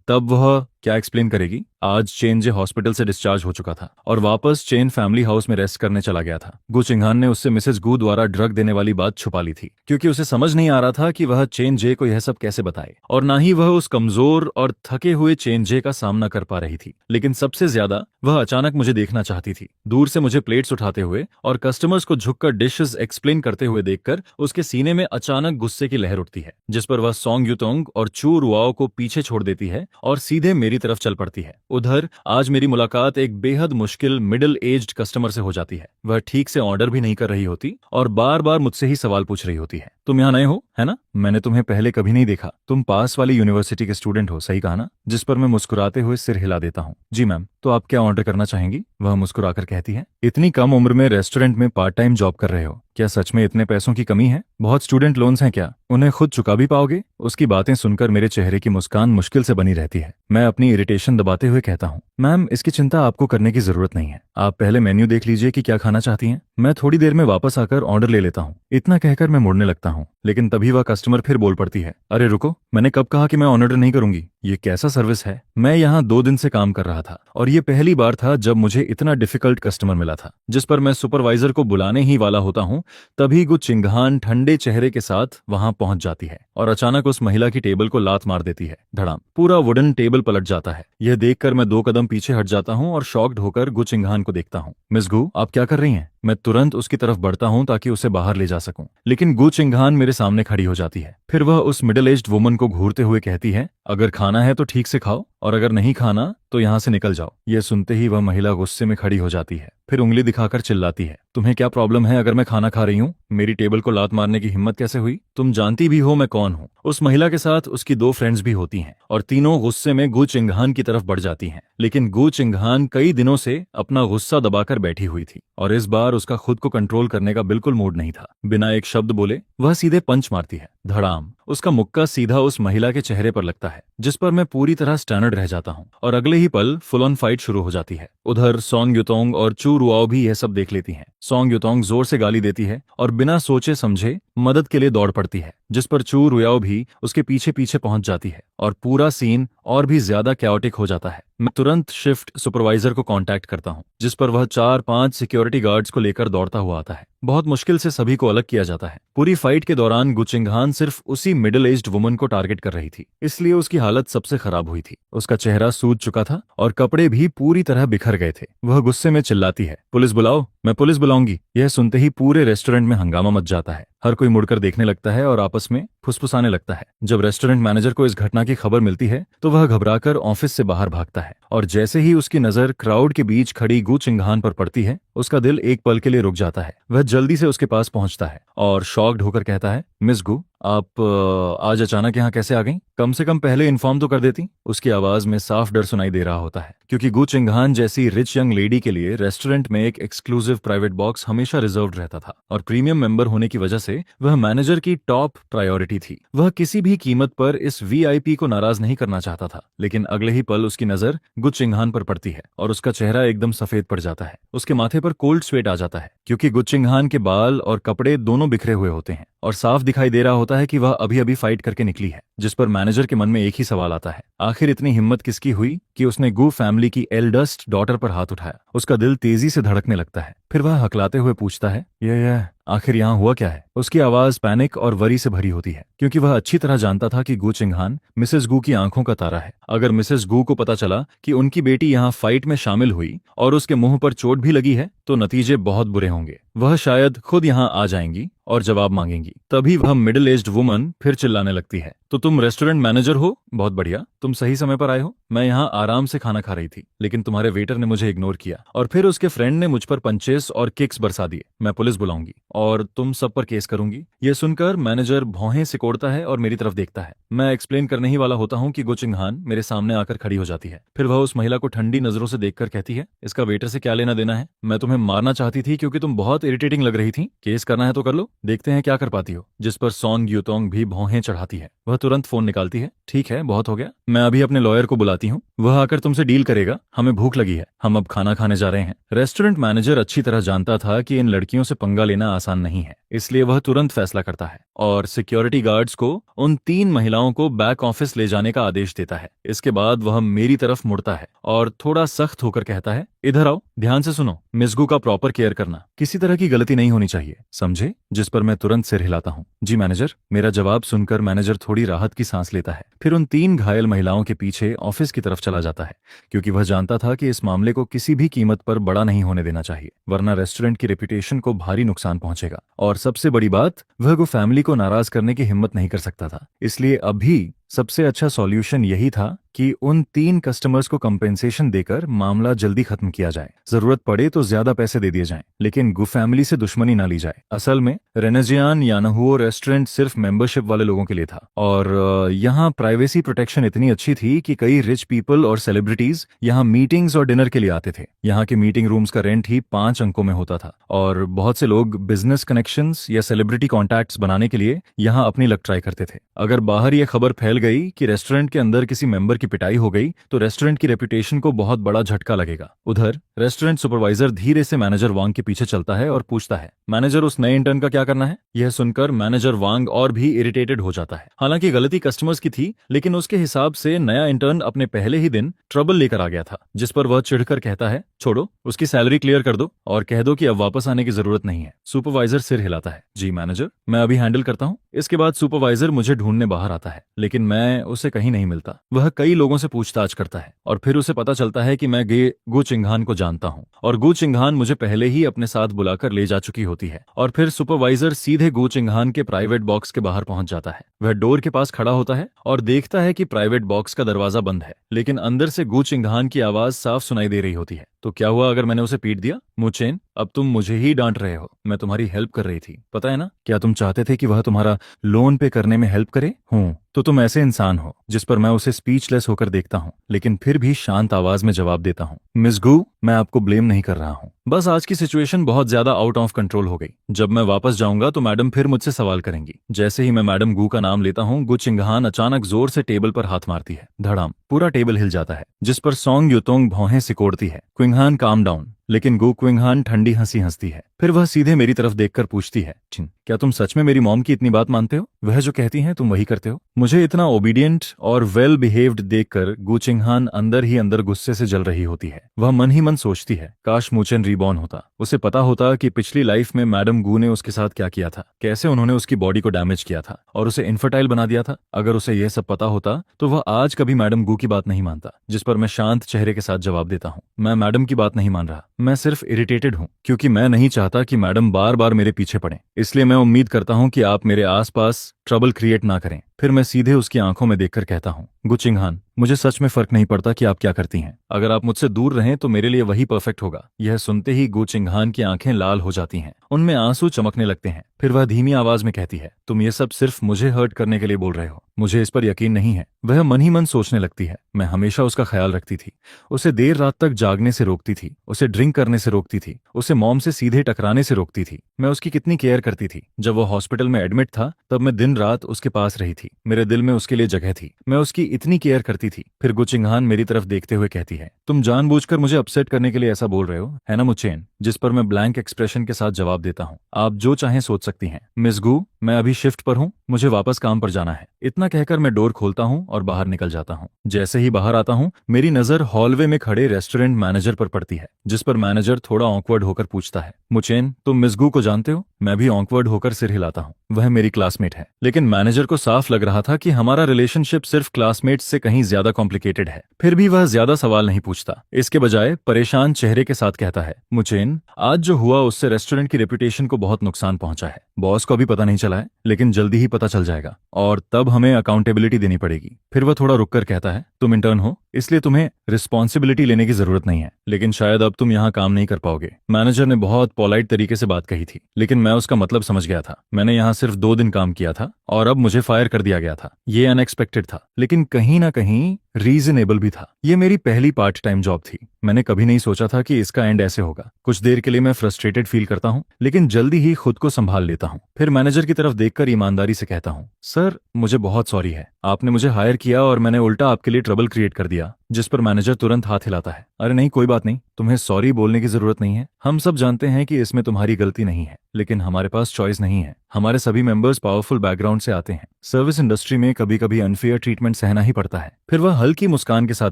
तब वह क्या एक्सप्लेन करेगी? आज चेंजे हॉस्पिटल से डिस्चार्ज हो चुका था और वापस चेन फैमिली हाउस में रेस्ट करने चला गया था। गु चिंगहान ने उससे मिसेस गु द्वारा ड्रग देने वाली बात छुपा ली थी, क्योंकि उसे समझ नहीं आ रहा था कि वह चेन जे को यह सब कैसे बताए, और ना ही वह उस कमजोर और थके हुए चेन जे का सामना कर पा रही थी। लेकिन सबसे ज्यादा वह अचानक मुझे देखना चाहती थी, दूर से मुझे प्लेट्स उठाते हुए और कस्टमर्स को झुककर डिशेस एक्सप्लेन करते हुए देखकर उसके सीने में अचानक गुस्से की लहर उठती है, जिस पर वह सोंग यूतोंग और चू रुआओ को पीछे छोड़ देती है और सीधे मेरी तरफ चल पड़ती है। उधर आज मेरी मुलाकात एक बेहद मुश्किल मिडिल एज्ड कस्टमर से हो जाती है। वह ठीक से ऑर्डर भी नहीं कर रही होती और बार बार मुझसे ही सवाल पूछ रही होती है, तुम यहाँ नए हो, है ना? मैंने तुम्हें पहले कभी नहीं देखा, तुम पास वाली यूनिवर्सिटी के स्टूडेंट हो, सही कहा ना? जिस पर मैं मुस्कुराते हुए सिर हिला देता हूँ। जी मैम, तो आप क्या ऑर्डर करना चाहेंगी? वह मुस्कुराकर कहती है। इतनी कम उम्र में रेस्टोरेंट में पार्ट टाइम जॉब कर रहे हो, क्या सच में इतने पैसों की कमी है? बहुत स्टूडेंट लोन्स हैं क्या? उन्हें खुद चुका भी पाओगे? उसकी बातें सुनकर मेरे चेहरे की मुस्कान मुश्किल से बनी रहती है। मैं अपनी इरिटेशन दबाते हुए कहता हूँ, मैम इसकी चिंता आपको करने की जरूरत नहीं है, आप पहले मेन्यू देख लीजिए कि क्या खाना चाहती हैं, मैं थोड़ी देर में वापस आकर ऑर्डर ले लेता हूँ। इतना कहकर मैं मुड़ने लगता हूँ, लेकिन तभी वह कस्टमर फिर बोल पड़ती है, अरे रुको, मैंने कब कहा कि मैं ऑर्डर नहीं करूंगी? ये कैसा सर्विस है? मैं यहाँ 2 दिन से काम कर रहा था और ये पहली बार था जब मुझे इतना डिफिकल्ट कस्टमर मिला था। जिस पर मैं सुपरवाइजर को बुलाने ही वाला होता हूँ, तभी गु चिंगहान ठंडे चेहरे के साथ वहां पहुंच जाती है और अचानक उस महिला की टेबल को लात मार देती है। धड़ाम, पूरा वुडन टेबल पलट जाता है। यह देखकर मैं 2 कदम पीछे हट जाता हूँ और शॉक्ड होकर गु चिंगहान को देखता हूँ। मिस गु, आप क्या कर रही हैं? मैं तुरंत उसकी तरफ बढ़ता हूँ ताकि उसे बाहर ले जा सकूं, लेकिन गु चिंगहान मेरे सामने खड़ी हो जाती है। फिर वह उस मिडिल एज्ड वुमन को घूरते हुए कहती है, अगर खाना है तो ठीक से खाओ और अगर नहीं खाना तो यहाँ से निकल जाओ। यह सुनते ही वह महिला गुस्से में खड़ी हो जाती है, फिर उंगली दिखाकर चिल्लाती है, तुम्हें क्या प्रॉब्लम है अगर मैं खाना खा रही हूँ? मेरी टेबल को लात मारने की हिम्मत कैसे हुई? तुम जानती भी हो मैं कौन हूँ उस महिला के साथ उसकी दो फ्रेंड्स भी होती हैं और तीनों गुस्से में गु चिंगहान की तरफ बढ़ जाती हैं। लेकिन गु चिंगहान कई दिनों से अपना गुस्सा दबाकर बैठी हुई थी और इस बार उसका खुद को कंट्रोल करने का बिल्कुल मूड नहीं था। बिना एक शब्द बोले वह सीधे पंच मारती है। धड़ाम। उसका मुक्का सीधा उस महिला के चेहरे पर लगता है, जिस पर मैं पूरी तरह स्टैंडर्ड रह जाता हूँ और अगले ही पल फुल ऑन फाइट शुरू हो जाती है। उधर सोंग युतोंग और चू रुआओ भी यह सब देख लेती हैं। सोंग युतोंग जोर से गाली देती है और बिना सोचे समझे मदद के लिए दौड़ पड़ती है, जिस पर चू रुआओ भी उसके पीछे पीछे पहुंच जाती है और पूरा सीन और भी ज्यादा कैओटिक हो जाता है। मैं तुरंत शिफ्ट सुपरवाइजर को कांटेक्ट करता हूं, जिस पर वह 4-5 सिक्योरिटी गार्ड्स को लेकर दौड़ता हुआ आता है। बहुत मुश्किल से सभी को अलग किया जाता है। पूरी फाइट के दौरान गु चिंगहान सिर्फ उसी मिडिल एज्ड वुमन को टारगेट कर रही थी, इसलिए उसकी हालत सबसे खराब हुई थी। उसका चेहरा सूज चुका था और कपड़े भी पूरी तरह बिखर गए थे। वह गुस्से में चिल्लाती है, पुलिस बुलाओ, मैं पुलिस बुलाऊंगी। यह सुनते ही पूरे रेस्टोरेंट में हंगामा मच जाता है। हर कोई मुड़कर देखने लगता है और आपस में फुसफुसाने लगता है। जब रेस्टोरेंट मैनेजर को इस घटना की खबर मिलती है तो वह घबराकर ऑफिस से बाहर भागता है और जैसे ही उसकी नजर क्राउड के बीच खड़ी गु चिंगहान पर पड़ती है, उसका दिल एक पल के लिए रुक जाता है। वह जल्दी से उसके पास पहुंचता है और शॉक्ड होकर कहता है, मिस गु, आप आज अचानक यहाँ कैसे आ गईं? कम से कम पहले इन्फॉर्म तो कर देती। उसकी आवाज में साफ डर सुनाई दे रहा होता है, क्योंकि गु चिंगहान जैसी रिच यंग लेडी के लिए रेस्टोरेंट में एक एक्सक्लूसिव प्राइवेट बॉक्स हमेशा रिजर्व्ड रहता था और प्रीमियम मेंबर होने की वजह से वह मैनेजर की टॉप प्रायोरिटी थी। वह किसी भी कीमत पर इस वीआईपी को नाराज नहीं करना चाहता था। लेकिन अगले ही पल उसकी नजर गु चिंगहान पर पड़ती है और उसका चेहरा एकदम सफेद पड़ जाता है। उसके माथे पर कोल्ड स्वेट आ जाता है, क्योंकि गु चिंगहान के बाल और कपड़े दोनों बिखरे हुए होते हैं और साफ दिखाई दे रहा होता है कि वह अभी अभी फाइट करके निकली है। जिस पर मैनेजर के मन में एक ही सवाल आता है, आखिर इतनी हिम्मत किसकी हुई कि उसने गु फैमिली की एल्डेस्ट डॉटर पर हाथ उठाया? उसका दिल तेजी से धड़कने लगता है। फिर वह हकलाते हुए पूछता है, यह आखिर यहाँ हुआ क्या है? उसकी आवाज पैनिक और वरी से भरी होती है, क्योंकि वह अच्छी तरह जानता था कि गु चिंगहान मिसेस गु की आंखों का तारा है। अगर मिसेस गु को पता चला कि उनकी बेटी यहाँ फाइट में शामिल हुई और उसके मुंह पर चोट भी लगी है, तो नतीजे बहुत बुरे होंगे। वह शायद खुद यहाँ आ जाएंगी और जवाब मांगेंगी। तभी वह मिडिल एज्ड वुमन फिर चिल्लाने लगती है, तो तुम रेस्टोरेंट मैनेजर हो? बहुत बढ़िया, तुम सही समय पर आए हो। मैं यहाँ आराम से खाना खा रही थी, लेकिन तुम्हारे वेटर ने मुझे इग्नोर किया और फिर उसके फ्रेंड ने मुझ पर पंचेस और किक्स बरसा दिए। मैं पुलिस बुलाऊंगी और तुम सब पर केस करूंगी। यह सुनकर मैनेजर भौहें सिकोड़ता है और मेरी तरफ देखता है। मैं एक्सप्लेन करने ही वाला होता हूँ कि गु चिंगहान मेरे सामने आकर खड़ी हो जाती है। फिर वह उस महिला को ठंडी नजरों से देखकर कहती है, इसका वेटर से क्या लेना देना है? मैं तुम्हें मारना चाहती थी क्योंकि तुम बहुत इरिटेटिंग लग रही थी। केस करना है तो कर लो, देखते हैं क्या कर पाती हो। जिस पर सोंग युतोंग भी भौहें चढ़ाती है। वह तुरंत फोन निकालती है, ठीक है, बहुत हो गया, मैं अभी अपने लॉयर को बुलाती हूँ, वह आकर तुमसे डील करेगा। हमें भूख लगी है, हम अब खाना खाने जा रहे हैं। रेस्टोरेंट मैनेजर अच्छी तरह जानता था कि इन लड़कियों से पंगा लेना आसान नहीं है, इसलिए वह तुरंत फैसला करता है और सिक्योरिटी गार्ड्स को उन 3 महिलाओं को बैक ऑफिस ले जाने का आदेश देता है। इसके बाद वह मेरी तरफ मुड़ता है और थोड़ा सख्त होकर कहता है, इधर आओ, ध्यान से सुनो, मिस गु का प्रॉपर केयर करना, किसी तरह की गलती नहीं होनी चाहिए, समझे? जिस पर मैं तुरंत सिर हिलाता हूँ, जी मैनेजर। मेरा जवाब सुनकर मैनेजर थोड़ी राहत की सांस लेता है। फिर उन 3 घायल महिलाओं के पीछे ऑफिस की तरफ चला जाता है, क्योंकि वह जानता था कि इस मामले को किसी भी कीमत पर बड़ा नहीं होने देना चाहिए, वरना रेस्टोरेंट की रेपुटेशन को भारी नुकसान पहुंचेगा। और सबसे बड़ी बात, वह गु फैमिली को नाराज करने की हिम्मत नहीं कर सकता था। इसलिए अभी सबसे अच्छा सॉल्यूशन यही था कि उन 3 कस्टमर्स को कंपेंसेशन देकर मामला जल्दी खत्म किया जाए। जरूरत पड़े तो ज्यादा पैसे दे दिए जाएं, लेकिन गु फैमिली से दुश्मनी ना ली जाए। असल में रेनेजियान यानाहुओ रेस्टोरेंट सिर्फ मेंबरशिप वाले लोगों के लिए था और यहाँ प्राइवेसी प्रोटेक्शन इतनी अच्छी थी कि कई रिच पीपल और सेलिब्रिटीज यहाँ मीटिंग्स और डिनर के लिए आते थे। यहाँ के मीटिंग रूम्स का रेंट ही 5 अंकों में होता था और बहुत से लोग बिजनेस कनेक्शंस या सेलिब्रिटी कॉन्टैक्ट्स बनाने के लिए यहाँ अपनी लक ट्राई करते थे। अगर बाहर यह खबर फैल गई कि रेस्टोरेंट के अंदर किसी मेंबर की पिटाई हो गई, तो रेस्टोरेंट की रेपुटेशन को बहुत बड़ा झटका लगेगा। उधर रेस्टोरेंट सुपरवाइजर धीरे से मैनेजर वांग के पीछे चलता है और पूछता है, मैनेजर, उस नए इंटर्न का क्या करना है? यह सुनकर मैनेजर वांग और भी इरिटेटेड हो जाता है। हालांकि गलती कस्टमर्स की थी, लेकिन उसके हिसाब से नया इंटर्न अपने पहले ही दिन ट्रबल लेकर आ गया था। जिस पर वह चिढ़कर कहता है, छोड़ो, उसकी सैलरी क्लियर कर दो और कह दो कि अब वापस आने की जरूरत नहीं है। सुपरवाइजर सिर हिलाता है, जी मैनेजर, मैं अभी हैंडल करता हूँ। इसके बाद सुपरवाइजर मुझे ढूंढने बाहर आता है, लेकिन मैं उसे कहीं नहीं मिलता। वह कई लोगों से पूछताछ करता है और फिर उसे पता चलता है कि मैं गु चिंगहान को जानता हूँ और गु चिंगहान मुझे पहले ही अपने साथ बुलाकर ले जा चुकी होती है। और फिर सुपरवाइजर सीधे गु चिंगहान के प्राइवेट बॉक्स के बाहर पहुंच जाता है। वह डोर के पास खड़ा होता है और देखता है कि प्राइवेट बॉक्स का दरवाजा बंद है, लेकिन अंदर से गु चिंगहान की आवाज साफ सुनाई दे रही होती है। तो क्या हुआ अगर मैंने उसे पीट दिया? मुचेन, अब तुम मुझे ही डांट रहे हो। मैं तुम्हारी हेल्प कर रही थी, पता है ना? क्या तुम चाहते थे कि वह तुम्हारा लोन पे करने में हेल्प करे? हूँ तो तुम ऐसे इंसान हो। जिस पर मैं उसे स्पीचलेस होकर देखता हूँ, लेकिन फिर भी शांत आवाज में जवाब देता हूँ, मिस गू, मैं आपको ब्लेम नहीं कर रहा हूँ। बस आज की सिचुएशन बहुत ज्यादा आउट ऑफ कंट्रोल हो गई। जब मैं वापस जाऊंगा तो मैडम फिर मुझसे सवाल करेंगी। जैसे ही मैं मैडम गू का नाम लेता हूँ, गु चिंगहान अचानक जोर से टेबल पर हाथ मारती है। धड़ाम, पूरा टेबल हिल जाता है, जिस पर सोंग युतोंग भौहें सिकोड़ती है। क्विंगहान काम डाउन। लेकिन गु क्विंगहान ठंडी हंसी हंसती है। फिर वह सीधे मेरी तरफ देखकर पूछती है, चिन, क्या तुम सच में मेरी मॉम की इतनी बात मानते हो? वह जो कहती हैं तुम वही करते हो? मुझे इतना ओबीडियंट और वेल बिहेव्ड देखकर गु चिंगहान अंदर ही अंदर गुस्से से जल रही होती है। वह मन ही मन सोचती है, काश मुचेन रीबॉर्न होता। उसे पता होता कि पिछली लाइफ में मैडम गू ने उसके साथ क्या किया था, कैसे उन्होंने उसकी बॉडी को डैमेज किया था और उसे इनफर्टाइल बना दिया था। अगर उसे यह सब पता होता तो वह आज कभी मैडम गू की बात नहीं मानता। जिस पर मैं शांत चेहरे के साथ जवाब देता हूँ, मैं मैडम की बात नहीं मान रहा, मैं सिर्फ इरिटेटेड हूँ, क्योंकि मैं नहीं चाहता कि मैडम बार बार मेरे पीछे पड़े। इसलिए मैं उम्मीद करता हूँ कि आप मेरे आसपास ट्रबल क्रिएट ना करें। फिर मैं सीधे उसकी आंखों में देखकर कहता हूँ, गु चिंगहान, मुझे सच में फर्क नहीं पड़ता कि आप क्या करती हैं। अगर आप मुझसे दूर रहें तो मेरे लिए वही परफेक्ट होगा। यह सुनते ही गु चिंगहान की आंखें लाल हो जाती हैं, उनमें आंसू चमकने लगते हैं। फिर वह धीमी आवाज में कहती है, तुम ये सब सिर्फ मुझे हर्ट करने के लिए बोल रहे हो, मुझे इस पर यकीन नहीं है। वह मन ही मन सोचने लगती है, मैं हमेशा उसका ख्याल रखती थी, उसे देर रात तक जागने से रोकती थी, उसे ड्रिंक करने से रोकती थी, उसे मॉम से सीधे टकराने से रोकती थी। मैं उसकी कितनी केयर करती थी। जब वो हॉस्पिटल में एडमिट था तब मैं दिन रात उसके पास रही थी, मेरे दिल में उसके लिए जगह थी, मैं उसकी इतनी केयर करती थी। फिर गु चिंगहान मेरी तरफ देखते हुए कहती है, तुम जानबूझकर मुझे अपसेट करने के लिए ऐसा बोल रहे हो, है ना मुचेन? जिस पर मैं ब्लैंक एक्सप्रेशन के साथ जवाब देता हूँ, आप जो चाहें सोच सकती हैं मिस गू, मैं अभी शिफ्ट पर हूँ, मुझे वापस काम पर जाना है। इतना कहकर मैं डोर खोलता हूँ और बाहर निकल जाता हूँ। जैसे ही बाहर आता हूँ, मेरी नजर हॉलवे में खड़े रेस्टोरेंट मैनेजर पर पड़ती है, जिस पर मैनेजर थोड़ा ऑकवर्ड होकर पूछता है, मुचेन, तुम मिस गू को जानते हो? मैं भी ऑकवर्ड होकर सिर हिलाता हूँ। वह मेरी क्लासमेट है। लेकिन मैनेजर को साफ लग रहा था कि हमारा रिलेशनशिप सिर्फ क्लासमेट्स से कहीं ज्यादा कॉम्प्लिकेटेड है। फिर भी वह ज्यादा सवाल नहीं पूछता, इसके बजाय परेशान चेहरे के साथ कहता है, मुचेन, आज जो हुआ उससे रेस्टोरेंट की रेपुटेशन को बहुत नुकसान पहुंचा है। बॉस को अभी पता नहीं चला है, लेकिन जल्दी ही पता चल जाएगा और तब हमें अकाउंटेबिलिटी देनी पड़ेगी। फिर वह थोड़ा रुककर कहता है, तुम इंटर्न हो, इसलिए तुम्हें रिस्पॉन्सिबिलिटी लेने की जरूरत नहीं है, लेकिन शायद अब तुम यहाँ काम नहीं कर पाओगे। मैनेजर ने बहुत पोलाइट तरीके से बात कही थी, लेकिन मैं उसका मतलब समझ गया था। मैंने यहाँ सिर्फ 2 दिन काम किया था और अब मुझे फायर कर दिया गया था। ये अनएक्सपेक्टेड था, लेकिन कहीं ना कहीं रीजनेबल भी था। ये मेरी पहली पार्ट टाइम जॉब थी। मैंने कभी नहीं सोचा था कि इसका एंड ऐसे होगा। कुछ देर के लिए मैं फ्रस्ट्रेटेड फील करता हूँ, लेकिन जल्दी ही खुद को संभाल लेता हूँ। फिर मैनेजर की तरफ देखकर ईमानदारी से कहता हूँ, सर, मुझे बहुत सॉरी है, आपने मुझे हायर किया और मैंने उल्टा आपके लिए ट्रबल क्रिएट कर दिया। जिस पर मैनेजर तुरंत हाथ हिलाता है, अरे नहीं, कोई बात नहीं, तुम्हें सॉरी बोलने की जरूरत नहीं है। हम सब जानते हैं कि इसमें तुम्हारी गलती नहीं है, लेकिन हमारे पास चॉइस नहीं है। हमारे सभी मेंबर्स पावरफुल बैकग्राउंड से आते हैं। सर्विस इंडस्ट्री में कभी कभी अनफेयर ट्रीटमेंट सहना ही पड़ता है। फिर वह हल्की मुस्कान के साथ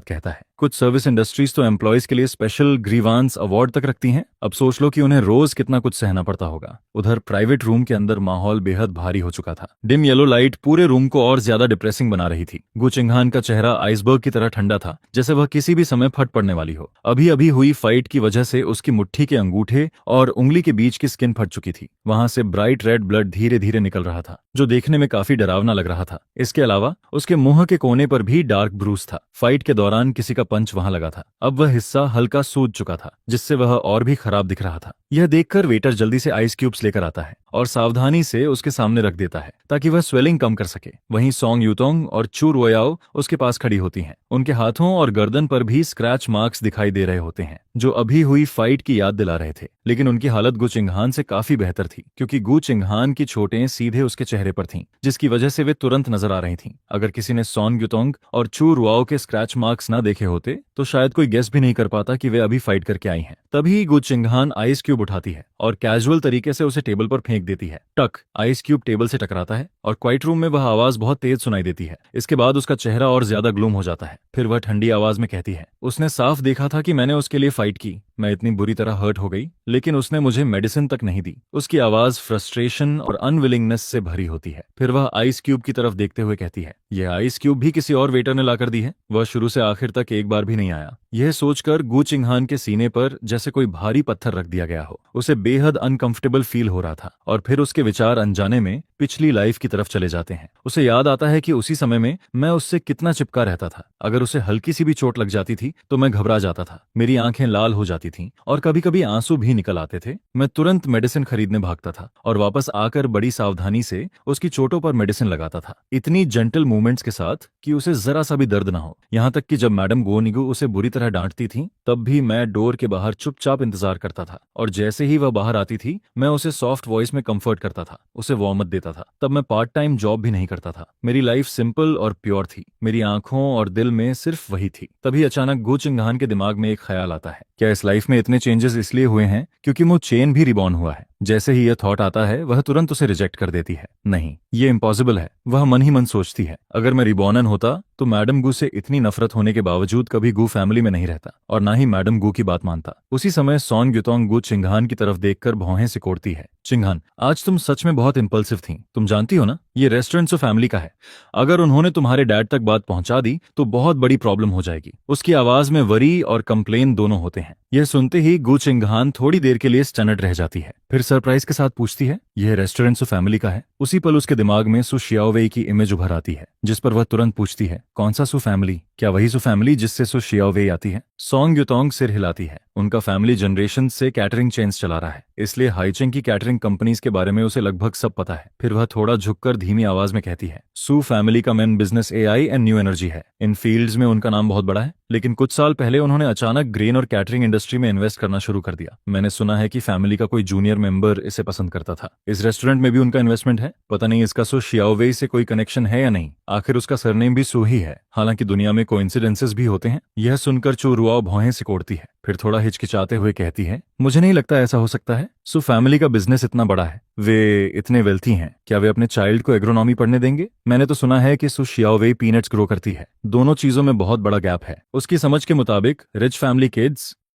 कहता है, कुछ सर्विस इंडस्ट्रीज तो एम्प्लॉयज के लिए स्पेशल ग्रीवांस अवार्ड तक रखती हैं। अब सोच लो कि उन्हें रोज कितना कुछ सहना पड़ता होगा। उधर प्राइवेट रूम के अंदर माहौल बेहद भारी हो चुका था। डिम येलो लाइट पूरे रूम को और ज्यादा डिप्रेसिंग बना रही थी। गु चिंगहान का चेहरा आइसबर्ग की तरह ठंडा था, जैसे वह किसी भी समय फट पड़ने वाली हो। अभी अभी हुई फाइट की वजह से उसकी मुट्ठी के अंगूठे और उंगली के बीच की स्किन फट चुकी थी। वहां से ब्राइट रेड ब्लड धीरे धीरे निकल रहा था, जो देखने में काफी डरावना लग रहा था। इसके अलावा उसके मुंह के कोने पर भी डार्क ब्रूस था। फाइट के दौरान किसी का पंच वहां लगा था। अब वह हिस्सा हल्का सूज चुका था, जिससे वह और भी खराब दिख रहा था। यह देखकर वेटर जल्दी से आइस क्यूब्स लेकर आता है और सावधानी से उसके सामने रख देता है, ताकि वह स्वेलिंग कम कर सके। वहीं सोंग यूतोंग और चू रुओयाओ उसके पास खड़ी होती हैं। उनके हाथों और गर्दन पर भी स्क्रैच मार्क्स दिखाई दे रहे होते हैं, जो अभी हुई फाइट की याद दिला रहे थे। लेकिन उनकी हालत गु चिंगहान से काफी बेहतर थी, क्योंकि गु चिंगहान की चोटें सीधे उसके चेहरे पर थीं, जिसकी वजह से वे तुरंत नजर आ रही थीं। अगर किसी ने सोंग यूतोंग और चू रुओयाओ के स्क्रैच मार्क्स न देखे होते तो शायद कोई गेस भी नहीं कर पाता कि वे अभी फाइट करके आई हैं। तभी गु चिंगहान आइस क्यूब उठाती है और कैजुअल तरीके से उसे टेबल पर फेंक देती है। टक, आइस क्यूब टेबल से टकराता है और क्वाइट रूम में वह आवाज बहुत तेज सुनाई देती है। इसके बाद उसका चेहरा और ज्यादा ग्लूम हो जाता है। फिर वह ठंडी आवाज में कहती है, उसने साफ देखा था कि मैंने उसके लिए फाइट की। मैं इतनी बुरी तरह हर्ट हो गई, लेकिन उसने मुझे मेडिसिन तक नहीं दी। उसकी आवाज फ्रस्ट्रेशन और अनविलिंगनेस से भरी होती है। फिर वह आइस क्यूब की तरफ देखते हुए कहती है, यह आइस क्यूब भी किसी और वेटर ने लाकर दी है। वह शुरू से आखिर तक एक बार भी नहीं आया। यह सोचकर गु चिंगहान के सीने पर जैसे कोई भारी पत्थर रख दिया गया हो। उसे बेहद अनकंफर्टेबल फील हो रहा था और फिर उसके विचार अनजाने में पिछली लाइफ की तरफ चले जाते हैं। उसे याद आता है कि उसी समय में मैं उससे कितना चिपका रहता था। अगर उसे हल्की सी भी चोट लग जाती थी तो मैं घबरा जाता था, मेरी आंखें लाल हो जाती जाती थीं और कभी कभी आंसू भी निकल आते थे। मैं तुरंत मेडिसिन खरीदने भागता था और वापस आकर बड़ी सावधानी से उसकी चोटों पर मेडिसिन लगाता था, इतनी जेंटल मूवमेंट्स के साथ कि उसे जरा सा भी दर्द ना हो। यहाँ तक कि जब मैडम गोनिगू उसे बुरी तरह डांटती थी तब भी मैं डोर के बाहर चुपचाप इंतजार करता था, और जैसे ही वह बाहर आती थी मैं उसे सॉफ्ट वॉइस में कंफर्ट करता था, उसे वार्म अप देता था। तब मैं पार्ट टाइम जॉब भी नहीं करता था, मेरी लाइफ सिंपल और प्योर थी, मेरी आंखों और दिल में सिर्फ वही थी। तभी अचानक गु चिंगहान के दिमाग में एक ख्याल आता है, क्या इस लाइफ में इतने चेंजेस इसलिए हुए हैं क्योंकि मुझ चेन भी रिबॉर्न हुआ है? जैसे ही यह थॉट आता है वह तुरंत उसे रिजेक्ट कर देती है। नहीं, ये इम्पॉसिबल है, वह मन ही मन सोचती है। अगर मैं रिबॉर्नन होता तो मैडम गु से इतनी नफरत होने के बावजूद कभी गु फैमिली में नहीं रहता और ना ही मैडम गु की बात मानता। उसी समय सॉन्ग युतोंग गु चिंगहान की तरफ देखकर भौहें सिकोड़ती है। चिंगहान, आज तुम सच में बहुत इम्पल्सिव थी। तुम जानती हो ना, ये रेस्टोरेंट सो फैमिली का है। अगर उन्होंने तुम्हारे डैड तक बात पहुंचा दी तो बहुत बड़ी प्रॉब्लम हो जाएगी। उसकी आवाज में वरी और कंप्लेन दोनों होते हैं। यह सुनते ही गु चिंगहान थोड़ी देर के लिए स्टनड रह जाती है, फिर सरप्राइज के साथ पूछती है, यह रेस्टोरेंट सो फैमिली का है? उसी पल उसके दिमाग में सु शियाओवेई की इमेज उभर आती है, जिस पर वह तुरंत पूछती है, कौन सा सु फैमिली? क्या वही सु फैमिली जिससे सु शियाओवेई आती है? सॉन्ग युतोंग सिर हिलाती है। उनका फैमिली जनरेशन से कैटरिंग चेन्स चला रहा है, इसलिए हाइचेंग की कैटरिंग कंपनीज के बारे में उसे लगभग सब पता है। फिर वह थोड़ा झुककर धीमी आवाज में कहती है, सु फैमिली का main business AI and new energy है। इन फील्ड्स में उनका नाम बहुत बड़ा है, लेकिन कुछ साल पहले उन्होंने अचानक ग्रेन और कैटरिंग इंडस्ट्री में इन्वेस्ट करना शुरू कर दिया। मैंने सुना है कि फैमिली का कोई जूनियर मेंबर इसे पसंद करता था। इस रेस्टोरेंट में भी उनका इन्वेस्टमेंट है। पता नहीं इसका सु शियाओवेई से कोई कनेक्शन है या नहीं। आखिर उसका सरनेम भी सु ही है। हालांकि दुनिया में कोइंसिडेंसेस भी होते हैं। यह सुनकर चू रुआओ भौहें सिकोड़ती है, फिर थोड़ा हिचकिचाते हुए कहती है, मुझे नहीं लगता ऐसा हो सकता है। सु फैमिली का बिजनेस इतना बड़ा है, वे इतने वेल्थी हैं, क्या वे अपने चाइल्ड को एग्रोनॉमी पढ़ने देंगे? मैंने तो सुना है कि सु शियाओवेई पीनट्स ग्रो करती है। दोनों चीजों में बहुत बड़ा गैप है। उसकी समझ के मुताबिक रिच फैमिली किड्स